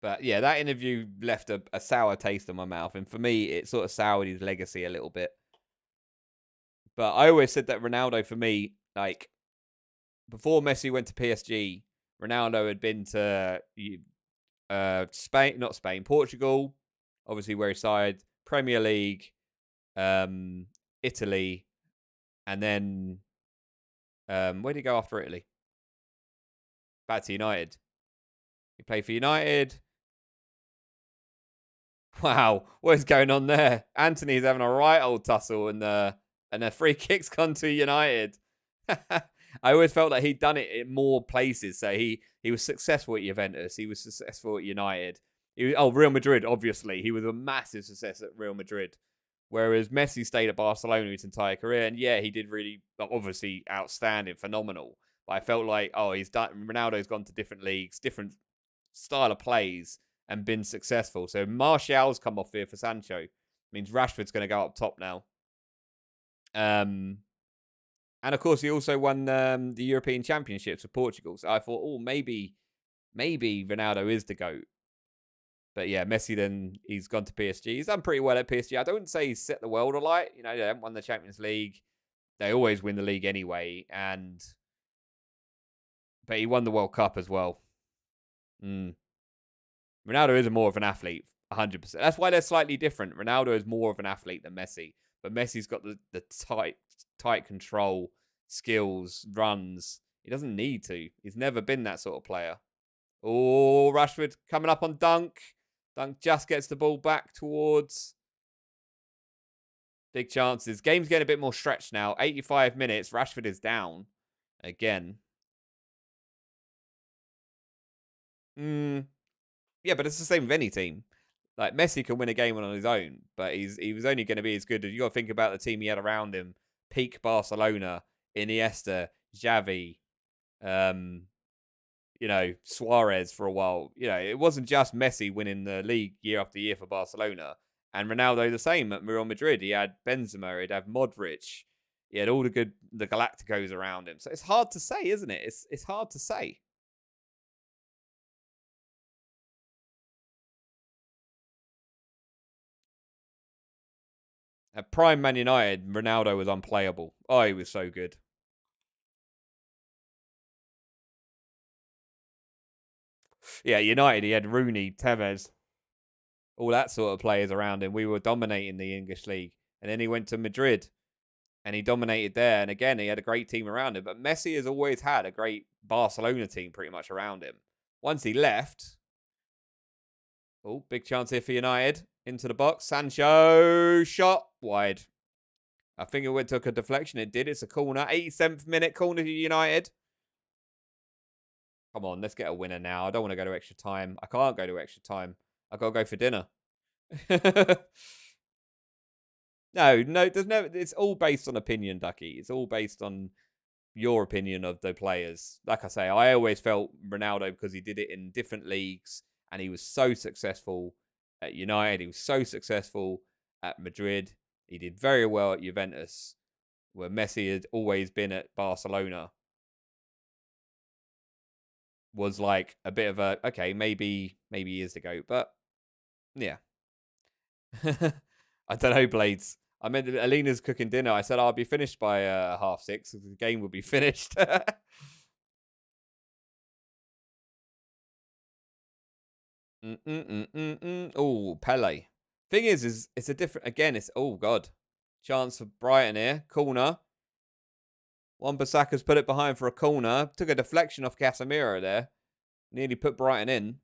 But yeah, that interview left a sour taste in my mouth. And for me, it sort of soured his legacy a little bit. But I always said that Ronaldo, for me, like, before Messi went to PSG, Ronaldo had been to Spain, not Spain, Portugal, obviously where he signed, Premier League, Italy, and then where did he go after Italy? Back to United. He played for United. Wow, what is going on there? Anthony's having a right old tussle, and the free kick's gone to United. I always felt that he'd done it in more places. So he was successful at Juventus. He was successful at United. Real Madrid, obviously. He was a massive success at Real Madrid. Whereas Messi stayed at Barcelona his entire career. And yeah, he did really, obviously, outstanding, phenomenal. But I felt like, Ronaldo's gone to different leagues, different style of plays, and been successful. So Martial's come off here for Sancho. Means Rashford's going to go up top now. And of course, he also won the European Championships for Portugal. So I thought, maybe Ronaldo is the GOAT. But yeah, Messi, then he's gone to PSG. He's done pretty well at PSG. I don't say he's set the world alight. You know, they haven't won the Champions League. They always win the league anyway. But he won the World Cup as well. Ronaldo is more of an athlete, 100%. That's why they're slightly different. Ronaldo is more of an athlete than Messi. But Messi's got the tight control, skills, runs. He doesn't need to. He's never been that sort of player. Oh, Rashford coming up on Dunk. Dunk just gets the ball back towards. Big chances. Game's getting a bit more stretched now. 85 minutes. Rashford is down again. Yeah, but it's the same with any team. Like, Messi can win a game on his own, but he was only going to be as good as... You got to think about the team he had around him. Peak Barcelona, Iniesta, Xavi, Suarez for a while. You know, it wasn't just Messi winning the league year after year for Barcelona. And Ronaldo the same at Real Madrid. He had Benzema, he'd have Modric. He had all the Galacticos around him. So it's hard to say, isn't it? It's hard to say. At prime Man United, Ronaldo was unplayable. Oh, he was so good. Yeah, United, he had Rooney, Tevez, all that sort of players around him. We were dominating the English league. And then he went to Madrid and he dominated there. And again, he had a great team around him. But Messi has always had a great Barcelona team pretty much around him. Once he left... Oh, big chance here for United. Into the box. Sancho shot wide. I think it took a deflection. It did. It's a corner. 87th minute corner to United. Come on, let's get a winner now. I don't want to go to extra time. I can't go to extra time. I got to go for dinner. No, there's no. It's all based on opinion, Ducky. It's all based on your opinion of the players. Like I say, I always felt Ronaldo because he did it in different leagues and he was so successful at United. He was so successful at Madrid. He did very well at Juventus, where Messi had always been at Barcelona. Was like a bit of a, okay, maybe he is the GOAT, but yeah. I don't know, Blades. I meant Alina's cooking dinner. I said I'll be finished by 6:30. The game will be finished. Oh, Pele. Thing is it's a different... Again, it's... Oh, God. Chance for Brighton here. Corner. Wan-Bissaka's put it behind for a corner. Took a deflection off Casemiro there. Nearly put Brighton in.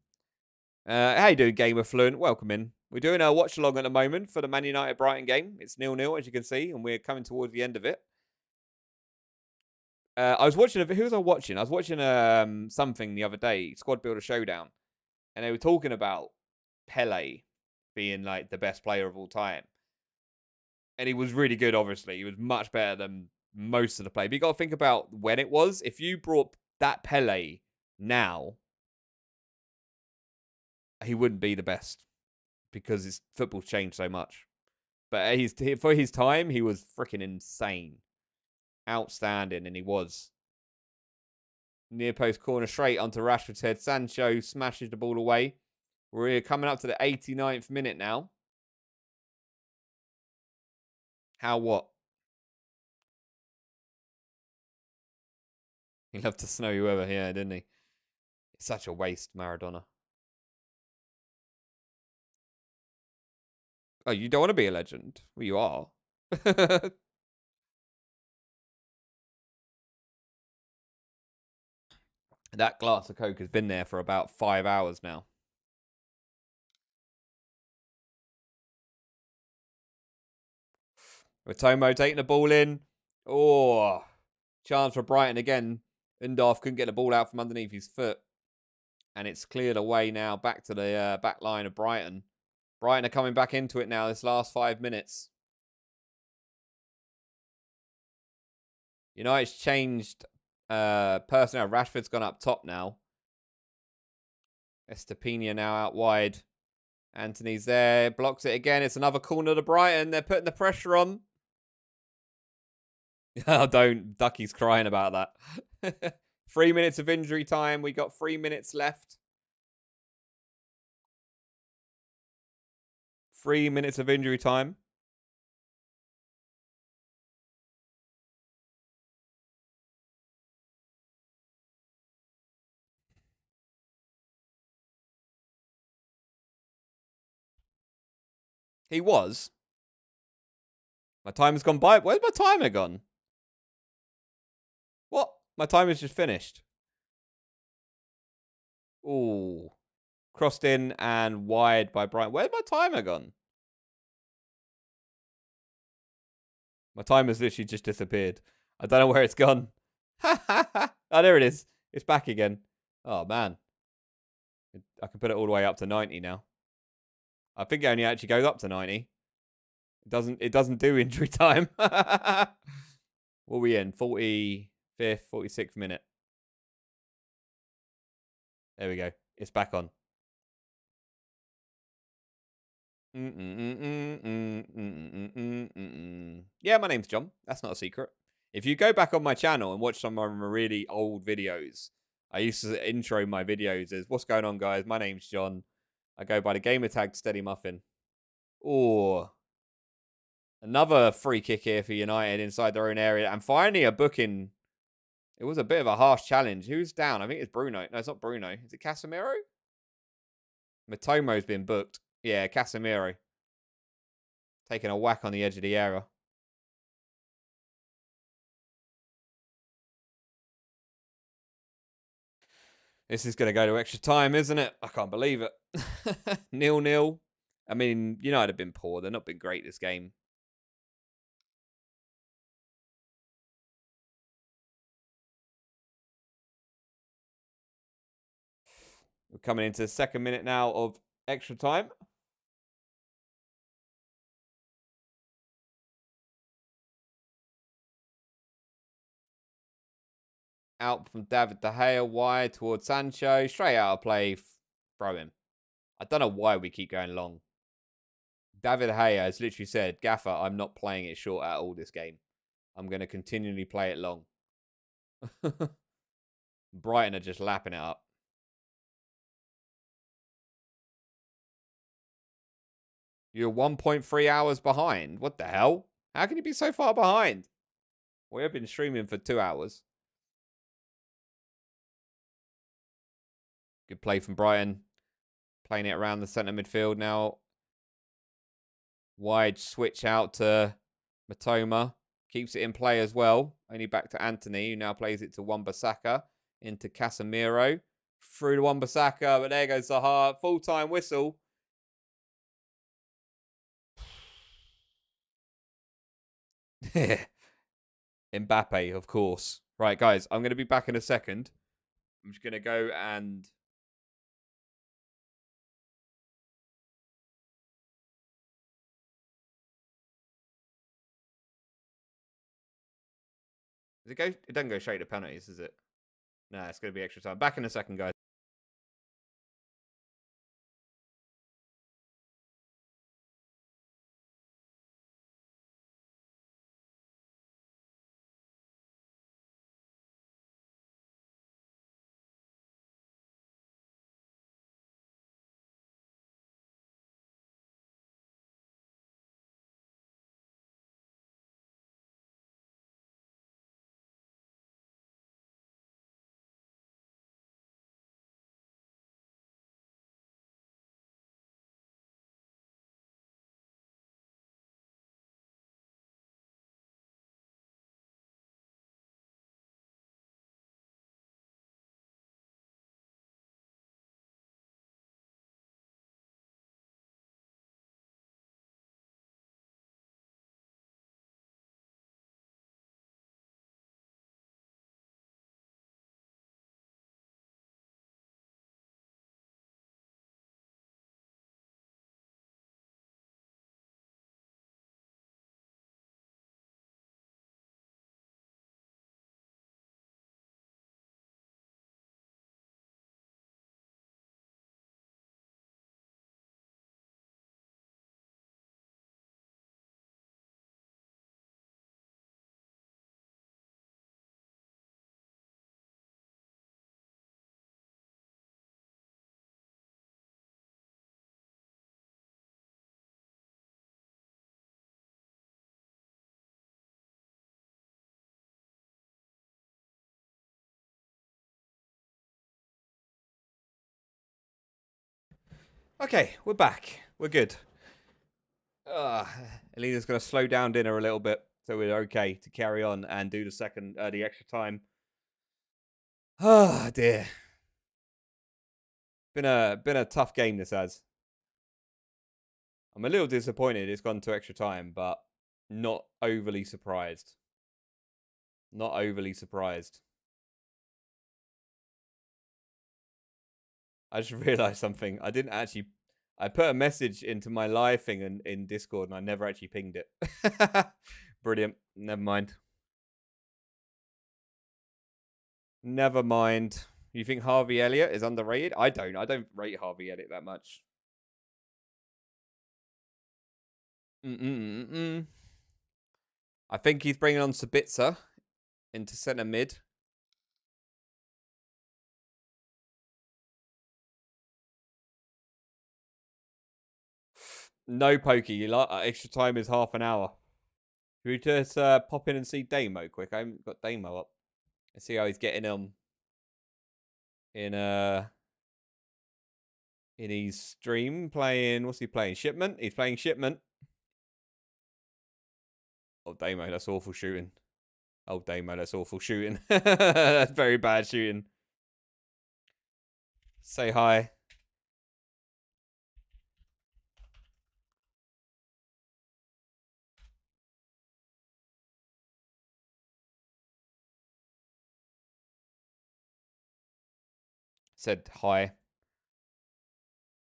How you doing, Gamer Fluent? Welcome in. We're doing our watch-along at the moment for the Man United-Brighton game. It's 0-0, as you can see, and we're coming towards the end of it. I was watching... Who was I watching? I was watching something the other day, Squad Builder Showdown, and they were talking about Pele being like the best player of all time. And he was really good, obviously. He was much better than most of the play. But you got to think about when it was. If you brought that Pele now, he wouldn't be the best because his football's changed so much. But for his time, he was freaking insane. Outstanding, and he was. Near post corner straight onto Rashford's head. Sancho smashes the ball away. We're coming up to the 89th minute now. How what? He loved to snow you over here, didn't he? It's such a waste, Maradona. Oh, you don't want to be a legend? Well, you are. That glass of Coke has been there for about 5 hours now. Tomo taking the ball in. Oh, chance for Brighton again. Undorf couldn't get the ball out from underneath his foot. And it's cleared away now back to the back line of Brighton. Brighton are coming back into it now this last 5 minutes. United's changed personnel. Rashford's gone up top now. Estepina now out wide. Anthony's there. Blocks it again. It's another corner to Brighton. They're putting the pressure on. Oh, don't. Ducky's crying about that. 3 minutes of injury time. We got 3 minutes left. 3 minutes of injury time. He was. My timer's gone by. Where's my timer gone? What? My timer's just finished. Ooh. Crossed in and wide by Brighton. Where's my timer gone? My timer's literally just disappeared. I don't know where it's gone. Oh, there it is. It's back again. Oh, man. I can put it all the way up to 90 now. I think it only actually goes up to 90. It doesn't do injury time. What are we in? 45th, 46th minute. There we go. It's back on. Yeah, my name's John. That's not a secret. If you go back on my channel and watch some of my really old videos, I used to intro my videos as, what's going on, guys? My name's John. I go by the gamer tag Steadymuffin. Oh, another free kick here for United inside their own area. And finally a booking. It was a bit of a harsh challenge. Who's down? I think it's Bruno. No, it's not Bruno. Is it Casemiro? Matomo's been booked. Yeah, Casemiro. Taking a whack on the edge of the area. This is going to go to extra time, isn't it? I can't believe it. 0-0. I mean, United have been poor. They've not been great this game. We're coming into the second minute now of extra time. Out from David De Gea, wide towards Sancho. Straight out of play. Throw him. I don't know why we keep going long. David De Gea has literally said, Gaffer, I'm not playing it short at all this game. I'm going to continually play it long. Brighton are just lapping it up. You're 1.3 hours behind. What the hell? How can you be so far behind? We have been streaming for 2 hours. Good play from Brighton. Playing it around the centre midfield now. Wide switch out to Matoma. Keeps it in play as well. Only back to Anthony, who now plays it to Wan-Bissaka. Into Casemiro. Through to Wan-Bissaka, but there goes Zaha. Full-time whistle. Mbappe, of course. Right, guys, I'm going to be back in a second. I'm just going to go and... It doesn't go straight to penalties, is it? No, it's going to be extra time. Back in a second, guys. Okay, we're back. We're good. Alina's going to slow down dinner a little bit, so we're okay to carry on and do the extra time. Oh dear. Been a tough game, this has. I'm a little disappointed it's gone to extra time, but not overly surprised. Not overly surprised. I just realised something. I put a message into my live thing in Discord, and I never actually pinged it. Brilliant. Never mind. Never mind. You think Harvey Elliott is underrated? I don't. I don't rate Harvey Elliott that much. I think he's bringing on Sabitzer into centre mid. No pokey. Extra time is half an hour. Should we just pop in and see Damo quick? I haven't got Damo up. Let's see how he's getting on in his stream. Playing, what's he playing? Shipment? He's playing Shipment. Oh, Damo, that's awful shooting. Oh, Damo, that's awful shooting. That's very bad shooting. Say hi. Said hi.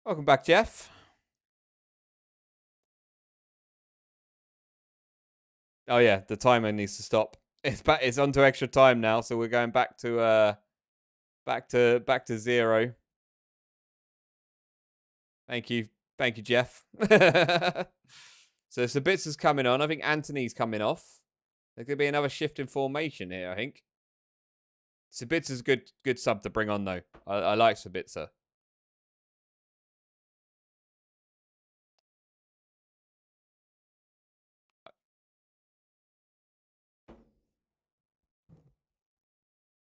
Welcome back, Jeff. Oh yeah, the timer needs to stop. It's back. It's on to extra time now, so we're going back to back to 0. Thank you, Jeff. So Sabitzer's coming on. I think Anthony's coming off. There could be another shift in formation here. I think Sabitzer's good sub to bring on though. I like Sabitzer.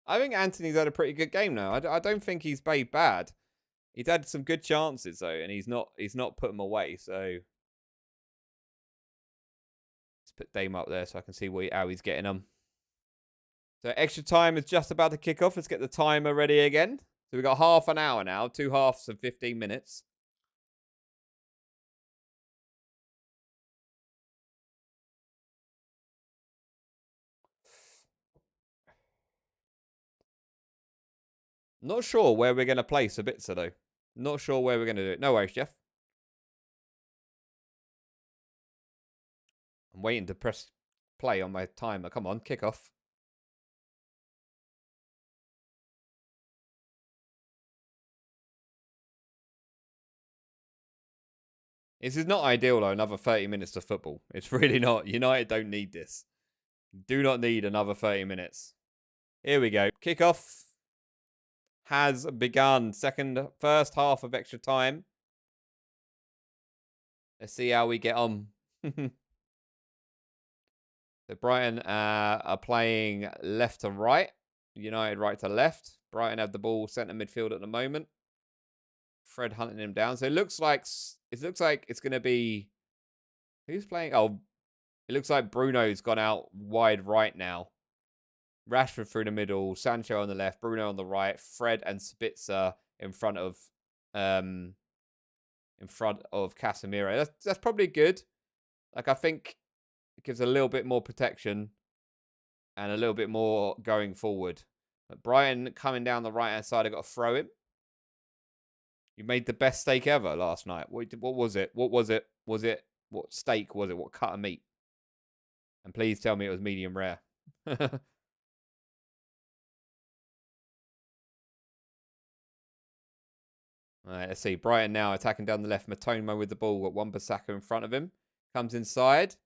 I think Anthony's had a pretty good game now. I don't think he's played bad. He's had some good chances though, and he's not put them away. So let's put Dame up there so I can see how he's getting them. So extra time is just about to kick off. Let's get the timer ready again. So we've got half an hour now, 2 halves of 15 minutes. Not sure where we're going to play Sabitzer, though. Not sure where we're going to do it. No worries, Jeff. I'm waiting to press play on my timer. Come on, kick off. This is not ideal, though, another 30 minutes of football. It's really not. United don't need this. Do not need another 30 minutes. Here we go. Kickoff has begun. First half of extra time. Let's see how we get on. So Brighton are playing left to right. United right to left. Brighton have the ball centre midfield at the moment. Fred hunting him down. So it looks like it's going to be, who's playing? Oh, it looks like Bruno's gone out wide right now. Rashford through the middle, Sancho on the left, Bruno on the right, Fred and Spitzer in front of Casemiro. That's probably good. Like, I think it gives a little bit more protection and a little bit more going forward. But Brighton coming down the right hand side, I've got to throw him. You made the best steak ever last night. What was it? What was it? What steak was it? What cut of meat? And please tell me it was medium rare. All right, let's see. Brighton now attacking down the left. Matoma with the ball. Got Wan-Bissaka in front of him. Comes inside.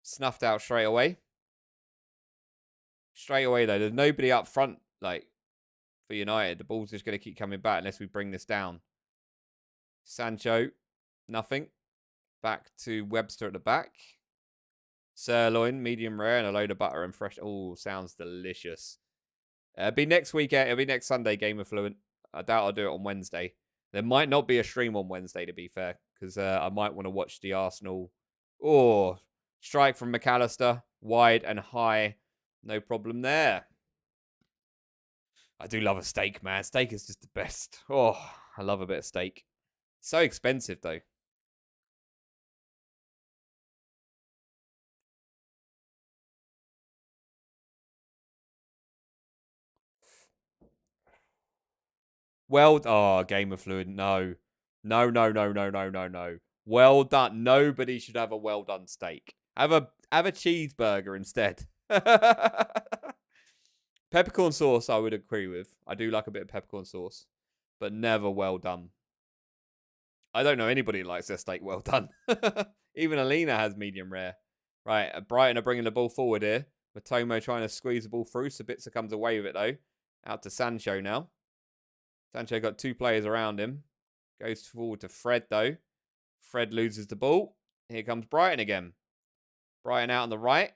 Snuffed out straight away. Straight away, though. There's nobody up front, like, for United. The ball's just going to keep coming back unless we bring this down. Sancho. Nothing. Back to Webster at the back. Sirloin, medium rare, and a load of butter and fresh. Oh, sounds delicious. It'll be next weekend. It'll be next Sunday, Game of Fluent. I doubt I'll do it on Wednesday. There might not be a stream on Wednesday, to be fair, because I might want to watch the Arsenal. Oh, strike from McAllister. Wide and high. No problem there. I do love a steak, man. Steak is just the best. Oh, I love a bit of steak. So expensive, though. Oh, Game of Fluid. No. No, no, no, no, no, no, no. Well done. Nobody should have a well done steak. Have a cheeseburger instead. Peppercorn sauce, I would agree with. I do like a bit of peppercorn sauce, but never well done. I don't know anybody who likes their steak well done. Even Alina has medium rare. Right, Brighton are bringing the ball forward here. Matomo trying to squeeze the ball through. Sabitzer comes away with it, though. Out to Sancho now. Sancho got 2 players around him. Goes forward to Fred, though. Fred loses the ball. Here comes Brighton again. Brighton out on the right.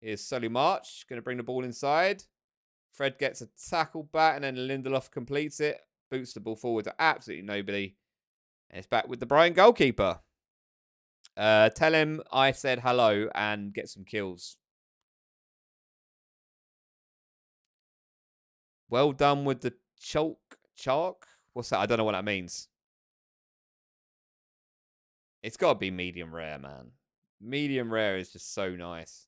Here's Sully March. Going to bring the ball inside. Fred gets a tackle back, and then Lindelof completes it. Boots the ball forward to absolutely nobody. And it's back with the Brighton goalkeeper. Tell him I said hello and get some kills. Well done with the chalk. What's that? I don't know what that means. It's got to be medium rare, man. Medium rare is just so nice.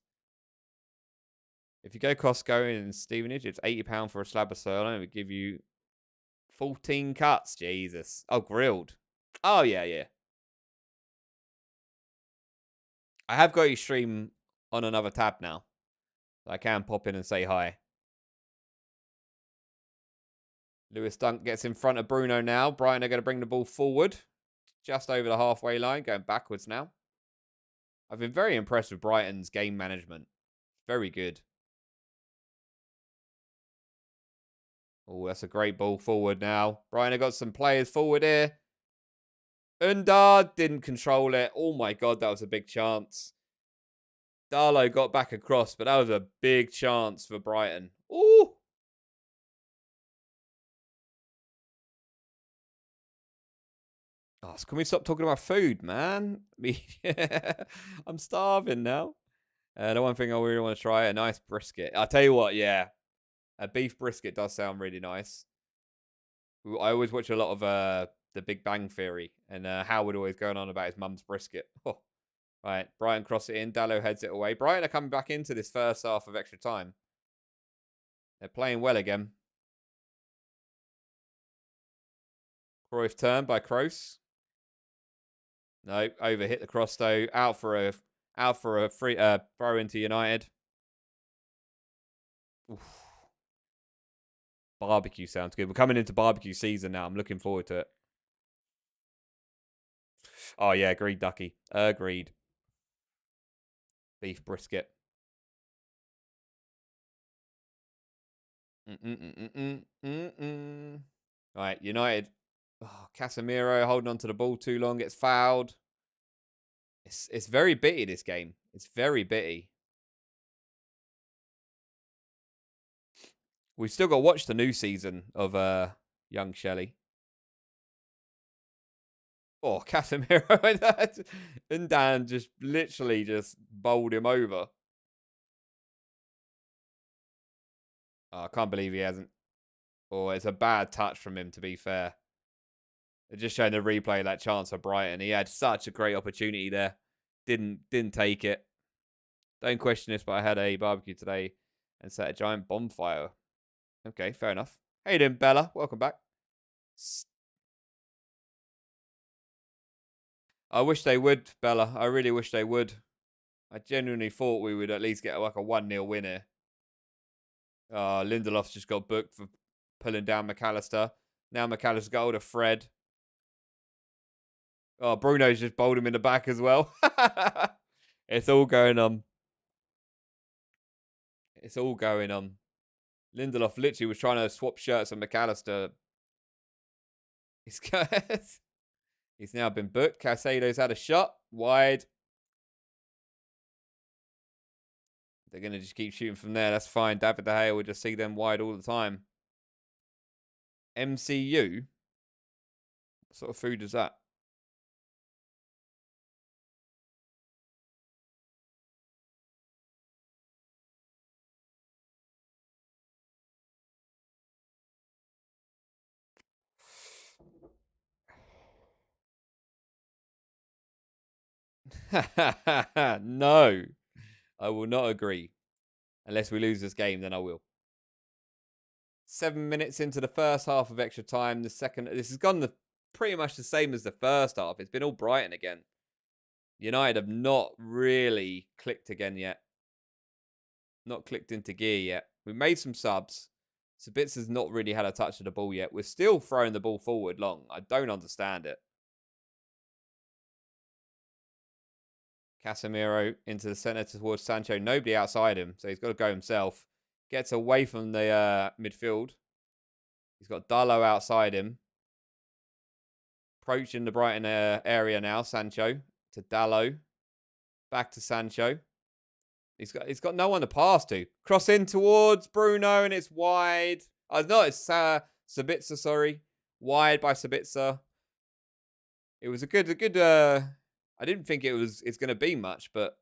If you go Costco in Stevenage, it's £80 for a slab of sirloin. It would give you 14 cuts. Jesus. Oh, grilled. Oh, yeah, yeah. I have got your stream on another tab now. So I can pop in and say hi. Lewis Dunk gets in front of Bruno now. Brighton are going to bring the ball forward. Just over the halfway line. Going backwards now. I've been very impressed with Brighton's game management. Very good. Oh, that's a great ball forward now. Brighton have got some players forward here. Undar didn't control it. Oh my God, that was a big chance. Darlow got back across, but that was a big chance for Brighton. Ooh. Oh, so can we stop talking about food, man? I'm starving now. The one thing I really want to try, a nice brisket. I'll tell you what, yeah. A beef brisket does sound really nice. I always watch a lot of The Big Bang Theory, and Howard always going on about his mum's brisket. Oh. Right, Brighton cross it in. Dallo heads it away. Brighton are coming back into this first half of extra time. They're playing well again. Cruyff turn by Kroos. No, overhit the cross though. Out for a free throw into United. Oof. Barbecue sounds good. We're coming into barbecue season now. I'm looking forward to it. Oh yeah, agreed, Ducky. Agreed. Beef brisket. Right, United. Oh, Casemiro holding on to the ball too long, gets fouled. It's very bitty, this game. It's very bitty. We've still got to watch the new season of Young Shelley. Oh, Casemiro. And Dan just literally just bowled him over. Oh, I can't believe he hasn't. Oh, it's a bad touch from him, to be fair. They're just showing the replay of that chance for Brighton. He had such a great opportunity there. Didn't take it. Don't question this, but I had a barbecue today and set a giant bonfire. Okay, fair enough. How you doing, Bella? Welcome back. I wish they would, Bella. I really wish they would. I genuinely thought we would at least get like a 1-0 win here. Lindelof's just got booked for pulling down McAllister. Now McAllister's got hold of Fred. Oh, Bruno's just bowled him in the back as well. It's all going on. It's all going on. Lindelof literally was trying to swap shirts with McAllister. He's now been booked. Caicedo's had a shot. Wide. They're going to just keep shooting from there. That's fine. David De Gea will just see them wide all the time. MCU. What sort of food is that? No, I will not agree. Unless we lose this game, then I will. 7 minutes into the first half of extra time. The second, this has gone pretty much the same as the first half. It's been all Brighton again. United have not really clicked again yet. Not clicked into gear yet. We've made some subs. Sabitza's not really had a touch of the ball yet. We're still throwing the ball forward long. I don't understand it. Casemiro into the centre towards Sancho. Nobody outside him, so he's got to go himself. Gets away from the midfield. He's got Darlow outside him. Approaching the Brighton area now. Sancho to Darlow. Back to Sancho. He's got no one to pass to. Cross in towards Bruno, and it's wide. Oh, no, it's Sabitzer, sorry. Wide by Sabitzer. It was a good I didn't think it's going to be much, but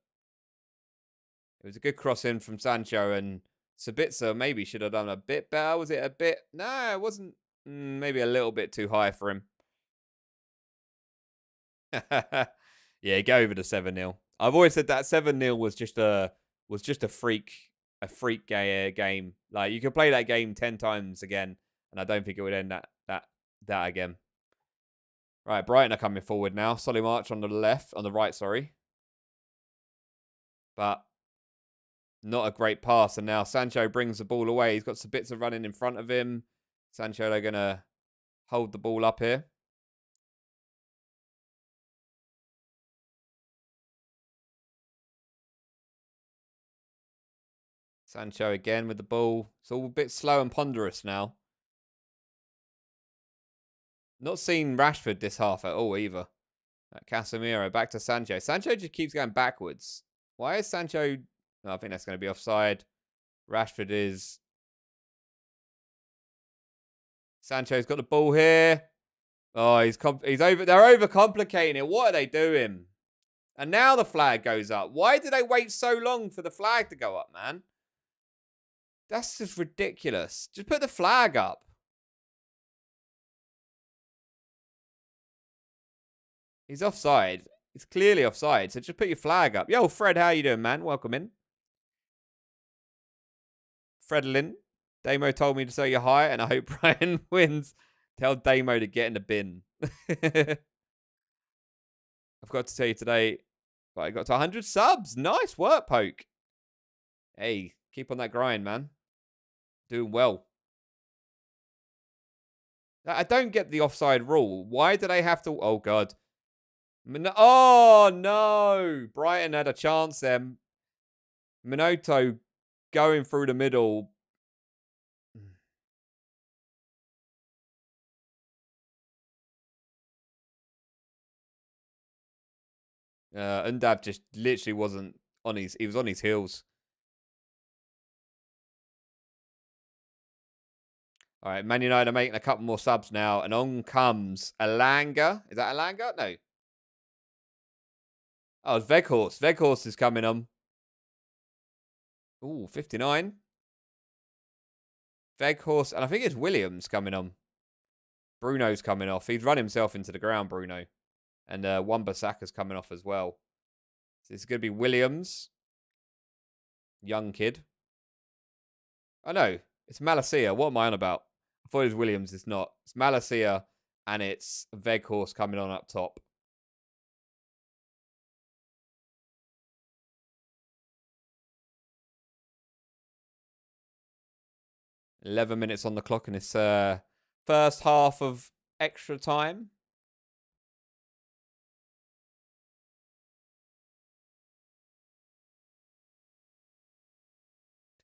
it was a good cross in from Sancho, and Sabitzer maybe should have done a bit better. Was it a bit? No, it wasn't. Maybe a little bit too high for him. Yeah, go over to 7-0. I've always said that 7-0 was just a freak game. Like, you could play that game 10 times again, and I don't think it would end that again. Right, Brighton are coming forward now. Solly March on the right, sorry. But not a great pass. And now Sancho brings the ball away. He's got Sabitzer running in front of him. Sancho, they're going to hold the ball up here. Sancho again with the ball. It's all a bit slow and ponderous now. Not seen Rashford this half at all either. Casemiro back to Sancho. Sancho just keeps going backwards. Why is Sancho... No, I think that's going to be offside. Rashford is... Sancho's got the ball here. Oh, he's over. They're overcomplicating it. What are they doing? And now the flag goes up. Why did they wait so long for the flag to go up, man? That's just ridiculous. Just put the flag up. He's offside. It's clearly offside, so just put your flag up. Yo, Fred, how you doing, man? Welcome in. Fredlin. Damo told me to say you hi, and I hope Brian wins. Tell Damo to get in the bin. I've got to tell you today, I got to 100 subs. Nice work, Poke. Hey, keep on that grind, man. Doing well. I don't get the offside rule. Why do they have to... Oh, God. Oh, no. Brighton had a chance there. Minoto going through the middle. Undab just literally wasn't on his... He was on his heels. All right, Man United are making a couple more subs now. And on comes Alanga. Is that Alanga? No. Oh, it's Veghorst. Veghorst is coming on. Ooh, 59. Veghorst. And I think it's Williams coming on. Bruno's coming off. He's run himself into the ground, Bruno. And Wan-Bissaka's coming off as well. So it's going to be Williams. Young kid. Oh, no. It's Malacia. What am I on about? I thought it was Williams. It's not. It's Malacia. And it's Veghorst coming on up top. $11 minutes on the clock in this first half of extra time.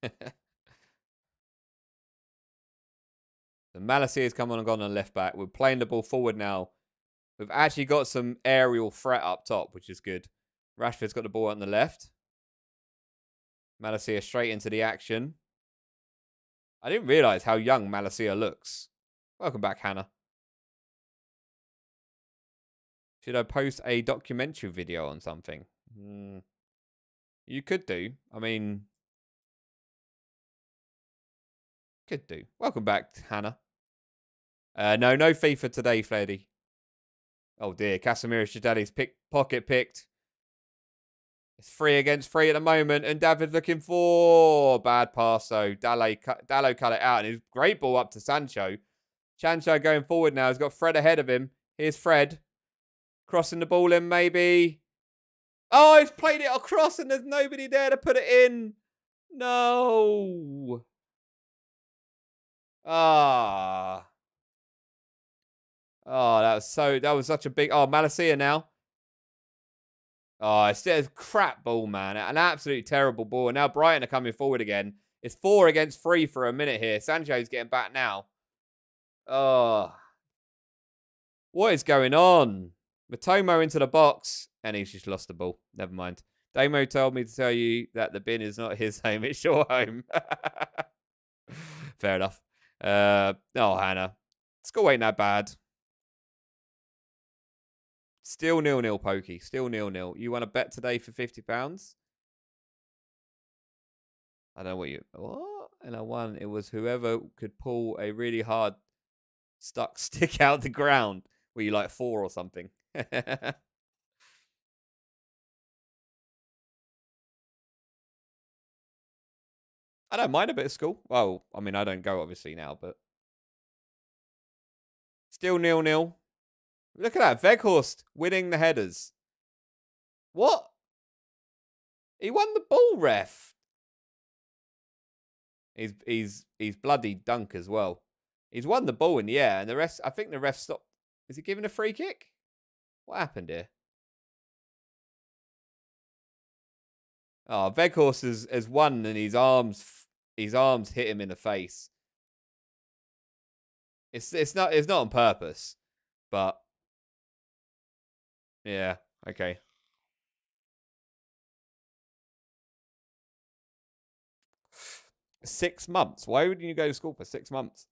The Malacia has come on and gone on left back. We're playing the ball forward now. We've actually got some aerial threat up top, which is good. Rashford's got the ball on the left. Malacia straight into the action. I didn't realise how young Malacia looks. Welcome back, Hannah. Should I post a documentary video on something? You could do. I mean, could do. Welcome back, Hannah. No FIFA today, Fleddy. Oh dear, Casemiro Shadali's pocket picked. It's 3 against 3 at the moment, and David looking for bad pass. So Dallo cut it out, and it's great ball up to Sancho. Sancho going forward now. He's got Fred ahead of him. Here's Fred crossing the ball in, maybe. Oh, he's played it across, and there's nobody there to put it in. No. Ah. Oh, that was such a big. Oh, Malacia now. Oh, it's a crap ball, man. An absolutely terrible ball. And now Brighton are coming forward again. It's 4 against 3 for a minute here. Sancho's getting back now. Oh. What is going on? Matomo into the box. And he's just lost the ball. Never mind. Damo told me to tell you that the bin is not his home. It's your home. Fair enough. Oh, Hannah. Score ain't that bad. Still 0-0, Pokey. Still 0-0. You want to bet today for £50? I don't know what you... What? And I won. It was whoever could pull a really hard stuck stick out the ground. Were you like 4 or something? I don't mind a bit of school. Well, I mean, I don't go obviously now, but... Still 0-0. Look at that. Weghorst winning the headers. What? He won the ball, ref. He's bloody dunk as well. He's won the ball in the air, and the rest. I think the ref stopped. Is he giving a free kick? What happened here? Oh, Weghorst has won, and his arms hit him in the face. It's not on purpose, but yeah, okay. $6 months. Why wouldn't you go to school for 6 months?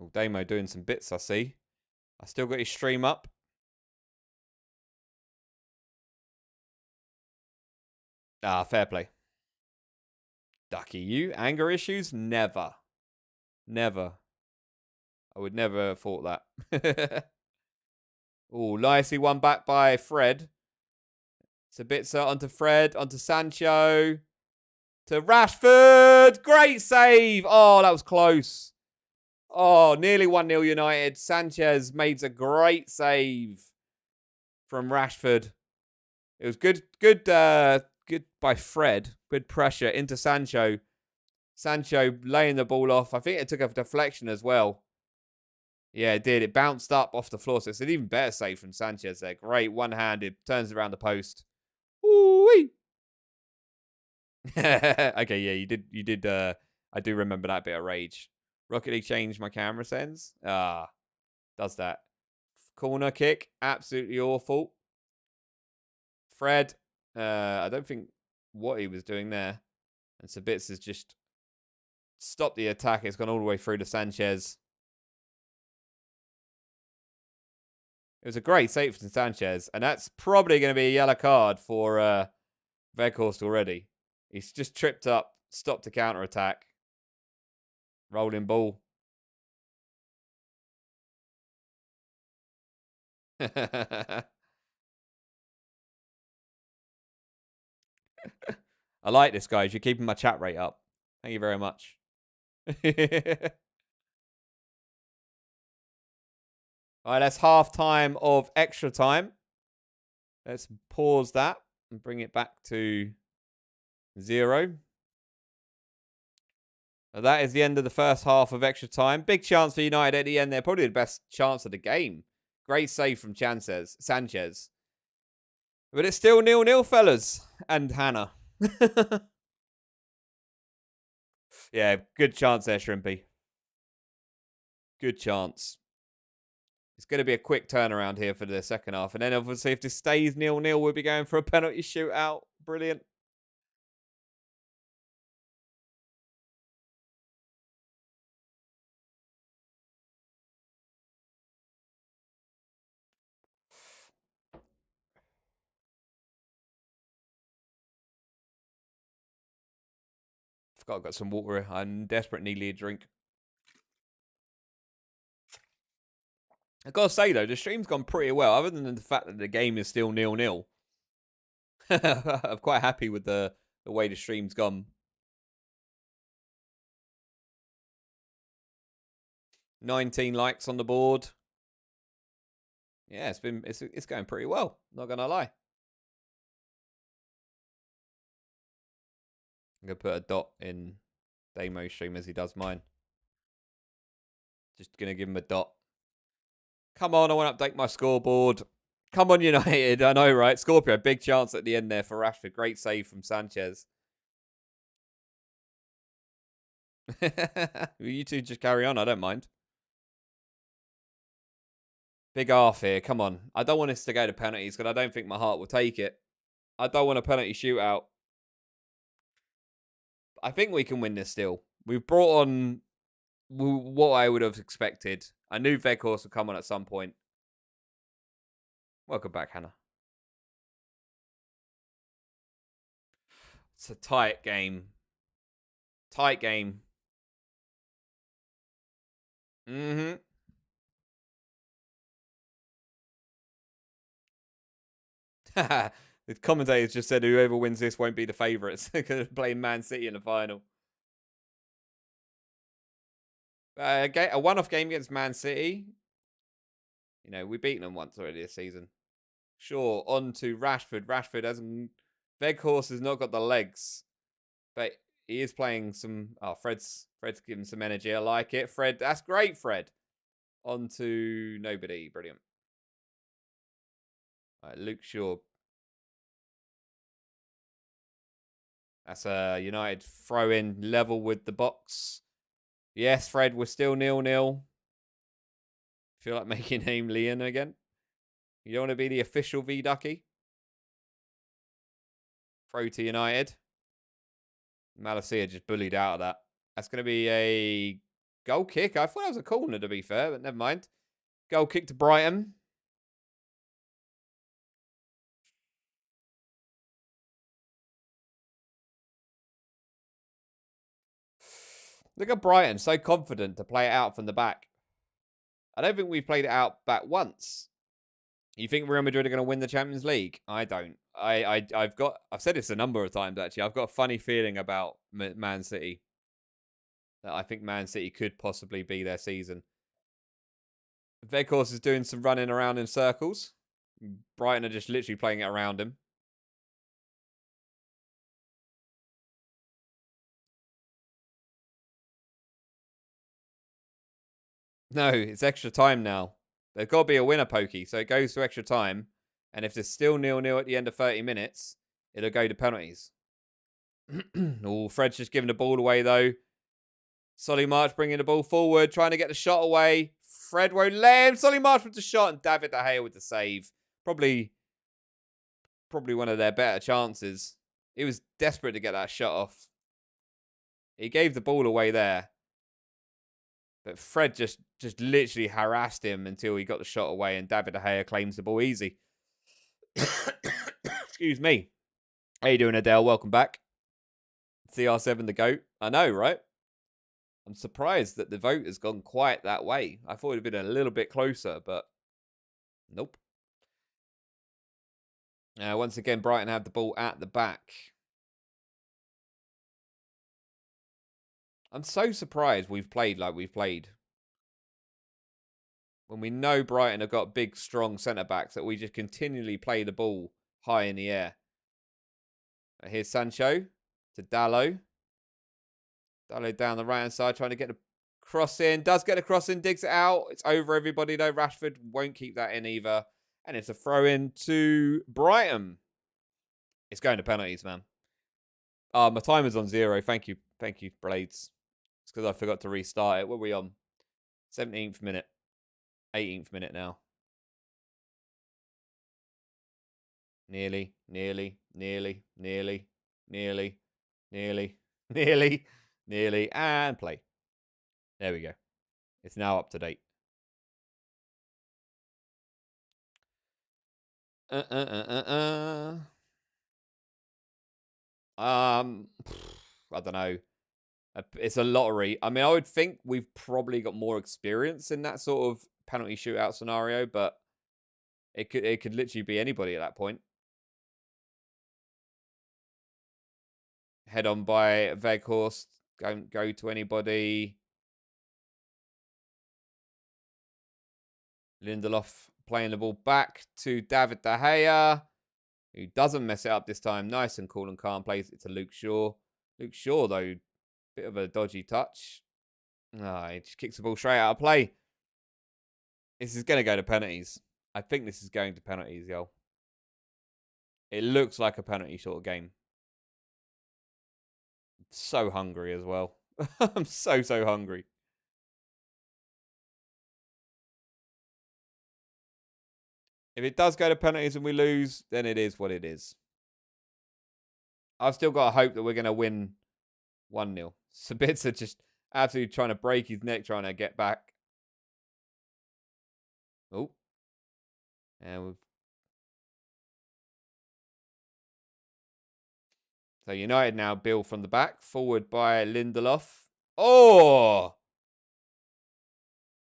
Oh, Damo doing some bits, I see. I still got his stream up. Ah, fair play. Ducky, you? Anger issues? Never. Never. I would never have thought that. Oh, nicely won back by Fred. Sabitzer onto Fred, onto Sancho. To Rashford. Great save. Oh, that was close. Oh, nearly 1-0 United. Sanchez made a great save from Rashford. It was good by Fred. Good pressure into Sancho. Sancho laying the ball off. I think it took a deflection as well. Yeah, it did. It bounced up off the floor. So it's an even better save from Sanchez there. Great. One-handed. Turns around the post. Ooh-wee. Okay, yeah, you did. I do remember that bit of rage. Rocket League changed my camera sense. Does that. Corner kick. Absolutely awful. Fred. I don't think what he was doing there. And Sabitz has just stopped the attack. It's gone all the way through to Sanchez. It was a great save from Sanchez. And that's probably going to be a yellow card for Weghorst already. He's just tripped up, stopped the counter-attack. Rolling ball. I like this, guys. You're keeping my chat rate up. Thank you very much. All right, that's half time of extra time. Let's pause that and bring it back to 0. Now that is the end of the first half of extra time. Big chance for United at the end there. Probably the best chance of the game. Great save from Sanchez. But it's still 0-0, fellas. And Hannah. Yeah, good chance there, Shrimpy. Good chance. It's going to be a quick turnaround here for the second half. And then obviously if this stays 0-0, we'll be going for a penalty shootout. Brilliant. Forgot I've got some water. I'm desperately need a drink. I've got to say, though, the stream's gone pretty well. Other than the fact that the game is still 0-0. I'm quite happy with the way the stream's gone. 19 likes on the board. Yeah, it's going pretty well. Not gonna lie. I'm gonna put a dot in Damo's stream as he does mine. Just gonna give him a dot. Come on, I want to update my scoreboard. Come on, United. I know, right? Scorpio, big chance at the end there for Rashford. Great save from Sanchez. You two just carry on. I don't mind. Big half here. Come on. I don't want us to go to penalties because I don't think my heart will take it. I don't want a penalty shootout. I think we can win this still. We've brought on what I would have expected. I knew Veghorst would come on at some point. Welcome back, Hannah. It's a tight game. Tight game. Mm-hmm. The commentators just said whoever wins this won't be the favourites. They're playing Man City in the final. A one-off game against Man City. You know, we've beaten them once already this season. Sure, on to Rashford. Rashford hasn't... Veghorst has not got the legs. But he is playing some... Oh, Fred's giving some energy. I like it. Fred, that's great, Fred. On to nobody. Brilliant. All right, Luke Shaw. That's a United throw-in level with the box. Yes, Fred, we're still 0-0. Feel like making name Leon again. You don't want to be the official V-Ducky. Throw to United. Malacia just bullied out of that. That's going to be a goal kick. I thought that was a corner, to be fair, but never mind. Goal kick to Brighton. Look at Brighton, so confident to play it out from the back. I don't think we played it out back once. You think Real Madrid are going to win the Champions League? I don't. I've said this a number of times, actually. I've got a funny feeling about Man City. That I think Man City could possibly be their season. Veghorst is doing some running around in circles. Brighton are just literally playing it around him. No, it's extra time now. There's got to be a winner, Pokey. So it goes to extra time. And if there's still 0-0 at the end of 30 minutes, it'll go to penalties. Oh, Fred's just giving the ball away, though. Solly March bringing the ball forward, trying to get the shot away. Fred won't let him. Solly March with the shot and David De Gea with the save. Probably one of their better chances. He was desperate to get that shot off. He gave the ball away there. But Fred just literally harassed him until he got the shot away and David De Gea claims the ball easy. Excuse me. How you doing, Adele? Welcome back. CR7 the GOAT. I know, right? I'm surprised that the vote has gone quite that way. I thought it would have been a little bit closer, but nope. Once again, Brighton have the ball at the back. I'm so surprised we've played like we've played. When we know Brighton have got big, strong centre-backs, that we just continually play the ball high in the air. Here's Sancho to Dallo. Dallo down the right-hand side, trying to get the cross in. Does get a cross in, digs it out. It's over everybody, though. Rashford won't keep that in either. And it's a throw-in to Brighton. It's going to penalties, man. My timer's on 0. Thank you, Blades. It's because I forgot to restart it. What are we on? 17th minute. 18th minute now. Nearly, nearly, nearly, nearly, nearly, nearly, nearly, nearly, and play. There we go. It's now up to date. I don't know. It's a lottery. I mean, I would think we've probably got more experience in that sort of penalty shootout scenario, but it could literally be anybody at that point. Head on by Weghorst. Don't go to anybody. Lindelof playing the ball back to David De Gea, who doesn't mess it up this time. Nice and cool and calm. Plays it to Luke Shaw. Luke Shaw, though, bit of a dodgy touch. He just kicks the ball straight out of play. This is going to go to penalties. I think this is going to penalties, yo. It looks like a penalty sort of game. I'm so hungry as well. I'm so hungry. If it does go to penalties and we lose, then it is what it is. I've still got hope that we're going to win 1-0. Sabitzer just absolutely trying to break his neck, trying to get back. Oh. And so United now build from the back. Forward by Lindelof. Oh!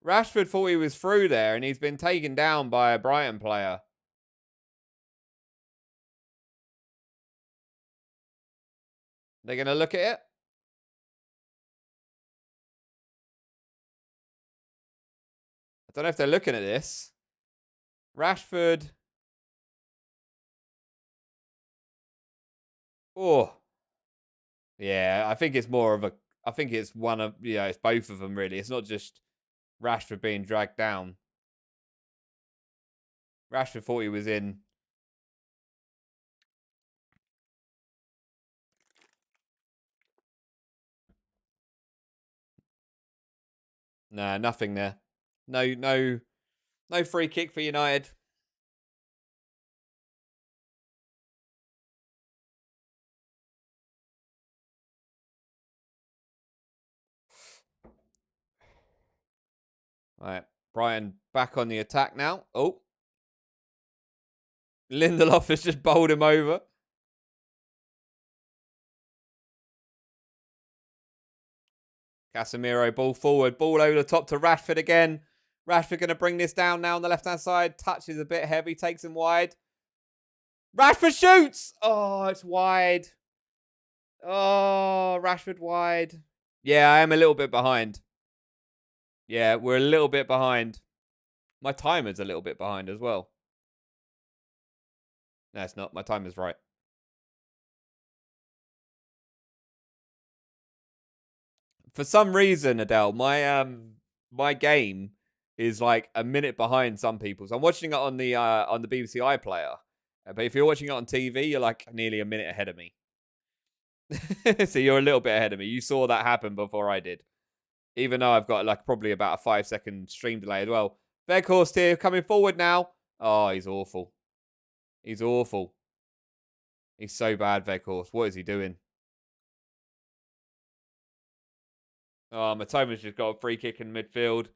Rashford thought he was through there, and he's been taken down by a Brighton player. They're going to look at it. I don't know if they're looking at this. Rashford. Oh. Yeah, I think it's more of a... I think it's one of... Yeah, it's both of them, really. It's not just Rashford being dragged down. Rashford thought he was in. Nah, nothing there. No free kick for United. All right, Brighton back on the attack now. Oh. Lindelof has just bowled him over. Casemiro, ball forward. Ball over the top to Rashford again. Rashford going to bring this down now on the left-hand side. Touches a bit heavy. Takes him wide. Rashford shoots! Oh, it's wide. Oh, Rashford wide. Yeah, I am a little bit behind. Yeah, we're a little bit behind. My timer's a little bit behind as well. No, it's not. My timer's right. For some reason, Adele, my game is like a minute behind some people's. I'm watching it on the BBC iPlayer, but if you're watching it on TV, you're like nearly a minute ahead of me. So you're a little bit ahead of me. You saw that happen before I did, even though I've got like probably about a 5-second stream delay as well. Weghorst here coming forward now. Oh, he's awful. He's awful. He's so bad, Weghorst. What is he doing? Oh, Matoma's just got a free kick in midfield.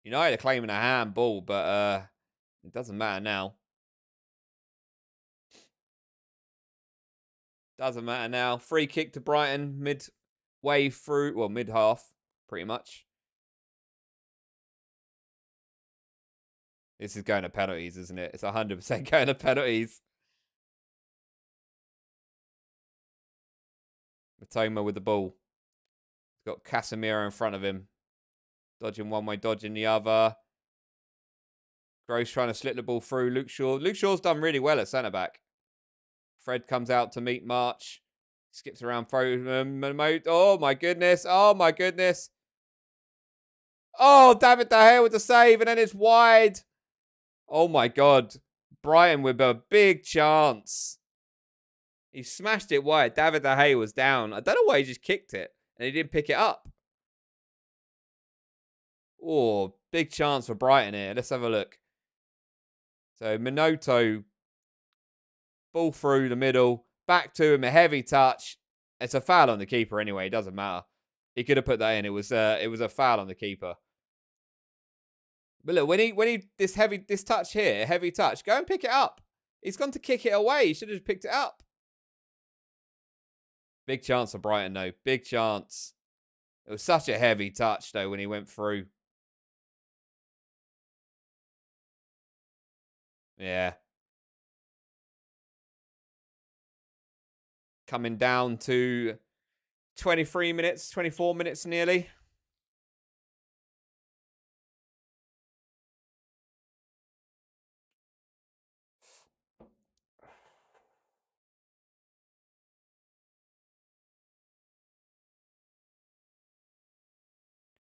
United are claiming a handball, but it doesn't matter now. Doesn't matter now. Free kick to Brighton midway through, well, mid-half, pretty much. This is going to penalties, isn't it? It's 100% going to penalties. Matoma with the ball. He's got Casemiro in front of him. Dodging one way, dodging the other. Gross trying to slip the ball through. Luke Shaw. Luke Shaw's done really well at centre-back. Fred comes out to meet March. Skips around. Oh, my goodness. Oh, my goodness. Oh, David De Gea with the save, and then it's wide. Oh, my God. Brighton with a big chance. He smashed it wide. David De Gea was down. I don't know why he just kicked it and he didn't pick it up. Oh, big chance for Brighton here. Let's have a look. So Minoto, ball through the middle, back to him, a heavy touch. It's a foul on the keeper anyway. It doesn't matter. He could have put that in. It was a foul on the keeper. But look, when he this touch here, heavy touch, go and pick it up. He's gone to kick it away. He should have just picked it up. Big chance for Brighton, though. Big chance. It was such a heavy touch, though, when he went through. Yeah. Coming down to 23 minutes, 24 minutes nearly.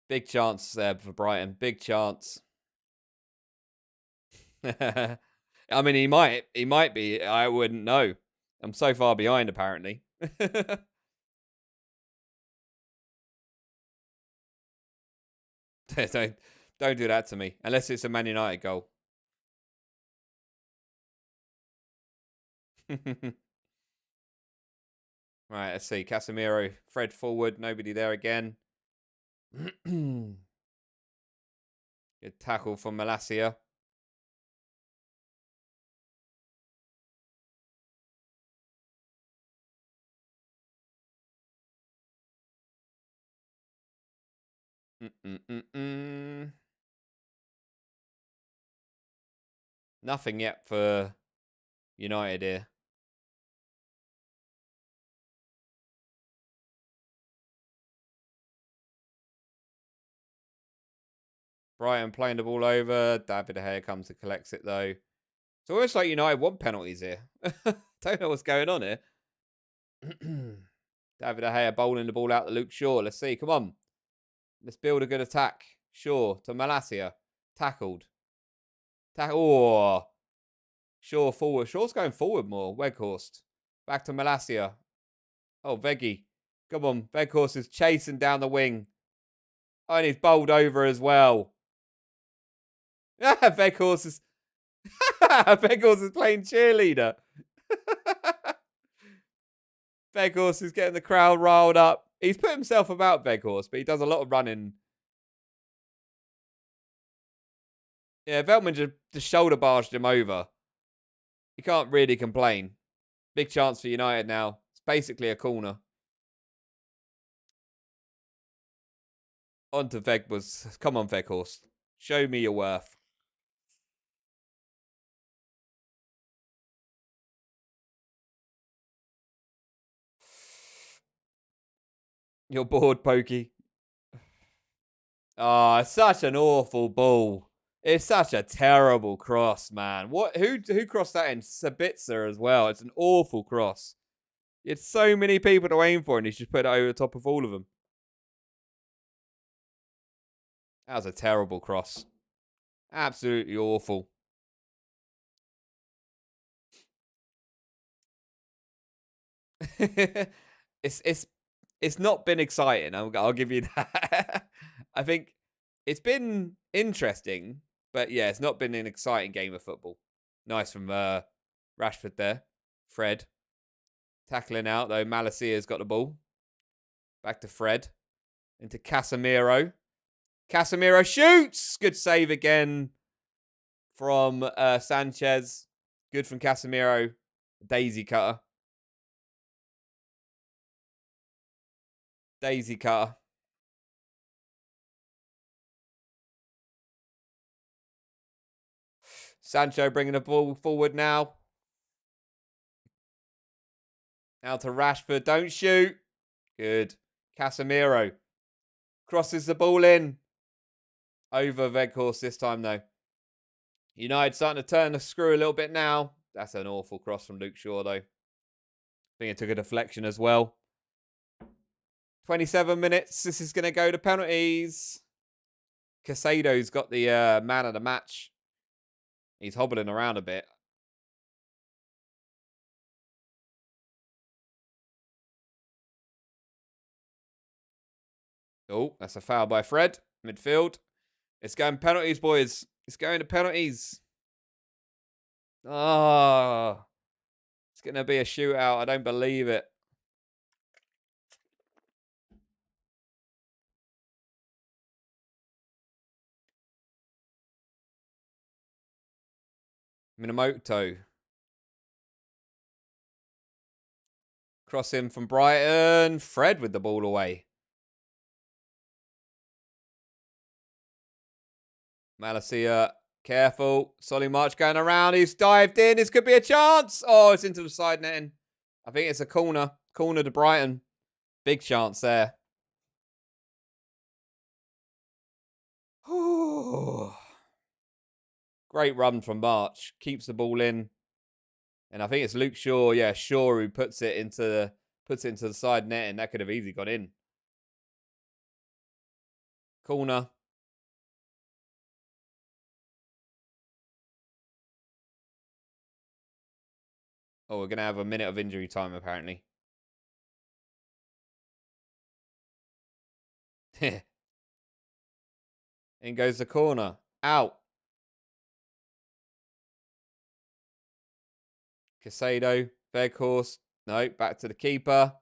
Big chance there for Brighton. Big chance. I mean, he might be. I wouldn't know. I'm so far behind, apparently. don't do that to me. Unless it's a Man United goal. Right, let's see. Casemiro, Fred forward. Nobody there again. Good tackle from Malacia. Nothing yet for United here. Brighton playing the ball over. David De Gea comes and collects it, though. It's almost like United want penalties here. Don't know what's going on here. David De Gea bowling the ball out to Luke Shaw. Let's see. Come on. Let's build a good attack. Shaw to Malacia. Tackled. Oh. Shaw forward. Shaw's going forward more. Weghorst. Back to Malacia. Oh, Veggie. Come on. Weghorst is chasing down the wing. Oh, and he's bowled over as well. Weghorst is... Weghorst is playing cheerleader. Weghorst is getting the crowd riled up. He's put himself about, Weghorst, but he does a lot of running. Yeah, Veltman just shoulder barged him over. You can't really complain. Big chance for United now. It's basically a corner. On to Weghorst. Come on, Weghorst. Show me your worth. You're bored, Pokey. Oh, such an awful ball. It's such a terrible cross, man. Who crossed that in? Sabitzer as well. It's an awful cross. It's so many people to aim for, and he's just put it over the top of all of them. That was a terrible cross. Absolutely awful. It's not been exciting. I'll give you that. I think it's been interesting, but yeah, it's not been an exciting game of football. Nice from Rashford there. Fred. Tackling out, though. Malacia's got the ball. Back to Fred. Into Casemiro. Casemiro shoots! Good save again from Sanchez. Good from Casemiro. Daisy cutter. Daisy cutter. Sancho bringing the ball forward now. Now to Rashford. Don't shoot. Good. Casemiro. Crosses the ball in. Over Weghorst this time, though. United starting to turn the screw a little bit now. That's an awful cross from Luke Shaw, though. I think it took a deflection as well. 27 minutes. This is going to go to penalties. Casado's got the man of the match. He's hobbling around a bit. Oh, that's a foul by Fred. Midfield. It's going penalties, boys. It's going to penalties. Oh, it's going to be a shootout. I don't believe it. Minamoto. Cross in from Brighton. Fred with the ball away. Malacia, careful. Solly March going around. He's dived in. This could be a chance. Oh, it's into the side netting. I think it's a corner. Corner to Brighton. Big chance there. Great run from March. Keeps the ball in. And I think it's Luke Shaw. Yeah, Shaw who puts it into the side net, and that could have easily got in. Corner. Oh, we're going to have a minute of injury time, apparently. In goes the corner. Out. Casado. Fair course. No, back to the keeper.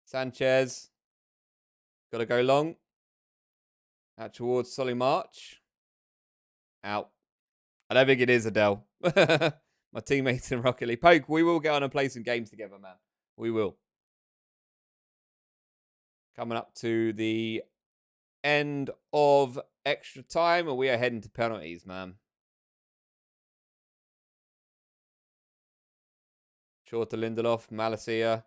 Sanchez. Got to go long. Out towards Solly March. Out. I don't think it is Adele. My teammates in Rocket League. Poke, we will get on and play some games together, man. We will. Coming up to the end of extra time, and we are heading to penalties, man. Short to Lindelof, Malacia.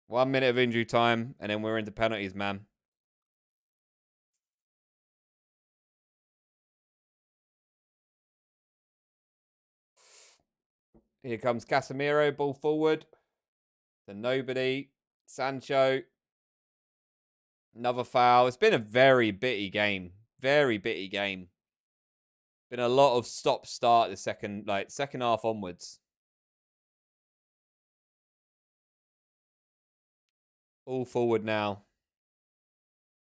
1 minute of injury time, and then we're into penalties, man. Here comes Casemiro, ball forward. To nobody. Sancho. Another foul. It's been a very bitty game. Very bitty game. Been a lot of stop-start the second half onwards. All forward now.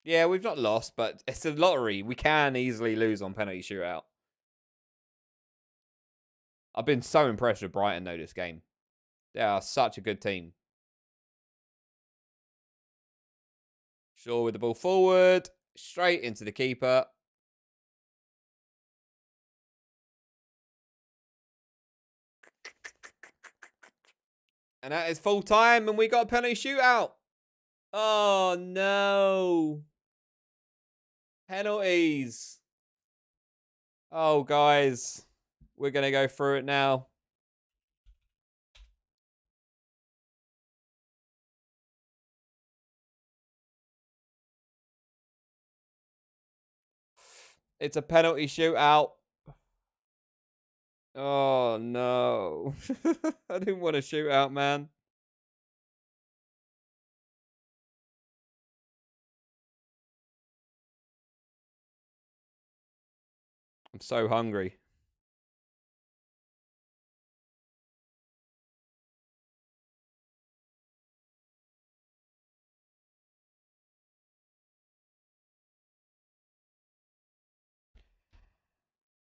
Yeah, we've not lost, but it's a lottery. We can easily lose on penalty shootout. I've been so impressed with Brighton, though, this game. They are such a good team. Shaw with the ball forward. Straight into the keeper. And that is full time, and we got a penalty shootout. Oh, no. Penalties. Oh, guys. We're going to go through it now. It's a penalty shootout. Oh, no. I didn't want to shoot out, man. I'm so hungry.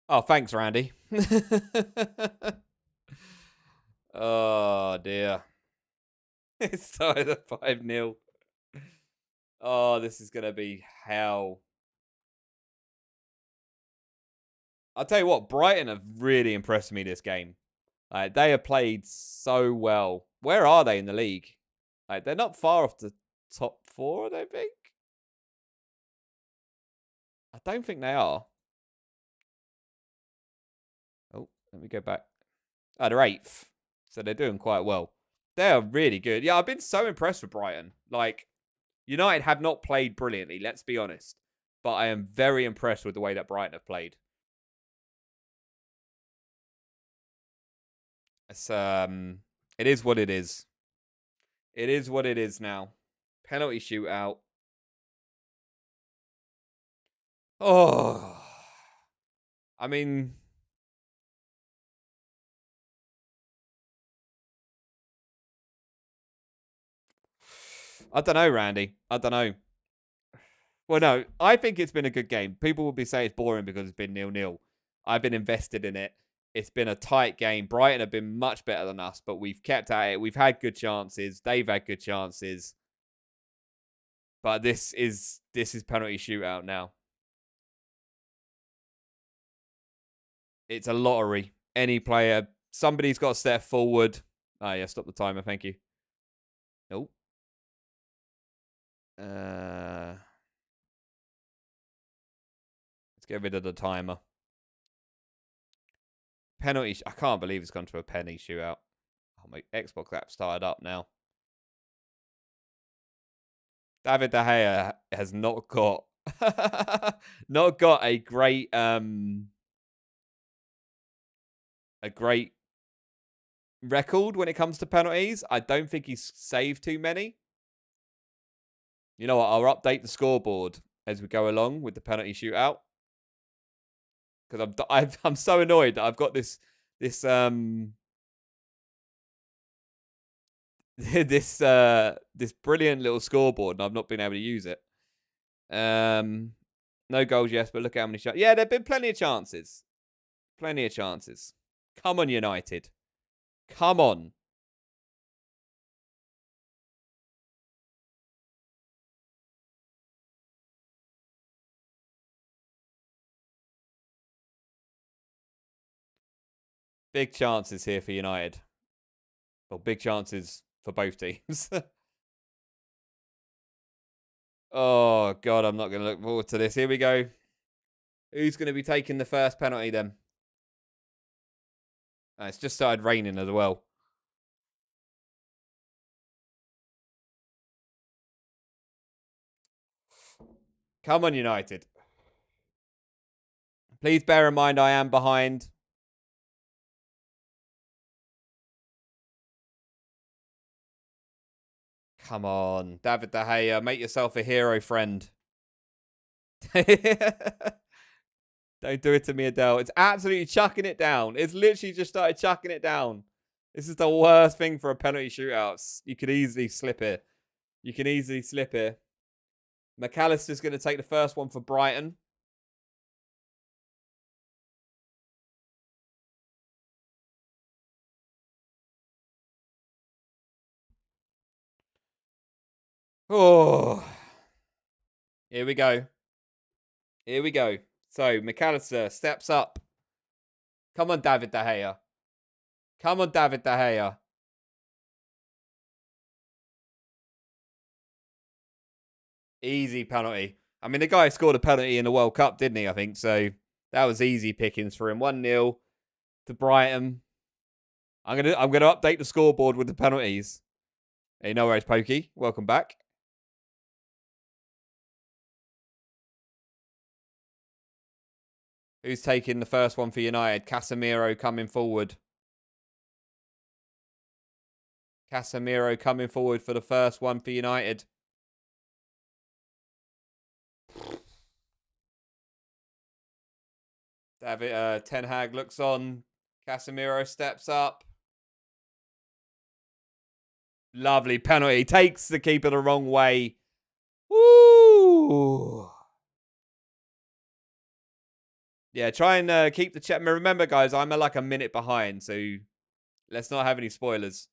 Oh, thanks, Randy. Oh, dear. It started at 5-0. Oh, this is going to be hell. I'll tell you what, Brighton have really impressed me this game. They have played so well. Where are they in the league? They're not far off the top 4, I don't think. I don't think they are. Oh, let me go back. Oh, they're 8th. So they're doing quite well. They are really good. Yeah, I've been so impressed with Brighton. Like, United have not played brilliantly, let's be honest. But I am very impressed with the way that Brighton have played. It's, it is what it is. It is what it is now. Penalty shootout. Oh. I mean... I don't know, Randy. I don't know. Well, no, I think it's been a good game. People will be saying it's boring because it's been 0-0. I've been invested in it. It's been a tight game. Brighton have been much better than us, but we've kept at it. We've had good chances. They've had good chances. But this is penalty shootout now. It's a lottery. Any player, somebody's got to step forward. Oh, yeah, stop the timer. Thank you. Nope. Let's get rid of the timer. Penalty. I can't believe it's gone to a penny shootout. Oh, my Xbox app started up now. David De Gea has not got a great record when it comes to penalties. I don't think he's saved too many. You know what? I'll update the scoreboard as we go along with the penalty shootout. Because I'm so annoyed that I've got this this brilliant little scoreboard and I've not been able to use it. No goals, yes, but look how many shots. Yeah, there've been plenty of chances. Plenty of chances. Come on, United. Come on. Big chances here for United. Well, big chances for both teams. Oh, God, I'm not going to look forward to this. Here we go. Who's going to be taking the first penalty then? Oh, it's just started raining as well. Come on, United. Please bear in mind I am behind. Come on, David De Gea, make yourself a hero, friend. Don't do it to me, Adele. It's absolutely chucking it down. It's literally just started chucking it down. This is the worst thing for a penalty shootout. You could easily slip here. You can easily slip here. McAllister's going to take the first one for Brighton. Oh. Here we go. Here we go. So, McAllister steps up. Come on, David De Gea. Come on, David De Gea. Easy penalty. I mean, the guy scored a penalty in the World Cup, didn't he? I think so. That was easy pickings for him. 1-0 to Brighton. I'm gonna update the scoreboard with the penalties. Hey, no worries, Pokey. Welcome back. Who's taking the first one for United? Casemiro coming forward. Casemiro coming forward for the first one for United. David Ten Hag looks on. Casemiro steps up. Lovely penalty. Takes the keeper the wrong way. Woo! Yeah, try and keep the chat. Remember, guys, I'm like a minute behind, so let's not have any spoilers.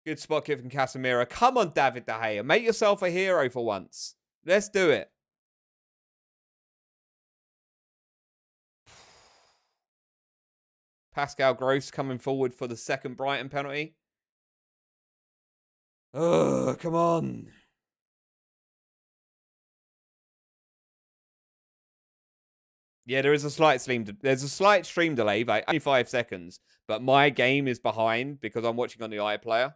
Good spot kick from Casemiro. Come on, David De Gea. Make yourself a hero for once. Let's do it. Pascal Gross coming forward for the second Brighton penalty. Oh, come on. Yeah, there's a slight stream delay, like only 5 seconds. But my game is behind because I'm watching on the iPlayer.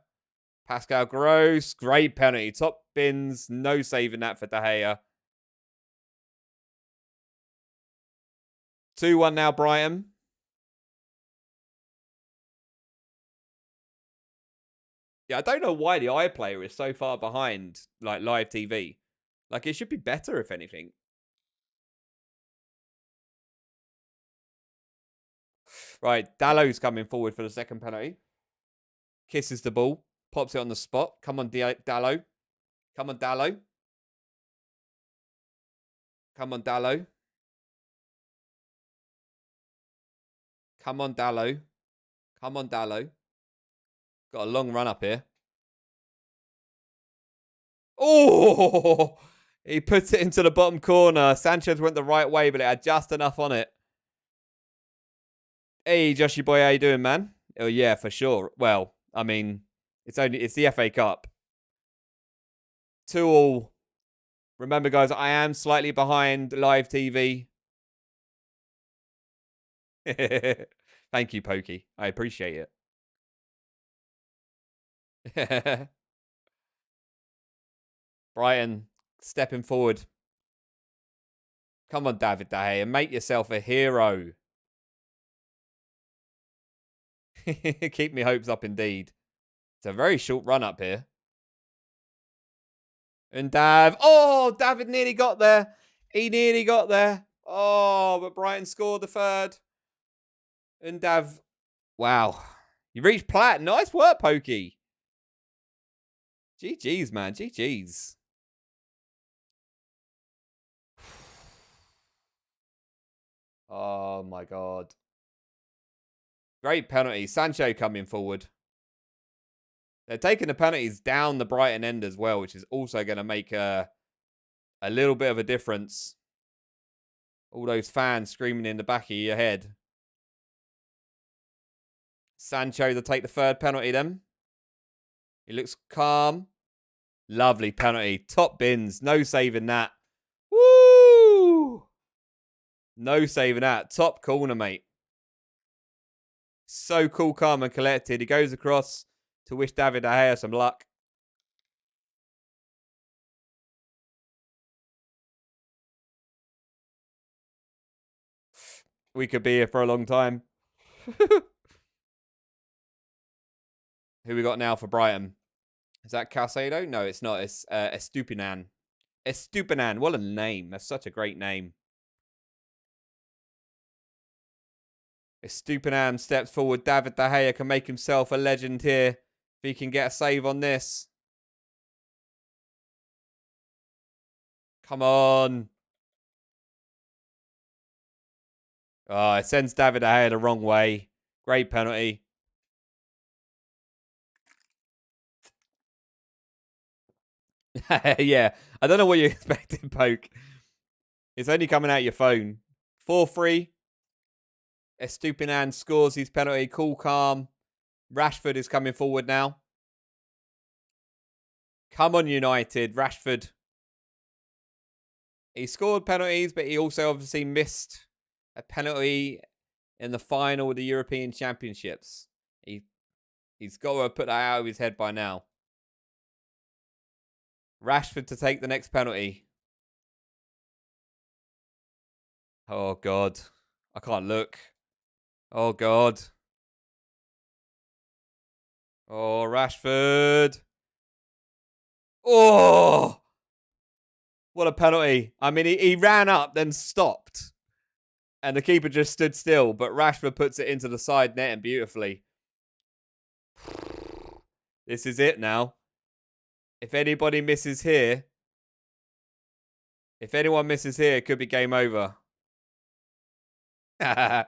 Pascal Gross, great penalty. Top bins, no saving that for De Gea. 2-1 now, Brighton. Yeah, I don't know why the iPlayer is so far behind, like, live TV. Like, it should be better, if anything. Right, Dallow's coming forward for the second penalty. Kisses the ball. Pops it on the spot. Come on, Dallo. Come on, Dallo. Come on, Dallo. Come on, Dallo. Come on, Dallo. Got a long run up here. Oh! He puts it into the bottom corner. Sanchez went the right way, but it had just enough on it. Hey, Joshy boy, how you doing, man? Oh, yeah, for sure. Well, I mean, it's the FA Cup. 2-2. Remember, guys, I am slightly behind live TV. Thank you, Pokey. I appreciate it. Brighton stepping forward. Come on, David De Gea, and make yourself a hero. Keep me hopes up indeed. It's a very short run up here. And oh, David nearly got there. He nearly got there. Oh, but Brighton scored the third. And wow. You reached plat. Nice work, Pokey. GG's, man. GG's. Oh, my God. Great penalty. Sancho coming forward. They're taking the penalties down the Brighton end as well, which is also going to make a little bit of a difference. All those fans screaming in the back of your head. Sancho to take the third penalty then. He looks calm. Lovely penalty. Top bins. No saving that. Woo! No saving that. Top corner, mate. So cool, calm and collected. He goes across to wish David De Gea some luck. We could be here for a long time. Who we got now for Brighton? Is that Caicedo? No, it's not. It's Estupinan. Estupinan. What a name. That's such a great name. Estupinan steps forward. David De Gea can make himself a legend here. If he can get a save on this. Come on. Oh, it sends David De Gea the wrong way. Great penalty. Yeah. I don't know what you expected, Poke. It's only coming out your phone. 4-3. Estupinan scores his penalty. Cool, calm. Rashford is coming forward now. Come on, United. Rashford. He scored penalties, but he also obviously missed a penalty in the final of the European Championships. He's got to put that out of his head by now. Rashford to take the next penalty. Oh, God. I can't look. Oh, God. Oh, Rashford. Oh! What a penalty. I mean, he ran up, then stopped. And the keeper just stood still. But Rashford puts it into the side net beautifully. This is it now. If anybody misses here. If anyone misses here, it could be game over. The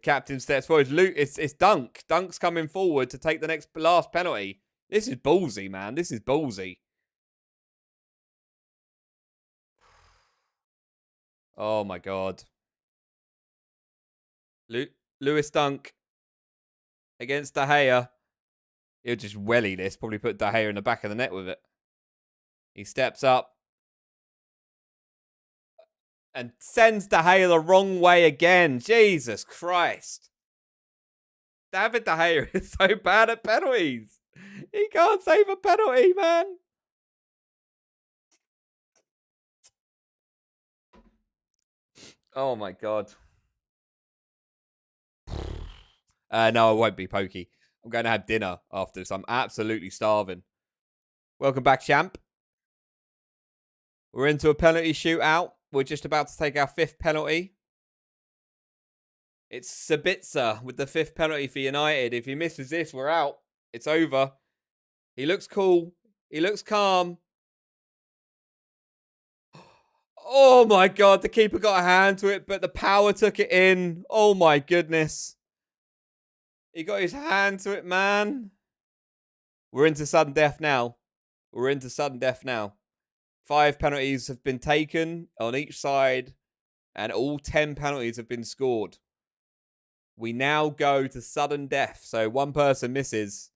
captain steps forward. It's Dunk. Dunk's coming forward to take the last penalty. This is ballsy, man. This is ballsy. Oh, my God. Lewis Dunk against De Gea. He'll just welly this. Probably put De Gea in the back of the net with it. He steps up. And sends De Gea the wrong way again. Jesus Christ. David De Gea is so bad at penalties. He can't save a penalty, man. Oh, my God. No, I won't be, Pokey. I'm going to have dinner after this. I'm absolutely starving. Welcome back, champ. We're into a penalty shootout. We're just about to take our 5th penalty. It's Sabitzer with the 5th penalty for United. If he misses this, we're out. It's over. He looks cool. He looks calm. Oh my God, the keeper got a hand to it, but the power took it in. Oh my goodness. He got his hand to it, man. We're into sudden death now. We're into sudden death now. 5 penalties have been taken on each side, and all 10 penalties have been scored. We now go to sudden death. So one person misses,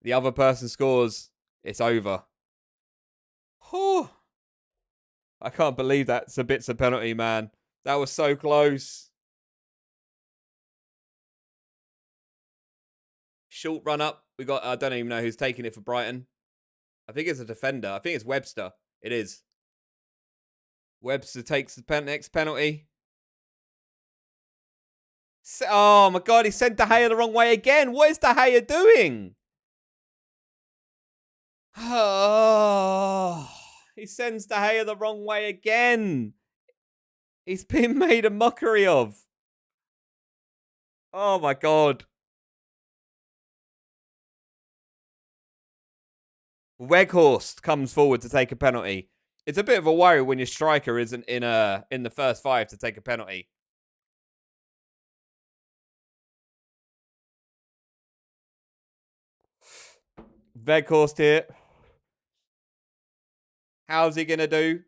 the other person scores. It's over. Whew. I can't believe that's a bits of penalty, man. That was so close. Short run up. We got, I don't even know who's taking it for Brighton. I think it's a defender. I think it's Webster. It is. Webster takes the next penalty. Oh my God, he sent De Gea the wrong way again. What is De Gea doing? Oh, he sends De Gea the wrong way again. He's been made a mockery of. Oh my God. Weghorst comes forward to take a penalty. It's a bit of a worry when your striker isn't in the first 5 to take a penalty. Weghorst here. How's he going to do?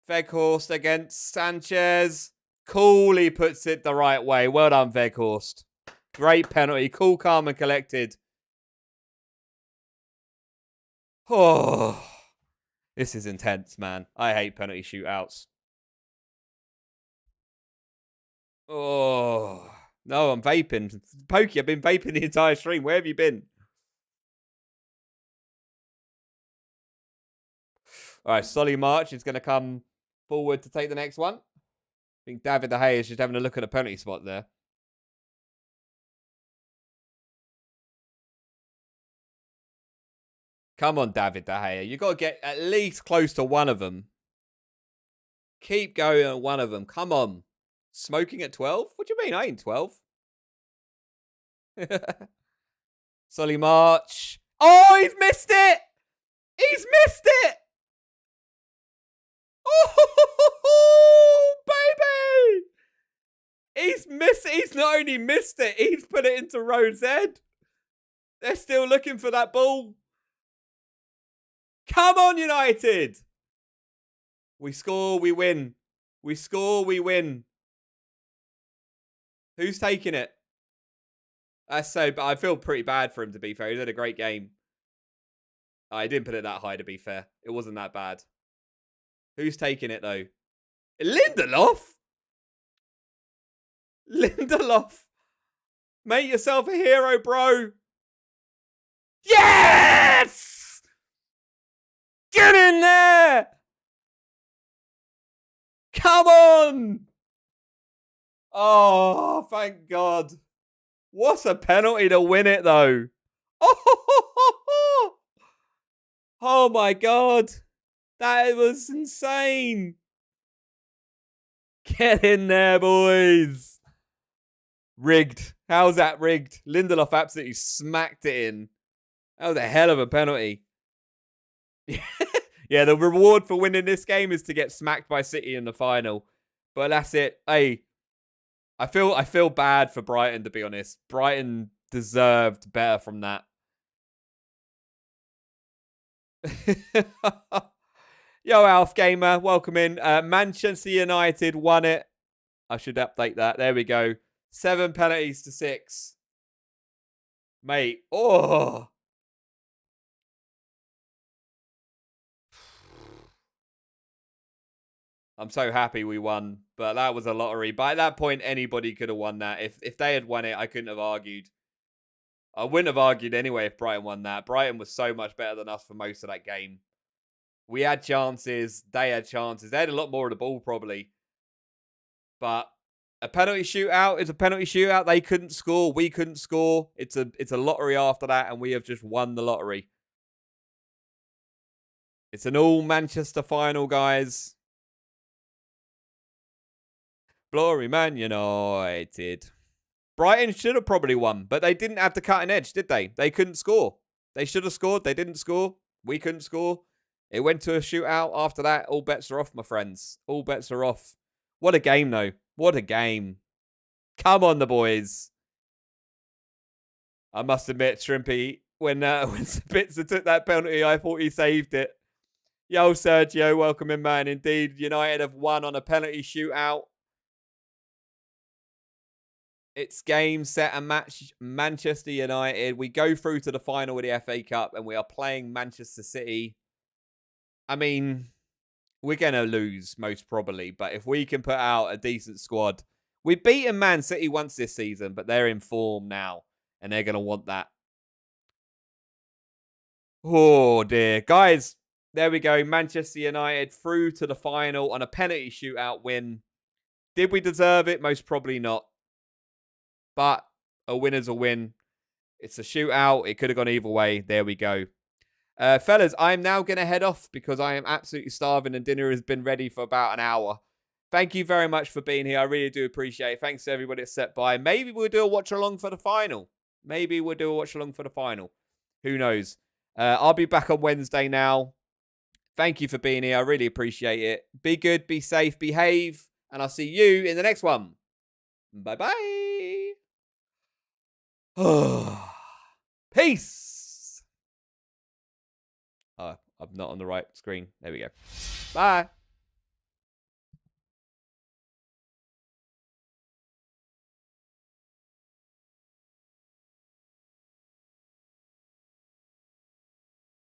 Weghorst against Sanchez. Cool, he puts it the right way. Well done, Weghorst. Great penalty. Cool, calm, and collected. Oh, this is intense, man. I hate penalty shootouts. Oh, no, I'm vaping. Pokey, I've been vaping the entire stream. Where have you been? All right, Solly March is going to come forward to take the next one. I think David De Gea is just having a look at a penalty spot there. Come on, David De Gea. You've got to get at least close to one of them. Keep going on one of them. Come on. Smoking at 12? What do you mean? I ain't 12. Solly March. Oh, he's missed it! He's missed it! Oh, baby! He's missed it. He's not only missed it, he's put it into Rhodes' head. They're still looking for that ball. Come on, United! We score, we win. We score, we win. Who's taking it? That's so bad. I feel pretty bad for him, to be fair. He's had a great game. I didn't put it that high, to be fair. It wasn't that bad. Who's taking it, though? Lindelof? Lindelof. Make yourself a hero, bro. Yes! Get in there! Come on! Oh, thank God. What a penalty to win it, though. Oh my God. That was insane. Get in there, boys. Rigged. How's that rigged? Lindelof absolutely smacked it in. That was a hell of a penalty. Yeah, the reward for winning this game is to get smacked by City in the final. But that's it. Hey, I feel bad for Brighton, to be honest. Brighton deserved better from that. Yo, Alf Gamer, welcome in. Manchester United won it. I should update that. There we go. 7 penalties to 6. Mate, oh. I'm so happy we won, but that was a lottery. By that point, anybody could have won that. If they had won it, I couldn't have argued. I wouldn't have argued anyway if Brighton won that. Brighton was so much better than us for most of that game. We had chances. They had chances. They had a lot more of the ball, probably. But a penalty shootout is a penalty shootout. They couldn't score. We couldn't score. It's a lottery after that, and we have just won the lottery. It's an all Manchester final, guys. Glory Man United. Brighton should have probably won, but they didn't have the cutting edge, did they? They couldn't score. They should have scored. They didn't score. We couldn't score. It went to a shootout. After that, all bets are off, my friends. All bets are off. What a game, though. What a game. Come on, the boys. I must admit, Shrimpy, when Spitzer took that penalty, I thought he saved it. Yo, Sergio, welcome in, man. Indeed, United have won on a penalty shootout. It's game, set, and match. Manchester United. We go through to the final of the FA Cup, and we are playing Manchester City. I mean, we're going to lose, most probably. But if we can put out a decent squad. We've beaten Man City once this season, but they're in form now. And they're going to want that. Oh, dear. Guys, there we go. Manchester United through to the final on a penalty shootout win. Did we deserve it? Most probably not. But a win's a win. It's a shootout. It could have gone either way. There we go. Fellas, I'm now going to head off because I am absolutely starving and dinner has been ready for about an hour. Thank you very much for being here. I really do appreciate it. Thanks to everybody that set by. Maybe we'll do a watch along for the final. Maybe we'll do a watch along for the final. Who knows? I'll be back on Wednesday now. Thank you for being here. I really appreciate it. Be good, be safe, behave. And I'll see you in the next one. Bye-bye. Peace. I'm not on the right screen. There we go. Bye.